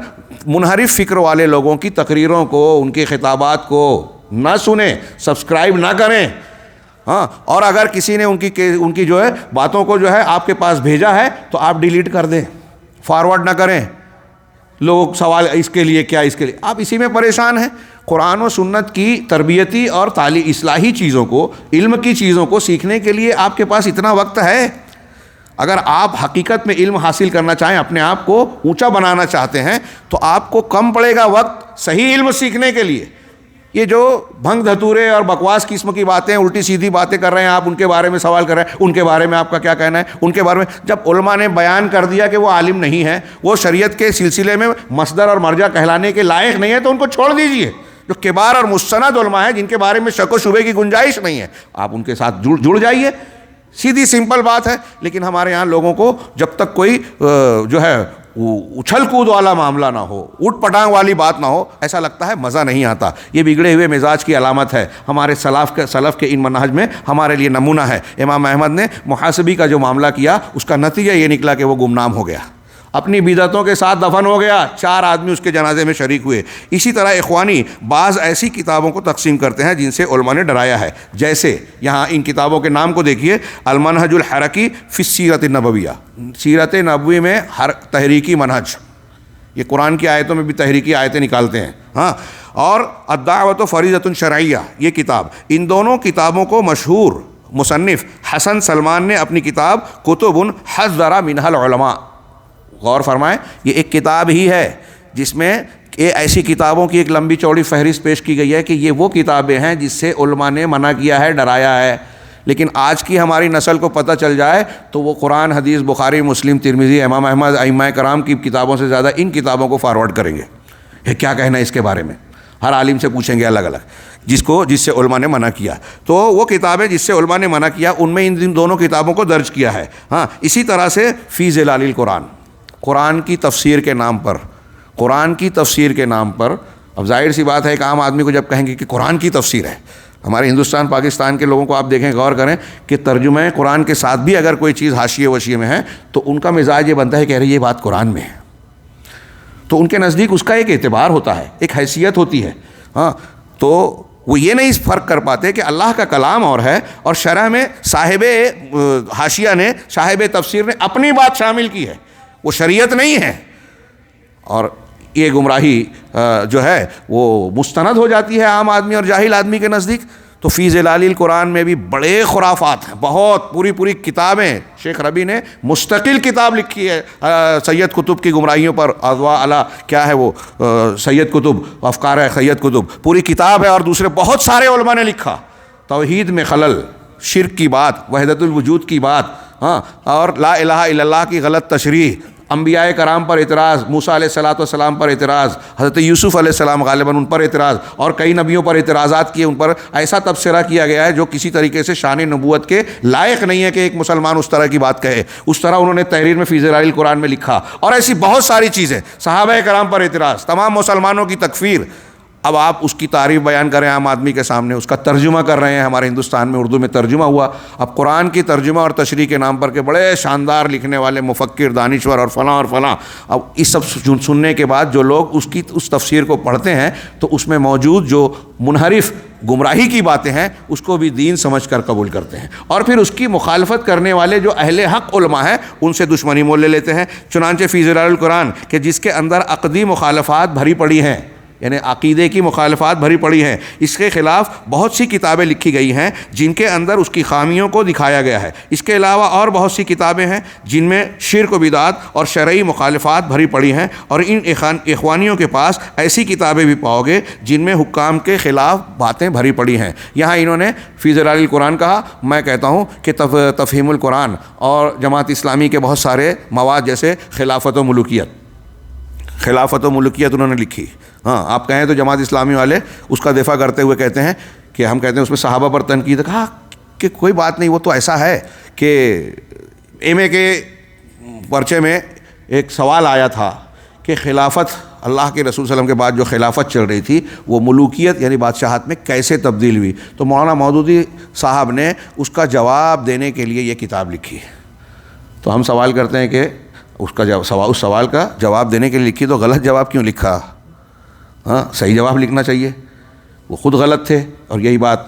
منحرف فکر والے لوگوں کی تقریروں کو، ان کے خطابات کو نہ سنیں، سبسکرائب نہ کریں، ہاں، اور اگر کسی نے ان کی جو ہے باتوں کو جو ہے آپ کے پاس بھیجا ہے تو آپ ڈیلیٹ کر دیں، فارورڈ نہ کریں۔ لوگ سوال اس کے لیے کیا، اس کے لیے آپ اسی میں پریشان ہیں۔ قرآن و سنت کی تربیتی اور اصلاحی چیزوں کو، علم کی چیزوں کو سیکھنے کے لیے آپ کے پاس اتنا وقت ہے۔ اگر آپ حقیقت میں علم حاصل کرنا چاہیں، اپنے آپ کو اونچا بنانا چاہتے ہیں، تو آپ کو کم پڑے گا وقت صحیح علم سیکھنے کے لیے۔ یہ جو بھنگ دھتورے اور بکواس قسم کی باتیں، الٹی سیدھی باتیں کر رہے ہیں آپ، ان کے بارے میں سوال کر رہے ہیں، ان کے بارے میں آپ کا کیا کہنا ہے، ان کے بارے میں جب علماء نے بیان کر دیا کہ وہ عالم نہیں ہے، وہ شریعت کے سلسلے میں مصدر اور مرجع کہلانے کے لائق نہیں ہے، تو ان کو چھوڑ دیجئے۔ جو کبار اور مستند علماء ہیں جن کے بارے میں شک و شبے کی گنجائش نہیں ہے، آپ ان کے ساتھ جڑ جائیے، سیدھی سمپل بات ہے۔ لیکن ہمارے یہاں لوگوں کو جب تک کوئی جو ہے اچھل کود والا معاملہ نہ ہو، اٹھ پٹانگ والی بات نہ ہو، ایسا لگتا ہے مزہ نہیں آتا۔ یہ بگڑے ہوئے مزاج کی علامت ہے۔ ہمارے سلف کے ان منہج میں ہمارے لیے نمونہ ہے۔ امام احمد نے محاسبی کا جو معاملہ کیا، اس کا نتیجہ یہ نکلا کہ وہ گمنام ہو گیا، اپنی بدعتوں کے ساتھ دفن ہو گیا، 4 آدمی اس کے جنازے میں شریک ہوئے۔ اسی طرح اخوانی بعض ایسی کتابوں کو تقسیم کرتے ہیں جن سے علماء نے ڈرایا ہے، جیسے یہاں ان کتابوں کے نام کو دیکھیے: المنہج الحرکی فی السیرۃ النبویہ، سیرت نبوی میں ہر تحریکی منہج، یہ قرآن کی آیتوں میں بھی تحریکی آیتیں نکالتے ہیں، ہاں، اور الدعوۃ فریضۃ شرعیہ، یہ کتاب۔ ان دونوں کتابوں کو مشہور مصنف حسن سلمان نے اپنی کتاب کتب حذر منها العلماء، غور فرمائیں، یہ ایک کتاب ہی ہے جس میں ایسی کتابوں کی ایک لمبی چوڑی فہرست پیش کی گئی ہے کہ یہ وہ کتابیں ہیں جس سے علماء نے منع کیا ہے، ڈرایا ہے۔ لیکن آج کی ہماری نسل کو پتہ چل جائے تو وہ قرآن، حدیث، بخاری، مسلم، ترمذی، امام احمد، ائمہ کرام کی کتابوں سے زیادہ ان کتابوں کو فارورڈ کریں گے۔ یہ کیا کہنا ہے اس کے بارے میں؟ ہر عالم سے پوچھیں گے الگ الگ، جس سے علماء نے منع کیا۔ تو وہ کتابیں جس سے علماء نے منع کیا، ان میں ان دونوں کتابوں کو درج کیا ہے۔ ہاں، اسی طرح سے فی ظلال القرآن، قرآن کی تفسیر کے نام پر، قرآن کی تفسیر کے نام پر، اب ظاہر سی بات ہے ایک عام آدمی کو جب کہیں گے کہ قرآن کی تفسیر ہے، ہمارے ہندوستان پاکستان کے لوگوں کو آپ دیکھیں، غور کریں کہ ترجمہ قرآن کے ساتھ بھی اگر کوئی چیز حاشیے وشیے میں ہے تو ان کا مزاج یہ بنتا ہے کہ یہ بات قرآن میں ہے، تو ان کے نزدیک اس کا ایک اعتبار ہوتا ہے، ایک حیثیت ہوتی ہے۔ ہاں، تو وہ یہ نہیں فرق کر پاتے کہ اللہ کا کلام اور ہے، اور شرح میں صاحب حاشیہ نے، صاحب تفسیر نے اپنی بات شامل کی ہے، وہ شریعت نہیں ہے، اور یہ گمراہی جو ہے وہ مستند ہو جاتی ہے عام آدمی اور جاہل آدمی کے نزدیک۔ تو فی ظلال القرآن میں بھی بڑے خرافات ہیں، بہت پوری کتابیں، شیخ ربی نے مستقل کتاب لکھی ہے سید قطب کی گمراہیوں پر، اضواء علی کیا ہے وہ سید قطب، افکار سید قطب، پوری کتاب ہے، اور دوسرے بہت سارے علماء نے لکھا، توحید میں خلل، شرک کی بات، وحدت الوجود کی بات، ہاں، اور لا الہ الا اللہ کی غلط تشریح، انبیاء کرام پر اعتراض، موسیٰ علیہ السلام پر اعتراض، حضرت یوسف علیہ السلام غالباً ان پر اعتراض، اور کئی نبیوں پر اعتراضات کیے، ان پر ایسا تبصرہ کیا گیا ہے جو کسی طریقے سے شان نبوت کے لائق نہیں ہے کہ ایک مسلمان اس طرح کی بات کہے، اس طرح انہوں نے تحریر میں فی ظلال القرآن میں لکھا، اور ایسی بہت ساری چیزیں، صحابہ کرام پر اعتراض، تمام مسلمانوں کی تکفیر۔ اب آپ اس کی تعریف بیان کریں عام آدمی کے سامنے، اس کا ترجمہ کر رہے ہیں، ہمارے ہندوستان میں اردو میں ترجمہ ہوا، اب قرآن کی ترجمہ اور تشریح کے نام پر کے بڑے شاندار لکھنے والے مفکر، دانشور اور فلاں، اب اس سب سننے کے بعد جو لوگ اس تفسیر کو پڑھتے ہیں تو اس میں موجود جو منحرف گمراہی کی باتیں ہیں اس کو بھی دین سمجھ کر قبول کرتے ہیں، اور پھر اس کی مخالفت کرنے والے جو اہل حق علماء ہیں ان سے دشمنی مول لے لیتے ہیں۔ چنانچہ فی ظلال القرآن کہ جس کے اندر عقدی مخالفات بھری پڑی ہیں، یعنی عقیدے کی مخالفات بھری پڑی ہیں، اس کے خلاف بہت سی کتابیں لکھی گئی ہیں جن کے اندر اس کی خامیوں کو دکھایا گیا ہے۔ اس کے علاوہ اور بہت سی کتابیں ہیں جن میں شرک و بدعت اور شرعی مخالفات بھری پڑی ہیں، اور ان اخوانیوں کے پاس ایسی کتابیں بھی پاؤ گے جن میں حکام کے خلاف باتیں بھری پڑی ہیں۔ یہاں انہوں نے فی ظلال القرآن کہا، میں کہتا ہوں کہ تفہیم القرآن اور جماعت اسلامی کے بہت سارے مواد جیسے خلافت و ملوکیت انہوں نے لکھی۔ ہاں، آپ کہیں تو جماعت اسلامی والے اس کا دفاع کرتے ہوئے کہتے ہیں کہ ہم کہتے ہیں اس میں صحابہ پر تنقید ہے۔ کہا کہ کوئی بات نہیں، وہ تو ایسا ہے کہ ایم اے کے پرچے میں ایک سوال آیا تھا کہ خلافت، اللہ کے رسول صلی اللہ علیہ وسلم کے بعد جو خلافت چل رہی تھی وہ ملوکیت یعنی بادشاہت میں کیسے تبدیل ہوئی، تو مولانا مودودی صاحب نے اس کا جواب دینے کے لیے یہ کتاب لکھی۔ تو ہم سوال کرتے ہیں کہ اس سوال کا جواب دینے کے لیے لکھی تو غلط جواب کیوں لکھا؟ ہاں، صحیح جواب لکھنا چاہیے۔ وہ خود غلط تھے، اور یہی بات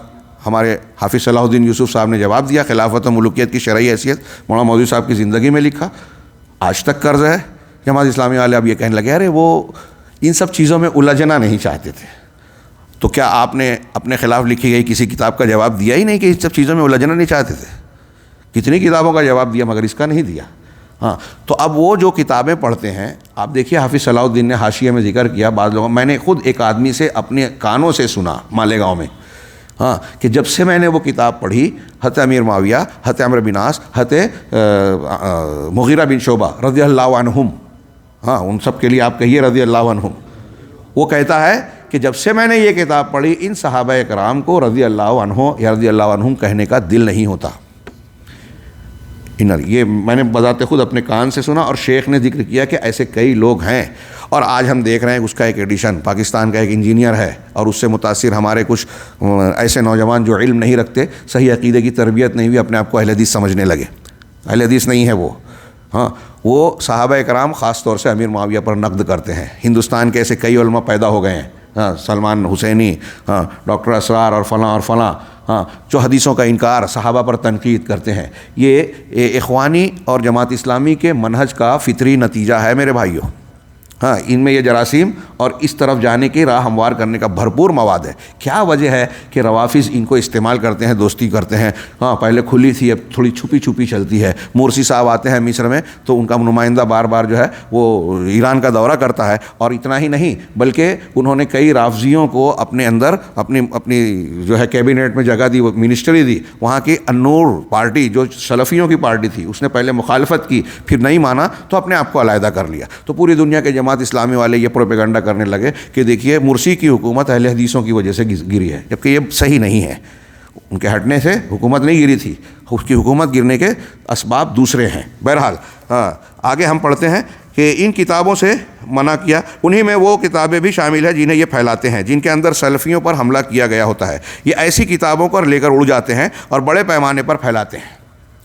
ہمارے حافظ صلاح الدین یوسف صاحب نے جواب دیا، خلافت و ملوکیت کی شرعی حیثیت مولانا مودودی صاحب کی زندگی میں لکھا، آج تک قرض ہے۔ جماعت اسلامی والے اب یہ کہنے لگے ارے وہ ان سب چیزوں میں الجھنا نہیں چاہتے تھے۔ تو کیا آپ نے اپنے خلاف لکھی گئی کسی کتاب کا جواب دیا ہی نہیں کہ ان سب چیزوں میں الجھنا نہیں چاہتے تھے؟ کتنی کتابوں کا جواب دیا مگر اس کا نہیں دیا۔ ہاں، تو اب وہ جو کتابیں پڑھتے ہیں، آپ دیکھیے حافظ صلاح الدین نے حاشیے میں ذکر کیا، بعض لوگوں، میں نے خود ایک آدمی سے اپنے کانوں سے سنا مالیگاؤں میں، ہاں، کہ جب سے میں نے وہ کتاب پڑھی، حضرت امیر معاویہ، حضرت عمرو بن عاص، حضرت مغیرہ بن شعبہ رضی اللہ عنہم، ہاں ان سب کے لیے آپ کہیے رضی اللہ عنہم، وہ کہتا ہے کہ جب سے میں نے یہ کتاب پڑھی ان صحابہ کرام کو رضی اللہ عنہ یا رضی اللہ عنہم کہنے کا دل نہیں ہوتا۔ یہ میں نے بذات خود اپنے کان سے سنا، اور شیخ نے ذکر کیا کہ ایسے کئی لوگ ہیں، اور آج ہم دیکھ رہے ہیں اس کا ایک ایڈیشن پاکستان کا ایک انجینئر ہے، اور اس سے متاثر ہمارے کچھ ایسے نوجوان جو علم نہیں رکھتے، صحیح عقیدے کی تربیت نہیں ہوئی، اپنے آپ کو اہل حدیث سمجھنے لگے۔ اہل حدیث نہیں ہے وہ، ہاں، وہ صحابہ کرام خاص طور سے امیر معاویہ پر نقد کرتے ہیں۔ ہندوستان کے ایسے کئی علماء پیدا ہو گئے ہیں، ہاں، سلمان حسینی، ہاں، ڈاکٹر اسرار اور فلاں اور فلاں، ہاں، جو حدیثوں کا انکار، صحابہ پر تنقید کرتے ہیں۔ یہ اخوانی اور جماعت اسلامی کے منہج کا فطری نتیجہ ہے میرے بھائیوں۔ ہاں، ان میں یہ جراثیم اور اس طرف جانے کی راہ ہموار کرنے کا بھرپور مواد ہے۔ کیا وجہ ہے کہ روافظ ان کو استعمال کرتے ہیں، دوستی کرتے ہیں؟ ہاں، پہلے کھلی تھی، اب تھوڑی چھپی چھپی چلتی ہے۔ مورسی صاحب آتے ہیں مصر میں تو ان کا نمائندہ بار بار جو ہے وہ ایران کا دورہ کرتا ہے، اور اتنا ہی نہیں بلکہ انہوں نے کئی رافضیوں کو اپنے اندر اپنی جو ہے کیبنٹ میں جگہ دی، وہ منسٹری دی۔ وہاں کی النور پارٹی جو سلفیوں کی پارٹی تھی، اس نے پہلے مخالفت کی، پھر نہیں مانا تو اپنے آپ کو علیحدہ کر لیا۔ تو پوری دنیا کے جماعت اسلامی والے یہ پروپیگنڈا کرنے لگے کہ دیکھیے مرسی کی حکومت اہل حدیثوں کی وجہ سے گری ہے، جبکہ یہ صحیح نہیں ہے۔ ان کے ہٹنے سے حکومت نہیں گری تھی، اس کی حکومت گرنے کے اسباب دوسرے ہیں۔ بہرحال آگے ہم پڑھتے ہیں کہ ان کتابوں سے منع کیا، انہی میں وہ کتابیں بھی شامل ہیں جنہیں یہ پھیلاتے ہیں، جن کے اندر سلفیوں پر حملہ کیا گیا ہوتا ہے۔ یہ ایسی کتابوں پر لے کر اڑ جاتے ہیں اور بڑے پیمانے پر پھیلاتے ہیں،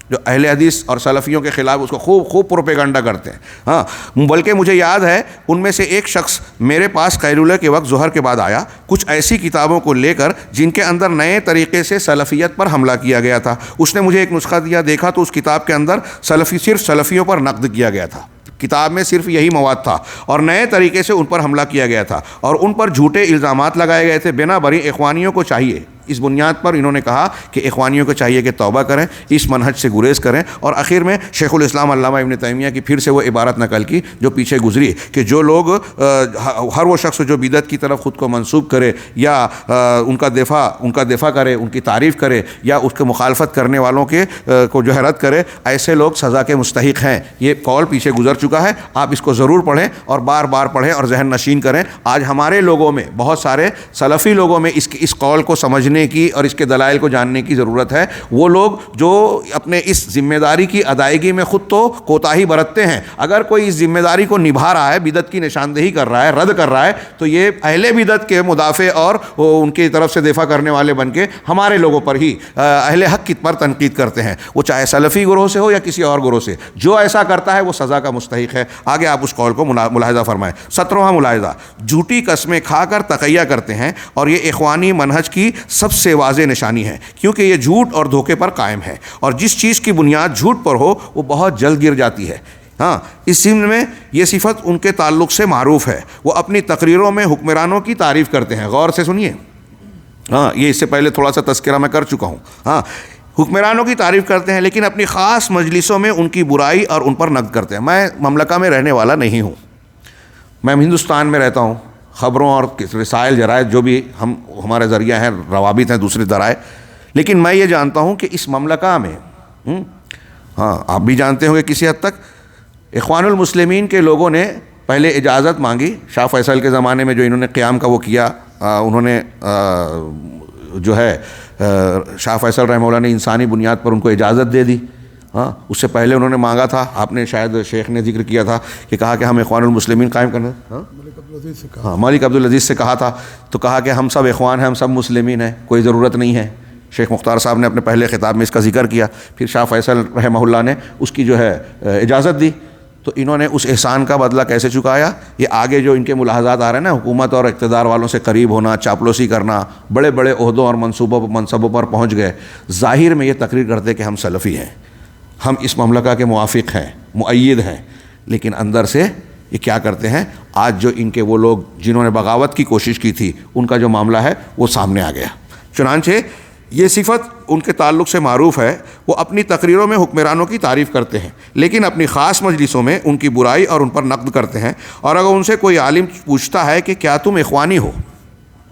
جو اہل حدیث اور سلفیوں کے خلاف اس کو خوب پروپیگنڈا کرتے ہیں۔ ہاں، بلکہ مجھے یاد ہے ان میں سے ایک شخص میرے پاس قیلولہ کے وقت ظہر کے بعد آیا، کچھ ایسی کتابوں کو لے کر جن کے اندر نئے طریقے سے سلفیت پر حملہ کیا گیا تھا۔ اس نے مجھے ایک نسخہ دیا، دیکھا تو اس کتاب کے اندر صرف سلفیوں پر نقد کیا گیا تھا۔ کتاب میں صرف یہی مواد تھا اور نئے طریقے سے ان پر حملہ کیا گیا تھا اور ان پر جھوٹے الزامات لگائے گئے تھے۔ بنا بری اخوانیوں کو چاہیے، اس بنیاد پر انہوں نے کہا کہ اخوانیوں کو چاہیے کہ توبہ کریں، اس منہج سے گریز کریں، اور آخر میں شیخ الاسلام علامہ ابن تیمیہ کی پھر سے وہ عبارت نقل کی جو پیچھے گزری کہ جو لوگ ہر وہ شخص جو بدعت کی طرف خود کو منسوب کرے یا ان کا دفاع کرے، ان کی تعریف کرے یا اس کے مخالفت کرنے والوں کے کو جو ہے رد کرے، ایسے لوگ سزا کے مستحق ہیں۔ یہ قول پیچھے گزر چکا ہے، آپ اس کو ضرور پڑھیں اور بار بار پڑھیں اور ذہن نشین کریں۔ آج ہمارے لوگوں میں، بہت سارے سلفی لوگوں میں اس قول کو سمجھنے کی اور اس کے دلائل کو جاننے کی ضرورت ہے۔ وہ لوگ جو اپنے اس ذمہ داری کی ادائیگی میں خود تو کوتاہی برتتے ہیں، اگر کوئی اس ذمہ داری کو نبھا رہا ہے، بدعت کی نشاندہی کر رہا ہے، رد کر رہا ہے، تو یہ اہل بدعت کے مدافع اور ان کی طرف سے دفاع کرنے والے بن کے ہمارے لوگوں پر ہی، اہل حق کی پر تنقید کرتے ہیں، وہ چاہے سلفی گروہ سے ہو یا کسی اور گروہ سے۔ جو ایسا کرتا ہے وہ سزا کا مستحق ہے۔ آگے آپ اس قول کو ملاحظہ فرمائیں۔ 17واں ملاحظہ، جھوٹی قسمیں کھا کر تقیہ کرتے ہیں اور یہ اخوانی منہج کی سب سے واضح نشانی ہے، کیونکہ یہ جھوٹ اور دھوکے پر قائم ہے، اور جس چیز کی بنیاد جھوٹ پر ہو وہ بہت جلد گر جاتی ہے۔ ہاں اس ضمن میں یہ صفت ان کے تعلق سے معروف ہے، وہ اپنی تقریروں میں حکمرانوں کی تعریف کرتے ہیں. غور سے سنیے، ہاں یہ اس سے پہلے تھوڑا سا تذکرہ میں کر چکا ہوں. ہاں حکمرانوں کی تعریف کرتے ہیں لیکن اپنی خاص مجلسوں میں ان کی برائی اور ان پر نقد کرتے ہیں. میں مملکہ میں رہنے والا نہیں ہوں، میں ہندوستان میں رہتا ہوں. خبروں اور رسائل جرائد جو بھی ہمارے ذریعہ ہیں، روابط ہیں دوسرے ذرائع، لیکن میں یہ جانتا ہوں کہ اس مملکہ میں ہاں آپ بھی جانتے ہوں گے کسی حد تک، اخوان المسلمین کے لوگوں نے پہلے اجازت مانگی شاہ فیصل کے زمانے میں، جو انہوں نے قیام کا وہ کیا، انہوں نے جو ہے شاہ فیصل رحمہ اللہ نے انسانی بنیاد پر ان کو اجازت دے دی. ہاں اس سے پہلے انہوں نے مانگا تھا، آپ نے شاید شیخ نے ذکر کیا تھا کہ کہا کہ ہم اخوان المسلمین قائم کرنا. ہاں ملک عبدالعزیز سے کہا تھا، تو کہا کہ ہم سب اخوان ہیں، ہم سب مسلمین ہیں، کوئی ضرورت نہیں ہے. شیخ مختار صاحب نے اپنے پہلے خطاب میں اس کا ذکر کیا. پھر شاہ فیصل رحمہ اللہ نے اس کی جو ہے اجازت دی. تو انہوں نے اس احسان کا بدلہ کیسے چکایا؟ یہ آگے جو ان کے ملاحظات آ رہے ہیں نا، حکومت اور اقتدار والوں سے قریب ہونا، چاپلوسی کرنا، بڑے بڑے عہدوں اور منصبوں پر پہنچ گئے. ظاہر میں یہ تقریر کرتے کہ ہم سلفی ہیں، ہم اس مملکہ کے موافق ہیں، مؤید ہیں، لیکن اندر سے یہ کیا کرتے ہیں؟ آج جو ان کے وہ لوگ جنہوں نے بغاوت کی کوشش کی تھی، ان کا جو معاملہ ہے وہ سامنے آ گیا. چنانچہ یہ صفت ان کے تعلق سے معروف ہے، وہ اپنی تقریروں میں حکمرانوں کی تعریف کرتے ہیں لیکن اپنی خاص مجلسوں میں ان کی برائی اور ان پر نقد کرتے ہیں. اور اگر ان سے کوئی عالم پوچھتا ہے کہ کیا تم اخوانی ہو،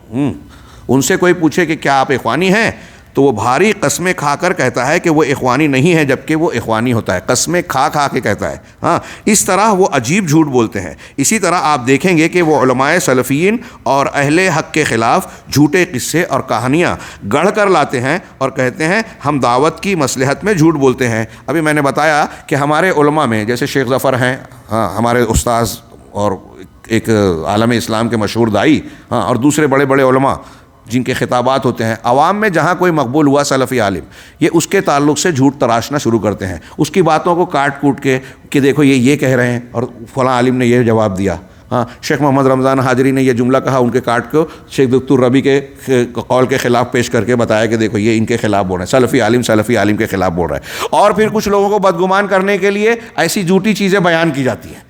ان سے کوئی پوچھے کہ کیا آپ اخوانی ہیں، تو وہ بھاری قسمیں کھا کر کہتا ہے کہ وہ اخوانی نہیں ہے، جبکہ وہ اخوانی ہوتا ہے. قسمیں کھا کھا کے کہتا ہے. ہاں اس طرح وہ عجیب جھوٹ بولتے ہیں. اسی طرح آپ دیکھیں گے کہ وہ علماء سلفیین اور اہل حق کے خلاف جھوٹے قصے اور کہانیاں گڑھ کر لاتے ہیں اور کہتے ہیں ہم دعوت کی مصلحت میں جھوٹ بولتے ہیں. ابھی میں نے بتایا کہ ہمارے علماء میں جیسے شیخ ظفر ہیں، ہاں ہمارے استاذ اور ایک عالم اسلام کے مشہور دائی، ہاں اور دوسرے بڑے بڑے علماء جن کے خطابات ہوتے ہیں، عوام میں جہاں کوئی مقبول ہوا سلفی عالم، یہ اس کے تعلق سے جھوٹ تراشنا شروع کرتے ہیں، اس کی باتوں کو کاٹ کوٹ کے کہ دیکھو یہ کہہ رہے ہیں اور فلاں عالم نے یہ جواب دیا. ہاں شیخ محمد رمضان حاجری نے یہ جملہ کہا، ان کے کاٹ کو شیخ دکتور ربی کے قول کے خلاف پیش کر کے بتایا کہ دیکھو یہ ان کے خلاف بول رہے ہیں، سلفی عالم کے خلاف بول رہے ہیں. اور پھر کچھ لوگوں کو بدگمان کرنے کے لیے ایسی جھوٹی چیزیں بیان کی جاتی ہیں.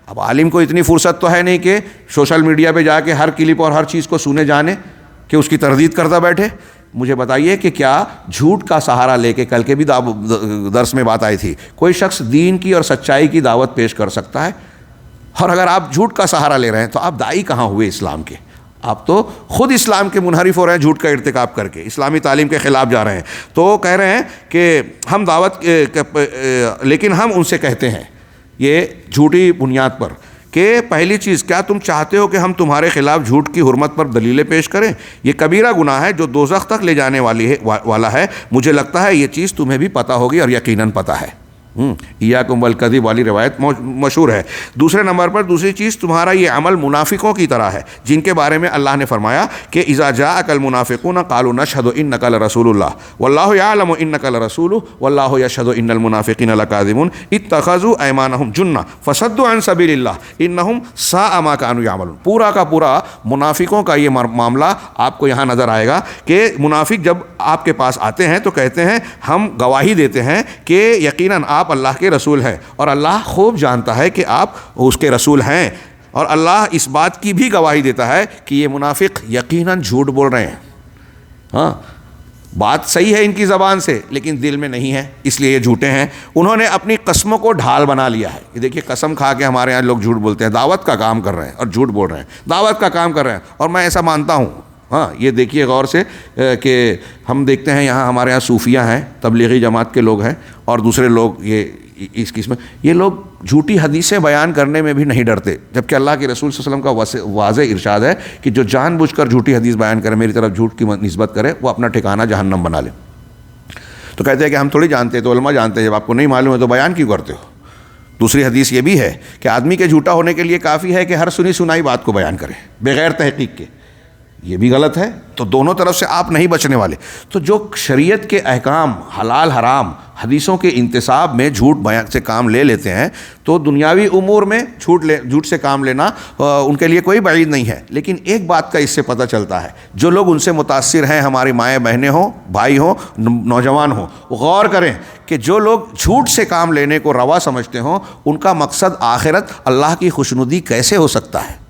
اب عالم کو اتنی فرصت تو ہے نہیں کہ سوشل میڈیا پہ جا کے ہر کلپ اور ہر چیز کو سنے جانے کہ اس کی تردید کرتا بیٹھے. مجھے بتائیے کہ کیا جھوٹ کا سہارا لے کے، کل کے بھی درس میں بات آئی تھی، کوئی شخص دین کی اور سچائی کی دعوت پیش کر سکتا ہے؟ اور اگر آپ جھوٹ کا سہارا لے رہے ہیں تو آپ داعی کہاں ہوئے اسلام کے؟ آپ تو خود اسلام کے منحرف ہو رہے ہیں جھوٹ کا ارتکاب کر کے، اسلامی تعلیم کے خلاف جا رہے ہیں. تو کہہ رہے ہیں کہ ہم دعوت، لیکن ہم ان سے کہتے ہیں یہ جھوٹی بنیاد پر کہ پہلی چیز، کیا تم چاہتے ہو کہ ہم تمہارے خلاف جھوٹ کی حرمت پر دلیلیں پیش کریں؟ یہ کبیرہ گناہ ہے جو دوزخ تک لے جانے والا ہے. مجھے لگتا ہے یہ چیز تمہیں بھی پتہ ہوگی اور یقیناً پتہ ہے. ایاکم والکذب والی روایت مشہور ہے. دوسرے نمبر پر دوسری چیز، تمہارا یہ عمل منافقوں کی طرح ہے جن کے بارے میں اللہ نے فرمایا کہ اذا جاءک المنافقون قالوا نشهد انک لرسول اللہ واللہ یعلم انک لرسولہ واللہ یشهد ان المنافقین لکاذبون اتخذوا ایمانهم جنہ فصدوا عن سبیل اللہ انہم ساء ما كانوا یعملون. پورا کا پورا منافقوں کا یہ معاملہ آپ کو یہاں نظر آئے گا کہ منافق جب آپ کے پاس آتے ہیں تو کہتے ہیں ہم گواہی دیتے ہیں کہ یقیناً آپ اللہ کے رسول ہیں، اور اللہ خوب جانتا ہے کہ آپ اس کے رسول ہیں، اور اللہ اس بات کی بھی گواہی دیتا ہے کہ یہ منافق یقیناً جھوٹ بول رہے ہیں. ہاں بات صحیح ہے ان کی زبان سے لیکن دل میں نہیں ہے، اس لیے یہ جھوٹے ہیں. انہوں نے اپنی قسموں کو ڈھال بنا لیا ہے. یہ دیکھیے قسم کھا کے ہمارے یہاں لوگ جھوٹ بولتے ہیں، دعوت کا کام کر رہے ہیں اور جھوٹ بول رہے ہیں، دعوت کا کام کر رہے ہیں. اور میں ایسا مانتا ہوں، ہاں یہ دیکھیے غور سے کہ ہم دیکھتے ہیں یہاں ہمارے یہاں صوفیہ ہیں، تبلیغی جماعت کے لوگ ہیں اور دوسرے لوگ یہ اس قسم، یہ لوگ جھوٹی حدیثیں بیان کرنے میں بھی نہیں ڈرتے، جبکہ اللہ کے رسول صلی اللہ علیہ وسلم کا واضح ارشاد ہے کہ جو جان بوجھ کر جھوٹی حدیث بیان کرے، میری طرف جھوٹ کی نسبت کرے، وہ اپنا ٹھکانہ جہنم بنا لے. تو کہتے ہیں کہ ہم تھوڑی جانتے، تو علماء جانتے ہیں، جب آپ کو نہیں معلوم ہے تو بیان کیوں کرتے ہو؟ دوسری حدیث یہ بھی ہے کہ آدمی کے جھوٹا ہونے کے لیے کافی ہے کہ ہر سنی سنائی بات کو بیان کرے بغیر تحقیق کے. یہ بھی غلط ہے. تو دونوں طرف سے آپ نہیں بچنے والے. تو جو شریعت کے احکام حلال حرام حدیثوں کے انتصاب میں جھوٹ بیان سے کام لے لیتے ہیں تو دنیاوی امور میں جھوٹ سے کام لینا ان کے لیے کوئی بعید نہیں ہے. لیکن ایک بات کا اس سے پتہ چلتا ہے, جو لوگ ان سے متاثر ہیں, ہماری مائیں بہنیں ہوں, بھائی ہوں, نوجوان ہوں, غور کریں کہ جو لوگ جھوٹ سے کام لینے کو روا سمجھتے ہوں ان کا مقصد آخرت اللہ کی خوشنودی کیسے ہو سکتا ہے؟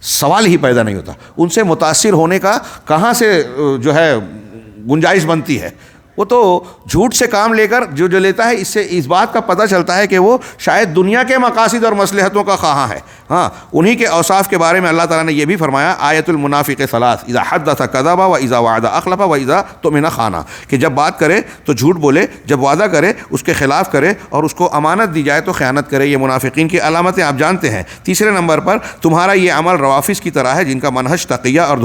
سوال ہی پیدا نہیں ہوتا. ان سے متاثر ہونے کا کہاں سے جو ہے گنجائش بنتی ہے؟ وہ تو جھوٹ سے کام لے کر جو لیتا ہے, اس سے اس بات کا پتہ چلتا ہے کہ وہ شاید دنیا کے مقاصد اور مصلحتوں کا خواہاں ہے. ہاں, انہی کے اوصاف کے بارے میں اللہ تعالیٰ نے یہ بھی فرمایا, آیت المنافق ثلاث اذا حدث کذب و اذا وعد اخلف و اذا اؤتمن خان, کہ جب بات کرے تو جھوٹ بولے, جب وعدہ کرے اس کے خلاف کرے, اور اس کو امانت دی جائے تو خیانت کرے. یہ منافقین کی علامتیں آپ جانتے ہیں. تیسرے نمبر پر تمہارا یہ عمل روافظ کی طرح ہے جن کا منہج تقیہ اور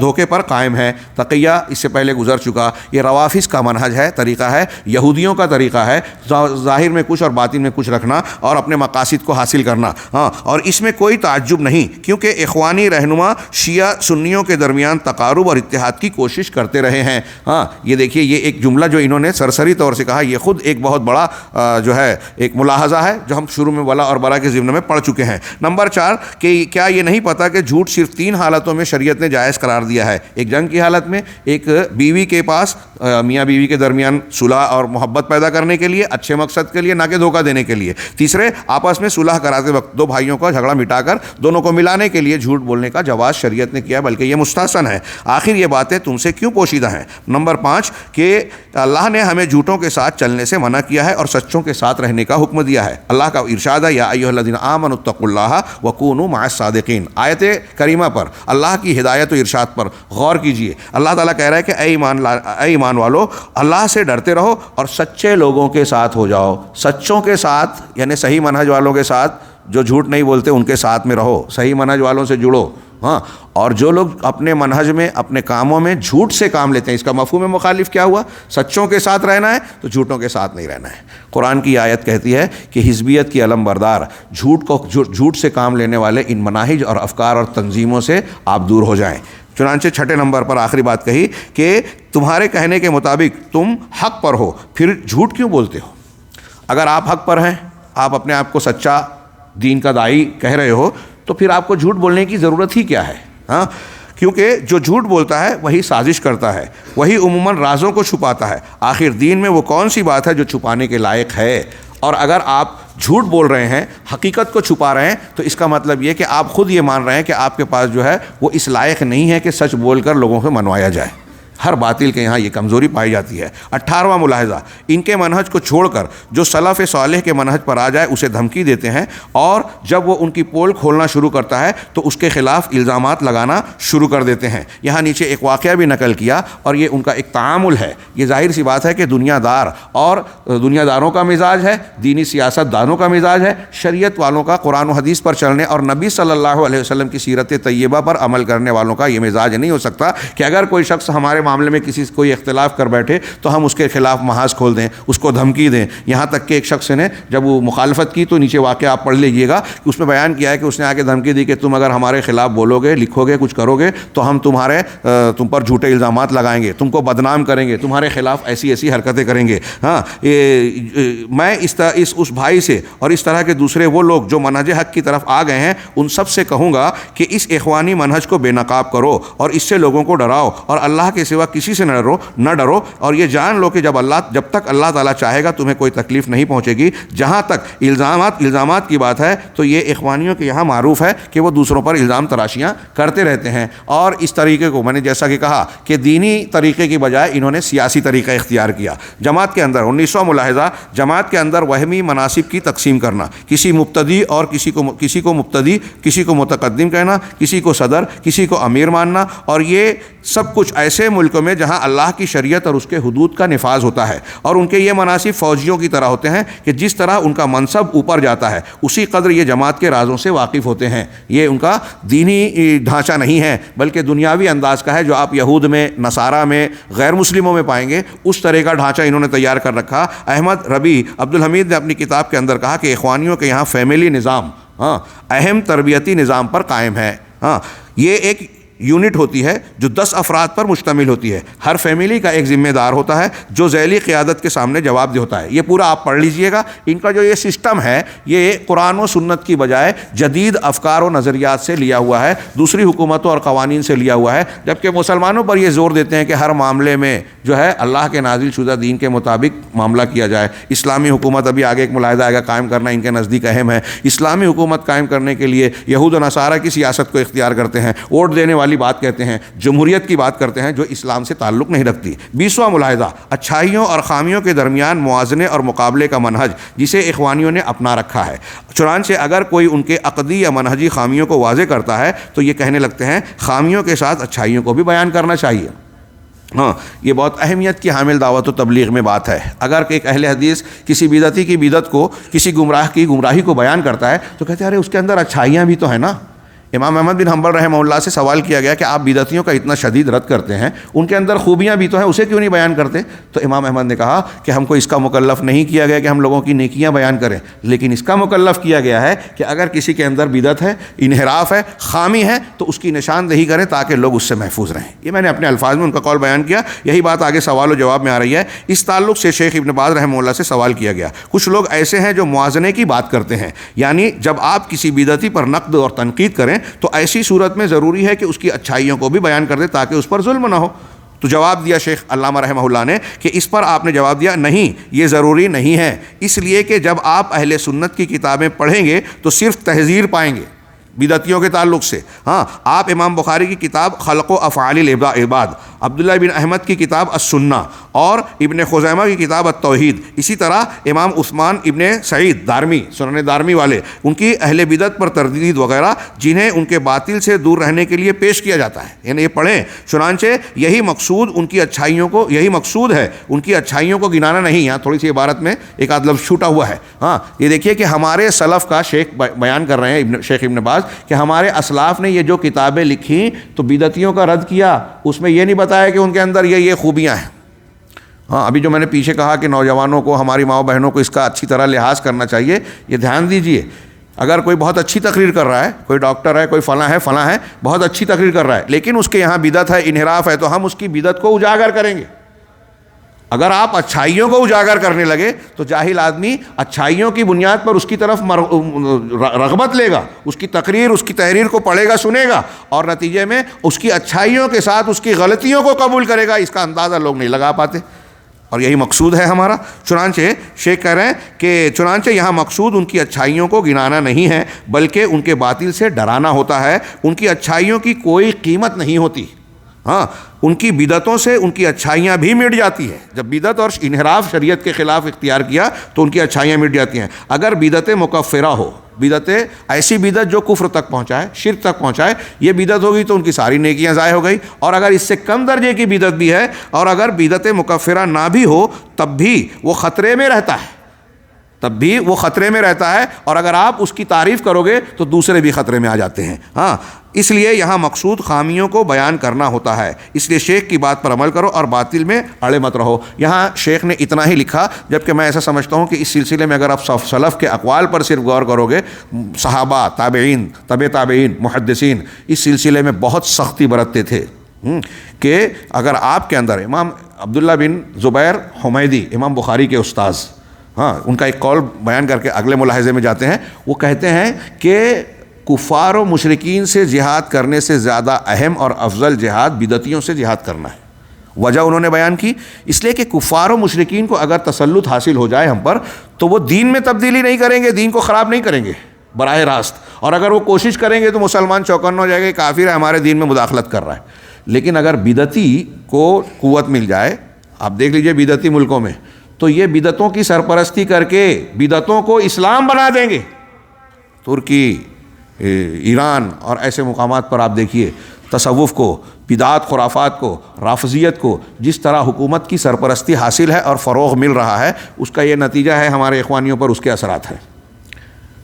دھوکے پر قائم ہے. تقیہ اس سے پہلے گزر چکا. یہ روافظ کا منہج ہے, طریقہ ہے, یہودیوں کا طریقہ ہے, ظاہر میں کچھ اور باطن میں کچھ رکھنا اور اپنے مقاصد کو حاصل کرنا. ہاں, اور اس میں کوئی تعجب نہیں کیونکہ اخوانی رہنما شیعہ سنیوں کے درمیان تقارب اور اتحاد کی کوشش کرتے رہے ہیں. ہاں, یہ دیکھیے, یہ ایک جملہ جو انہوں نے سرسری طور سے کہا, یہ خود ایک بہت بڑا جو ہے ایک ملاحظہ ہے جو ہم شروع میں ولا اور برا کے ضمن میں پڑھ چکے ہیں. نمبر 4 کہ کیا یہ نہیں پتا کہ جھوٹ صرف 3 حالتوں میں شریعت نے جائز قرار دیا ہے؟ ایک جنگ کی حالت میں, ایک بیوی کے پاس میاں بیوی کے درمیان صلح اور محبت پیدا کرنے کے لیے, اچھے مقصد کے لیے, نہ کہ دھوکہ دینے کے لیے. تیسرے, آپس میں صلح کراتے وقت 2 بھائیوں کا جھگڑا مٹا کر دونوں کو ملانے کے لیے جھوٹ بولنے کا جواز شریعت نے کیا, بلکہ یہ مستحسن ہے. آخر یہ باتیں تم سے کیوں پوشیدہ ہیں؟ نمبر 5 کہ اللہ نے ہمیں جھوٹوں کے ساتھ چلنے سے منع کیا ہے اور سچوں کے ساتھ رہنے کا حکم دیا ہے. اللہ کا ارشاد ہے, یا ایھا الذین آمنوا اتقوا اللہ وکونوا مع الصادقین. آیت کریمہ پر اللہ کی ہدایت و ارشاد پر غور کیجئے. اللہ تعالیٰ کہہ رہا ہے کہ اے ایمان والو, اللہ سے ڈرتے رہو اور سچے لوگوں کے ساتھ ہو جاؤ. سچوں کے ساتھ یعنی صحیح منہج والوں کے ساتھ, جو جھوٹ نہیں بولتے ان کے ساتھ میں رہو, صحیح منہج والوں سے جڑو. ہاں, اور جو لوگ اپنے منہج میں اپنے کاموں میں جھوٹ سے کام لیتے ہیں, اس کا مفہوم مخالف کیا ہوا؟ سچوں کے ساتھ رہنا ہے تو جھوٹوں کے ساتھ نہیں رہنا ہے. قرآن کی آیت کہتی ہے کہ حزبیت کی علم بردار, جھوٹ سے کام لینے والے ان مناہج اور افکار اور تنظیموں سے آپ دور ہو جائیں. چنانچہ 6 نمبر پر آخری بات کہی کہ تمہارے کہنے کے مطابق تم حق پر ہو, پھر جھوٹ کیوں بولتے ہو؟ اگر آپ حق پر ہیں, آپ اپنے آپ کو سچا دین کا داعی کہہ رہے ہو, تو پھر آپ کو جھوٹ بولنے کی ضرورت ہی کیا ہے؟ ہاں, کیونکہ جو جھوٹ بولتا ہے وہی سازش کرتا ہے, وہی عموماً رازوں کو چھپاتا ہے. آخر دین میں وہ کون سی بات ہے جو چھپانے کے لائق ہے؟ اور اگر آپ جھوٹ بول رہے ہیں, حقیقت کو چھپا رہے ہیں, تو اس کا مطلب یہ کہ آپ خود یہ مان رہے ہیں کہ آپ کے پاس جو ہے وہ اس لائق نہیں ہے کہ سچ بول کر لوگوں سے منوایا جائے. ہر باطل کے یہاں یہ کمزوری پائی جاتی ہے. 18واں ملاحظہ, ان کے منہج کو چھوڑ کر جو سلف صالح کے منہج پر آ جائے اسے دھمکی دیتے ہیں, اور جب وہ ان کی پول کھولنا شروع کرتا ہے تو اس کے خلاف الزامات لگانا شروع کر دیتے ہیں. یہاں نیچے ایک واقعہ بھی نقل کیا, اور یہ ان کا ایک تعامل ہے. یہ ظاہر سی بات ہے کہ دنیا دار اور دنیا داروں کا مزاج ہے, دینی سیاست دانوں کا مزاج ہے, شریعت والوں کا قرآن و حدیث پر چلنے اور نبی صلی اللہ علیہ وسلم کی سیرت طیبہ پر عمل کرنے والوں کا یہ مزاج نہیں ہو سکتا کہ اگر کوئی شخص ہمارے معاملے میں کسی سے کوئی اختلاف کر بیٹھے تو ہم اس کے خلاف محاذ کھول دیں, اس کو دھمکی دیں. یہاں تک کہ ایک شخص نے جب وہ مخالفت کی تو نیچے واقعہ آپ پڑھ لیجئے گا کہ اس میں بیان کیا ہے کہ اس نے آگے دھمکی دی کہ تم اگر ہمارے خلاف بولو گے, لکھو گے, کچھ کرو گے تو ہم تم پر جھوٹے الزامات لگائیں گے, تم کو بدنام کریں گے, تمہارے خلاف ایسی ایسی حرکتیں کریں گے. ہاں, میں اس بھائی سے اور اس طرح کے دوسرے وہ لوگ جو منہج حق کی طرف آ گئے ہیں ان سب سے کہوں گا کہ اس اخوانی منہج کو بے نقاب کرو اور اس سے لوگوں کو ڈراؤ, اور اللہ کے سوا کسی سے نہ ڈرو, اور یہ جان لو کہ جب تک اللہ تعالیٰ چاہے گا تمہیں کوئی تکلیف نہیں پہنچے گی. جہاں تک الزامات کی بات ہے تو یہ اخوانیوں کے یہاں معروف ہے کہ وہ دوسروں پر الزام تراشیاں کرتے رہتے ہیں, اور اس طریقے کو میں نے جیسا کہ کہا کہ دینی طریقے کی بجائے انہوں نے سیاسی طریقہ اختیار کیا. جماعت کے اندر 19واں ملاحظہ, جماعت کے اندر وہمی مناسب کی تقسیم کرنا, کسی مبتدی اور کسی کو مبتدی, کسی کو متقدم کہنا, کسی کو صدر, کسی کو امیر ماننا, اور یہ سب کچھ ایسے ملکوں میں جہاں اللہ کی شریعت اور اس کے حدود کا نفاذ ہوتا ہے, اور ان کے یہ مناسب فوجیوں کی طرح ہوتے ہیں کہ جس طرح ان کا منصب اوپر جاتا ہے اسی قدر یہ جماعت کے رازوں سے واقف ہوتے ہیں. یہ ان کا دینی ڈھانچہ نہیں ہے بلکہ دنیاوی انداز کا ہے جو آپ یہود میں, نصارہ میں, غیر مسلموں میں پائیں گے. اس طرح کا ڈھانچہ انہوں نے تیار کر رکھا. احمد ربیع عبدالحمید نے اپنی کتاب کے اندر کہا کہ اخوانیوں کے یہاں فیملی نظام اہم تربیتی نظام پر قائم ہے. یہ ایک یونٹ ہوتی ہے جو 10 افراد پر مشتمل ہوتی ہے. ہر فیملی کا ایک ذمہ دار ہوتا ہے جو ذیلی قیادت کے سامنے جواب دہ ہوتا ہے. یہ پورا آپ پڑھ لیجئے گا. ان کا جو یہ سسٹم ہے یہ قرآن و سنت کی بجائے جدید افکار و نظریات سے لیا ہوا ہے, دوسری حکومتوں اور قوانین سے لیا ہوا ہے, جبکہ مسلمانوں پر یہ زور دیتے ہیں کہ ہر معاملے میں جو ہے اللہ کے نازل شدہ دین کے مطابق معاملہ کیا جائے. اسلامی حکومت ابھی آگے ایک ملاحظہ آئے گا قائم کرنا ان کے نزدیک اہم ہے. اسلامی حکومت قائم کرنے کے لیے یہود و نصارہ کی سیاست کو اختیار کرتے ہیں, ووٹ دینے والی بات کہتے ہیں, جمہوریت کی بات کرتے ہیں جو اسلام سے تعلق نہیں رکھتی. 20واں ملاحظہ, اچھائیوں اور خامیوں کے درمیان موازنے اور مقابلے کا منہج جسے اخوانیوں نے اپنا رکھا ہے. چنانچہ اگر کوئی ان کے عقدی یا منہجی خامیوں کو واضح کرتا ہے تو یہ کہنے لگتے ہیں خامیوں کے ساتھ اچھائیوں کو بھی بیان کرنا چاہیے. ہاں, یہ بہت اہمیت کی حامل دعوت و تبلیغ میں بات ہے. اگر ایک اہل حدیث کسی بدعتی کی بدعت کو, کسی گمراہ کی گمراہی کو بیان کرتا ہے تو کہتے ہیں ارے اس کے اندر اچھائیاں بھی تو ہیں نا. امام احمد بن حنبل رحمہ اللہ سے سوال کیا گیا کہ آپ بدعتیوں کا اتنا شدید رد کرتے ہیں, ان کے اندر خوبیاں بھی تو ہیں, اسے کیوں نہیں بیان کرتے؟ تو امام احمد نے کہا کہ ہم کو اس کا مکلف نہیں کیا گیا کہ ہم لوگوں کی نیکیاں بیان کریں, لیکن اس کا مکلف کیا گیا ہے کہ اگر کسی کے اندر بدعت ہے, انحراف ہے, خامی ہے تو اس کی نشاندہی کریں تاکہ لوگ اس سے محفوظ رہیں. یہ میں نے اپنے الفاظ میں ان کا قول بیان کیا. یہی بات آگے سوال و جواب میں آ رہی ہے. اس تعلق سے شیخ ابن باز رحمہ اللہ سے سوال کیا گیا. کچھ لوگ ایسے ہیں جو موازنے کی بات کرتے ہیں, یعنی جب آپ کسی بدعتی پر نقد اور تنقید کریں تو ایسی صورت میں ضروری ہے کہ اس کی اچھائیوں کو بھی بیان کر دیں تاکہ اس پر ظلم نہ ہو. تو جواب دیا شیخ علامہ رحمہ اللہ نے کہ اس پر آپ نے جواب دیا نہیں, یہ ضروری نہیں ہے, اس لیے کہ جب آپ اہل سنت کی کتابیں پڑھیں گے تو صرف تحذیر پائیں گے بدعتیوں کے تعلق سے. ہاں, آپ امام بخاری کی کتاب خلق و افعال العباد, عبداللہ بن احمد کی کتاب السنہ اور ابن خزیمہ کی کتاب التوحید, اسی طرح امام عثمان ابن سعید دارمی, سنن دارمی والے, ان کی اہل بدعت پر تردید وغیرہ جنہیں ان کے باطل سے دور رہنے کے لیے پیش کیا جاتا ہے, یعنی یہ پڑھیں. چنانچہ یہی مقصود ان کی اچھائیوں کو, یہی مقصود ہے ان کی اچھائیوں کو گنانا نہیں. یہاں تھوڑی سی عبارت میں ایک آدھ لفظ چھوٹا ہوا ہے. ہاں, یہ دیکھیے کہ ہمارے سلف کا شیخ بیان کر رہے ہیں شیخ ابن باز کہ ہمارے اسلاف نے یہ جو کتابیں لکھی تو بدعتیوں کا رد کیا, اس میں یہ نہیں بتایا کہ ان کے اندر یہ خوبیاں ہیں. ہاں, ابھی جو میں نے پیچھے کہا کہ نوجوانوں کو, ہماری ماؤں بہنوں کو اس کا اچھی طرح لحاظ کرنا چاہیے, یہ دھیان دیجئے. اگر کوئی بہت اچھی تقریر کر رہا ہے, کوئی ڈاکٹر ہے, کوئی فلاں ہے, بہت اچھی تقریر کر رہا ہے, لیکن اس کے یہاں بدعت ہے, انحراف ہے, تو ہم اس کی بدعت کو اجاگر کریں گے. اگر آپ اچھائیوں کو اجاگر کرنے لگے تو جاہل آدمی اچھائیوں کی بنیاد پر اس کی طرف رغبت لے گا, اس کی تقریر, اس کی تحریر کو پڑھے گا, سنے گا, اور نتیجے میں اس کی اچھائیوں کے ساتھ اس کی غلطیوں کو قبول کرے گا. اس کا اندازہ لوگ نہیں لگا پاتے, اور یہی مقصود ہے ہمارا. چنانچہ شیخ کہہ رہے ہیں کہ چنانچہ یہاں مقصود ان کی اچھائیوں کو گنانا نہیں ہے بلکہ ان کے باطل سے ڈرانا ہوتا ہے. ان کی اچھائیوں کی کوئی قیمت نہیں ہوتی. ہاں, ان کی بدعتوں سے ان کی اچھائیاں بھی مٹ جاتی ہیں. جب بدعت اور انحراف شریعت کے خلاف اختیار کیا تو ان کی اچھائیاں مٹ جاتی ہیں. اگر بدعت مکفرہ ہو, بدعت ایسی بدعت جو کفر تک پہنچائے, شرک تک پہنچائے, یہ بدعت ہوگی تو ان کی ساری نیکیاں ضائع ہو گئی. اور اگر اس سے کم درجے کی بدعت بھی ہے اور اگر بدعت مکفرہ نہ بھی ہو تب بھی وہ خطرے میں رہتا ہے, اور اگر آپ اس کی تعریف کرو گے تو دوسرے بھی خطرے میں آ جاتے ہیں. ہاں, اس لیے یہاں مقصود خامیوں کو بیان کرنا ہوتا ہے. اس لیے شیخ کی بات پر عمل کرو اور باطل میں اڑے مت رہو. یہاں شیخ نے اتنا ہی لکھا, جبکہ میں ایسا سمجھتا ہوں کہ اس سلسلے میں اگر آپ سلف کے اقوال پر صرف غور کرو گے, صحابہ, تابعین, تابعین, محدثین اس سلسلے میں بہت سختی برتتے تھے کہ اگر آپ کے اندر امام عبداللہ بن زبیر حمیدی, امام بخاری کے استاذ, ہاں, ان کا ایک قول بیان کر کے اگلے ملاحظے میں جاتے ہیں. وہ کہتے ہیں کہ کفار و مشرکین سے جہاد کرنے سے زیادہ اہم اور افضل جہاد بدعتیوں سے جہاد کرنا ہے. وجہ انہوں نے بیان کی, اس لیے کہ کفار و مشرکین کو اگر تسلط حاصل ہو جائے ہم پر تو وہ دین میں تبدیلی نہیں کریں گے, دین کو خراب نہیں کریں گے براہ راست, اور اگر وہ کوشش کریں گے تو مسلمان چوکن ہو جائے گا, کافر ہے, ہمارے دین میں مداخلت کر رہا ہے. لیکن اگر بدعتی کو قوت مل جائے, آپ دیکھ لیجئے بدعتی ملکوں میں, تو یہ بدعتوں کی سرپرستی کر کے بدعتوں کو اسلام بنا دیں گے. ترکی, ایران اور ایسے مقامات پر آپ دیکھیے تصوف کو, بدعات, خرافات کو, رافضیت کو جس طرح حکومت کی سرپرستی حاصل ہے اور فروغ مل رہا ہے, اس کا یہ نتیجہ ہے ہمارے اخوانیوں پر اس کے اثرات ہیں.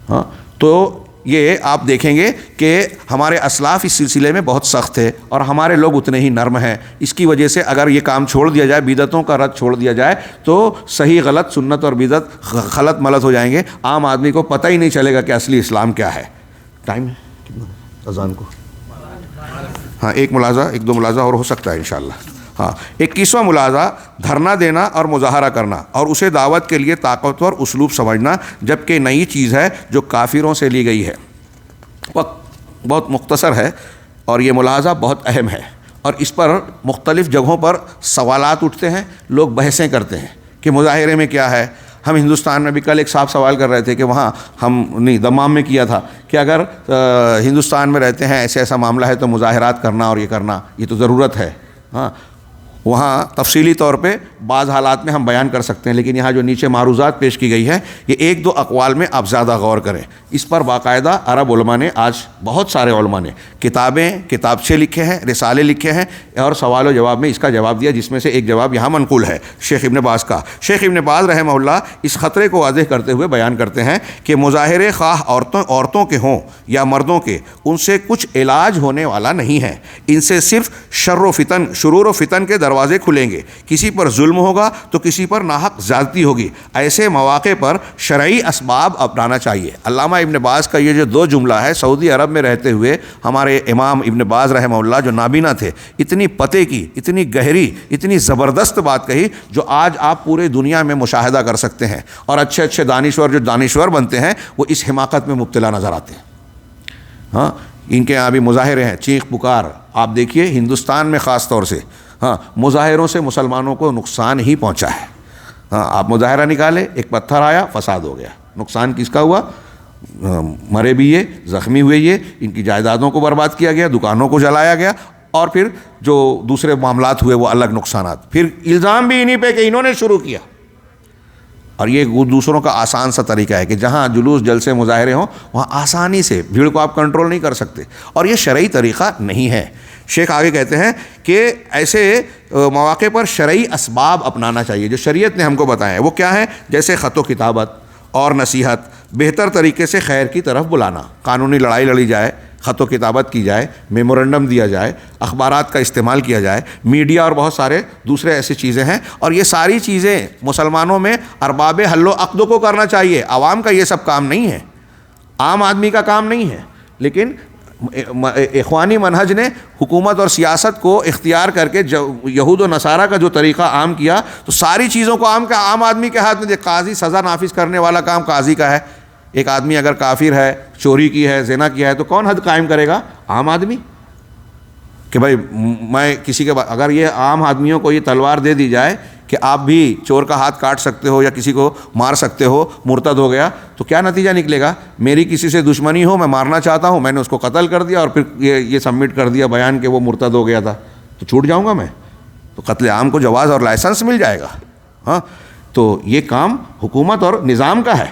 ہاں, تو یہ آپ دیکھیں گے کہ ہمارے اسلاف اس سلسلے میں بہت سخت ہے اور ہمارے لوگ اتنے ہی نرم ہیں. اس کی وجہ سے اگر یہ کام چھوڑ دیا جائے, بدعتوں کا رد چھوڑ دیا جائے, تو صحیح غلط, سنت اور بدعت غلط ملت ہو جائیں گے. عام آدمی کو پتہ ہی نہیں چلے گا کہ اصلی اسلام کیا ہے. ٹائم ہے کتنا اذان کو؟ ہاں ایک دو ملاحظہ اور ہو سکتا ہے انشاءاللہ. ہاں 21واں ملاحظہ دھرنا دینا اور مظاہرہ کرنا اور اسے دعوت کے لیے طاقتور اسلوب سمجھنا جبکہ نئی چیز ہے جو کافروں سے لی گئی ہے. وقت بہت مختصر ہے اور یہ ملاحظہ بہت اہم ہے اور اس پر مختلف جگہوں پر سوالات اٹھتے ہیں، لوگ بحثیں کرتے ہیں کہ مظاہرے میں کیا ہے. ہم ہندوستان میں بھی کل ایک صاحب سوال کر رہے تھے کہ وہاں دمام میں کیا تھا کہ اگر ہندوستان میں رہتے ہیں ایسا معاملہ ہے تو مظاہرات کرنا اور یہ کرنا یہ تو ضرورت ہے. ہاں وہاں تفصیلی طور پہ بعض حالات میں ہم بیان کر سکتے ہیں، لیکن یہاں جو نیچے معروضات پیش کی گئی ہے یہ ایک دو اقوال میں آپ زیادہ غور کریں. اس پر باقاعدہ عرب علماء نے، آج بہت سارے علماء نے کتابچے لکھے ہیں، رسالے لکھے ہیں اور سوال و جواب میں اس کا جواب دیا، جس میں سے ایک جواب یہاں منقول ہے شیخ ابن باز کا. شیخ ابن باز رحمہ اللہ اس خطرے کو واضح کرتے ہوئے بیان کرتے ہیں کہ مظاہرے خواہ عورتوں کے ہوں یا مردوں کے، ان سے کچھ علاج ہونے والا نہیں ہے. ان سے صرف شرور و فتن کے دروازے کھلیں گے. کسی پر ظلم ہوگا تو کسی پر ناحق زیادتی ہوگی. ایسے مواقع پر شرعی اسباب اپنانا چاہیے. علامہ ابن باز کا یہ جو دو جملہ ہے، سعودی عرب میں رہتے ہوئے ہمارے امام ابن باز رحمہ اللہ جو نابینا تھے، اتنی پتے کی، اتنی گہری، اتنی زبردست بات کہی جو آج آپ پورے دنیا میں مشاہدہ کر سکتے ہیں. اور اچھے دانشور بنتے ہیں وہ اس حماقت میں مبتلا نظر آتے ہیں. ہاں ان کے یہاں بھی مظاہرے ہیں، چیخ پکار. آپ دیکھیے ہندوستان میں خاص طور سے مظاہروں سے مسلمانوں کو نقصان ہی پہنچا ہے. آپ مظاہرہ نکالے، ایک پتھر آیا، فساد ہو گیا. نقصان کس کا ہوا؟ مرے بھی یہ، زخمی ہوئے یہ، ان کی جائیدادوں کو برباد کیا گیا، دکانوں کو جلایا گیا، اور پھر جو دوسرے معاملات ہوئے وہ الگ نقصانات. پھر الزام بھی انہی پہ کہ انہوں نے شروع کیا. اور یہ دوسروں کا آسان سا طریقہ ہے کہ جہاں جلوس جلسے مظاہرے ہوں وہاں آسانی سے بھیڑ کو آپ کنٹرول نہیں کر سکتے، اور یہ شرعی طریقہ نہیں ہے. شیخ آگے کہتے ہیں کہ ایسے مواقع پر شرعی اسباب اپنانا چاہیے جو شریعت نے ہم کو بتایا ہے. وہ کیا ہے؟ جیسے خط و کتابت اور نصیحت، بہتر طریقے سے خیر کی طرف بلانا. قانونی لڑائی لڑی جائے، خط و کتابت کی جائے، میمورنڈم دیا جائے، اخبارات کا استعمال کیا جائے، میڈیا اور بہت سارے دوسرے ایسی چیزیں ہیں. اور یہ ساری چیزیں مسلمانوں میں ارباب حل و عقد کو کرنا چاہیے. عوام کا یہ سب کام نہیں ہے، عام آدمی کا کام نہیں ہے. لیکن اخوانی منہج نے حکومت اور سیاست کو اختیار کر کے یہود و نصارہ کا جو طریقہ عام کیا تو ساری چیزوں کو عام آدمی کے ہاتھ میں. قاضی سزا نافذ کرنے والا کام قاضی کا ہے. ایک آدمی اگر کافر ہے، چوری کی ہے، زنا کیا ہے تو کون حد قائم کرے گا؟ عام آدمی. کہ بھائی میں کسی کے اگر یہ عام آدمیوں کو یہ تلوار دے دی جائے کہ آپ بھی چور کا ہاتھ کاٹ سکتے ہو یا کسی کو مار سکتے ہو، مرتد ہو گیا، تو کیا نتیجہ نکلے گا؟ میری کسی سے دشمنی ہو، میں مارنا چاہتا ہوں، میں نے اس کو قتل کر دیا اور پھر یہ سبمٹ کر دیا بیان کہ وہ مرتد ہو گیا تھا، تو چھوٹ جاؤں گا میں؟ تو قتل عام کو جواز اور لائسنس مل جائے گا. ہاں تو یہ کام حکومت اور نظام کا ہے،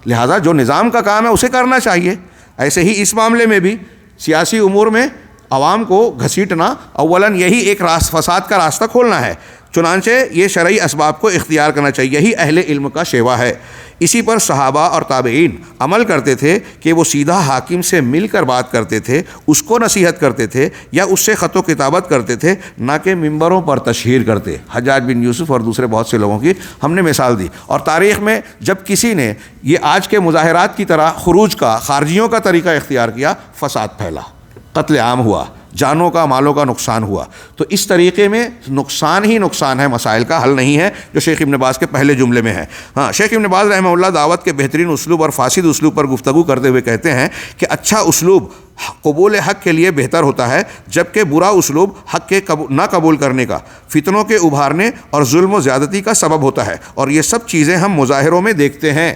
لہٰذا جو نظام کا کام ہے اسے کرنا چاہیے. ایسے ہی اس معاملے میں بھی سیاسی امور میں عوام کو گھسیٹنا اولاً یہی ایک فساد کا راستہ کھولنا ہے. چنانچہ یہ شرعی اسباب کو اختیار کرنا چاہیے، یہی اہل علم کا شیوا ہے. اسی پر صحابہ اور تابعین عمل کرتے تھے کہ وہ سیدھا حاکم سے مل کر بات کرتے تھے، اس کو نصیحت کرتے تھے یا اس سے خط و کتابت کرتے تھے، نہ کہ ممبروں پر تشہیر کرتے. حجاج بن یوسف اور دوسرے بہت سے لوگوں کی ہم نے مثال دی. اور تاریخ میں جب کسی نے یہ آج کے مظاہرات کی طرح خروج کا، خارجیوں کا طریقہ اختیار کیا، فساد پھیلا، قتل عام ہوا، جانوں کا، مالوں کا نقصان ہوا. تو اس طریقے میں نقصان ہی نقصان ہے، مسائل کا حل نہیں ہے، جو شیخ ابن باز کے پہلے جملے میں ہے. شیخ ابن باز رحمہ اللہ دعوت کے بہترین اسلوب اور فاسد اسلوب پر گفتگو کرتے ہوئے کہتے ہیں کہ اچھا اسلوب قبول حق کے لیے بہتر ہوتا ہے، جبکہ برا اسلوب حق کے نہ قبول کرنے کا، فتنوں کے ابھارنے اور ظلم و زیادتی کا سبب ہوتا ہے. اور یہ سب چیزیں ہم مظاہروں میں دیکھتے ہیں.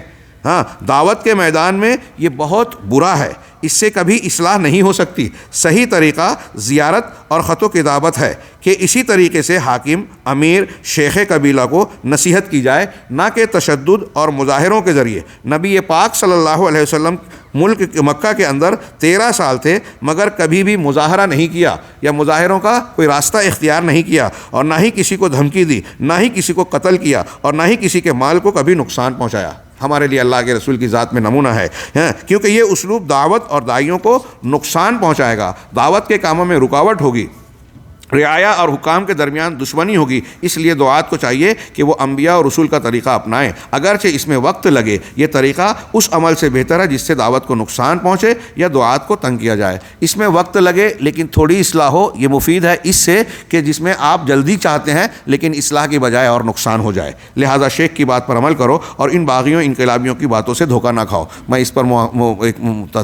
دعوت کے میدان میں یہ بہت برا ہے، اس سے کبھی اصلاح نہیں ہو سکتی. صحیح طریقہ زیارت اور خط و کتابت ہے کہ اسی طریقے سے حاکم، امیر، شیخ قبیلہ کو نصیحت کی جائے، نہ کہ تشدد اور مظاہروں کے ذریعے. نبی پاک صلی اللہ علیہ وسلم ملک مکہ کے اندر 13 سال تھے مگر کبھی بھی مظاہرہ نہیں کیا یا مظاہروں کا کوئی راستہ اختیار نہیں کیا، اور نہ ہی کسی کو دھمکی دی، نہ ہی کسی کو قتل کیا، اور نہ ہی کسی کے مال کو کبھی نقصان پہنچایا. ہمارے لیے اللہ کے رسول کی ذات میں نمونہ ہے، کیونکہ یہ اسلوب دعوت اور داعیوں کو نقصان پہنچائے گا، دعوت کے کاموں میں رکاوٹ ہوگی. رعایا اور حکام کے درمیان دشمنی ہوگی، اس لیے دعات کو چاہیے کہ وہ انبیاء اور رسول کا طریقہ اپنائیں، اگرچہ اس میں وقت لگے۔ یہ طریقہ اس عمل سے بہتر ہے جس سے دعوت کو نقصان پہنچے یا دعات کو تنگ کیا جائے۔ اس میں وقت لگے لیکن تھوڑی اصلاح ہو، یہ مفید ہے اس سے کہ جس میں آپ جلدی چاہتے ہیں لیکن اصلاح کی بجائے اور نقصان ہو جائے۔ لہٰذا شیخ کی بات پر عمل کرو اور ان باغیوں انقلابیوں کی باتوں سے دھوکہ نہ کھاؤ۔ میں اس پر ایک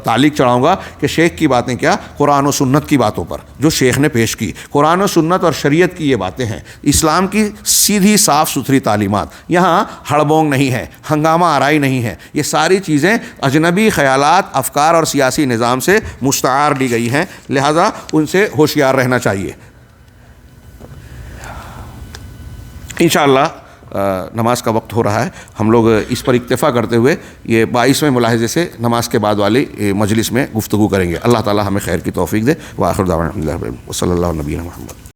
تعلیق چڑھاؤں گا کہ شیخ کی باتیں کیا، قرآن و سنت کی باتوں پر جو شیخ نے پیش کی۔ قرآن و سنت اور شریعت کی یہ باتیں ہیں، اسلام کی سیدھی صاف ستھری تعلیمات، یہاں ہڑبونگ نہیں ہے، ہنگامہ آرائی نہیں ہے، یہ ساری چیزیں اجنبی خیالات، افکار اور سیاسی نظام سے مستعار لی گئی ہیں، لہذا ان سے ہوشیار رہنا چاہیے۔ انشاءاللہ نماز کا وقت ہو رہا ہے، ہم لوگ اس پر اکتفا کرتے ہوئے یہ 22ویں ملاحظے سے نماز کے بعد والی مجلس میں گفتگو کریں گے۔ اللہ تعالی ہمیں خیر کی توفیق دے۔ وآخر دعوانا الحمدللہ رب العالمین وصلی اللہ علیہ وسلم محمد۔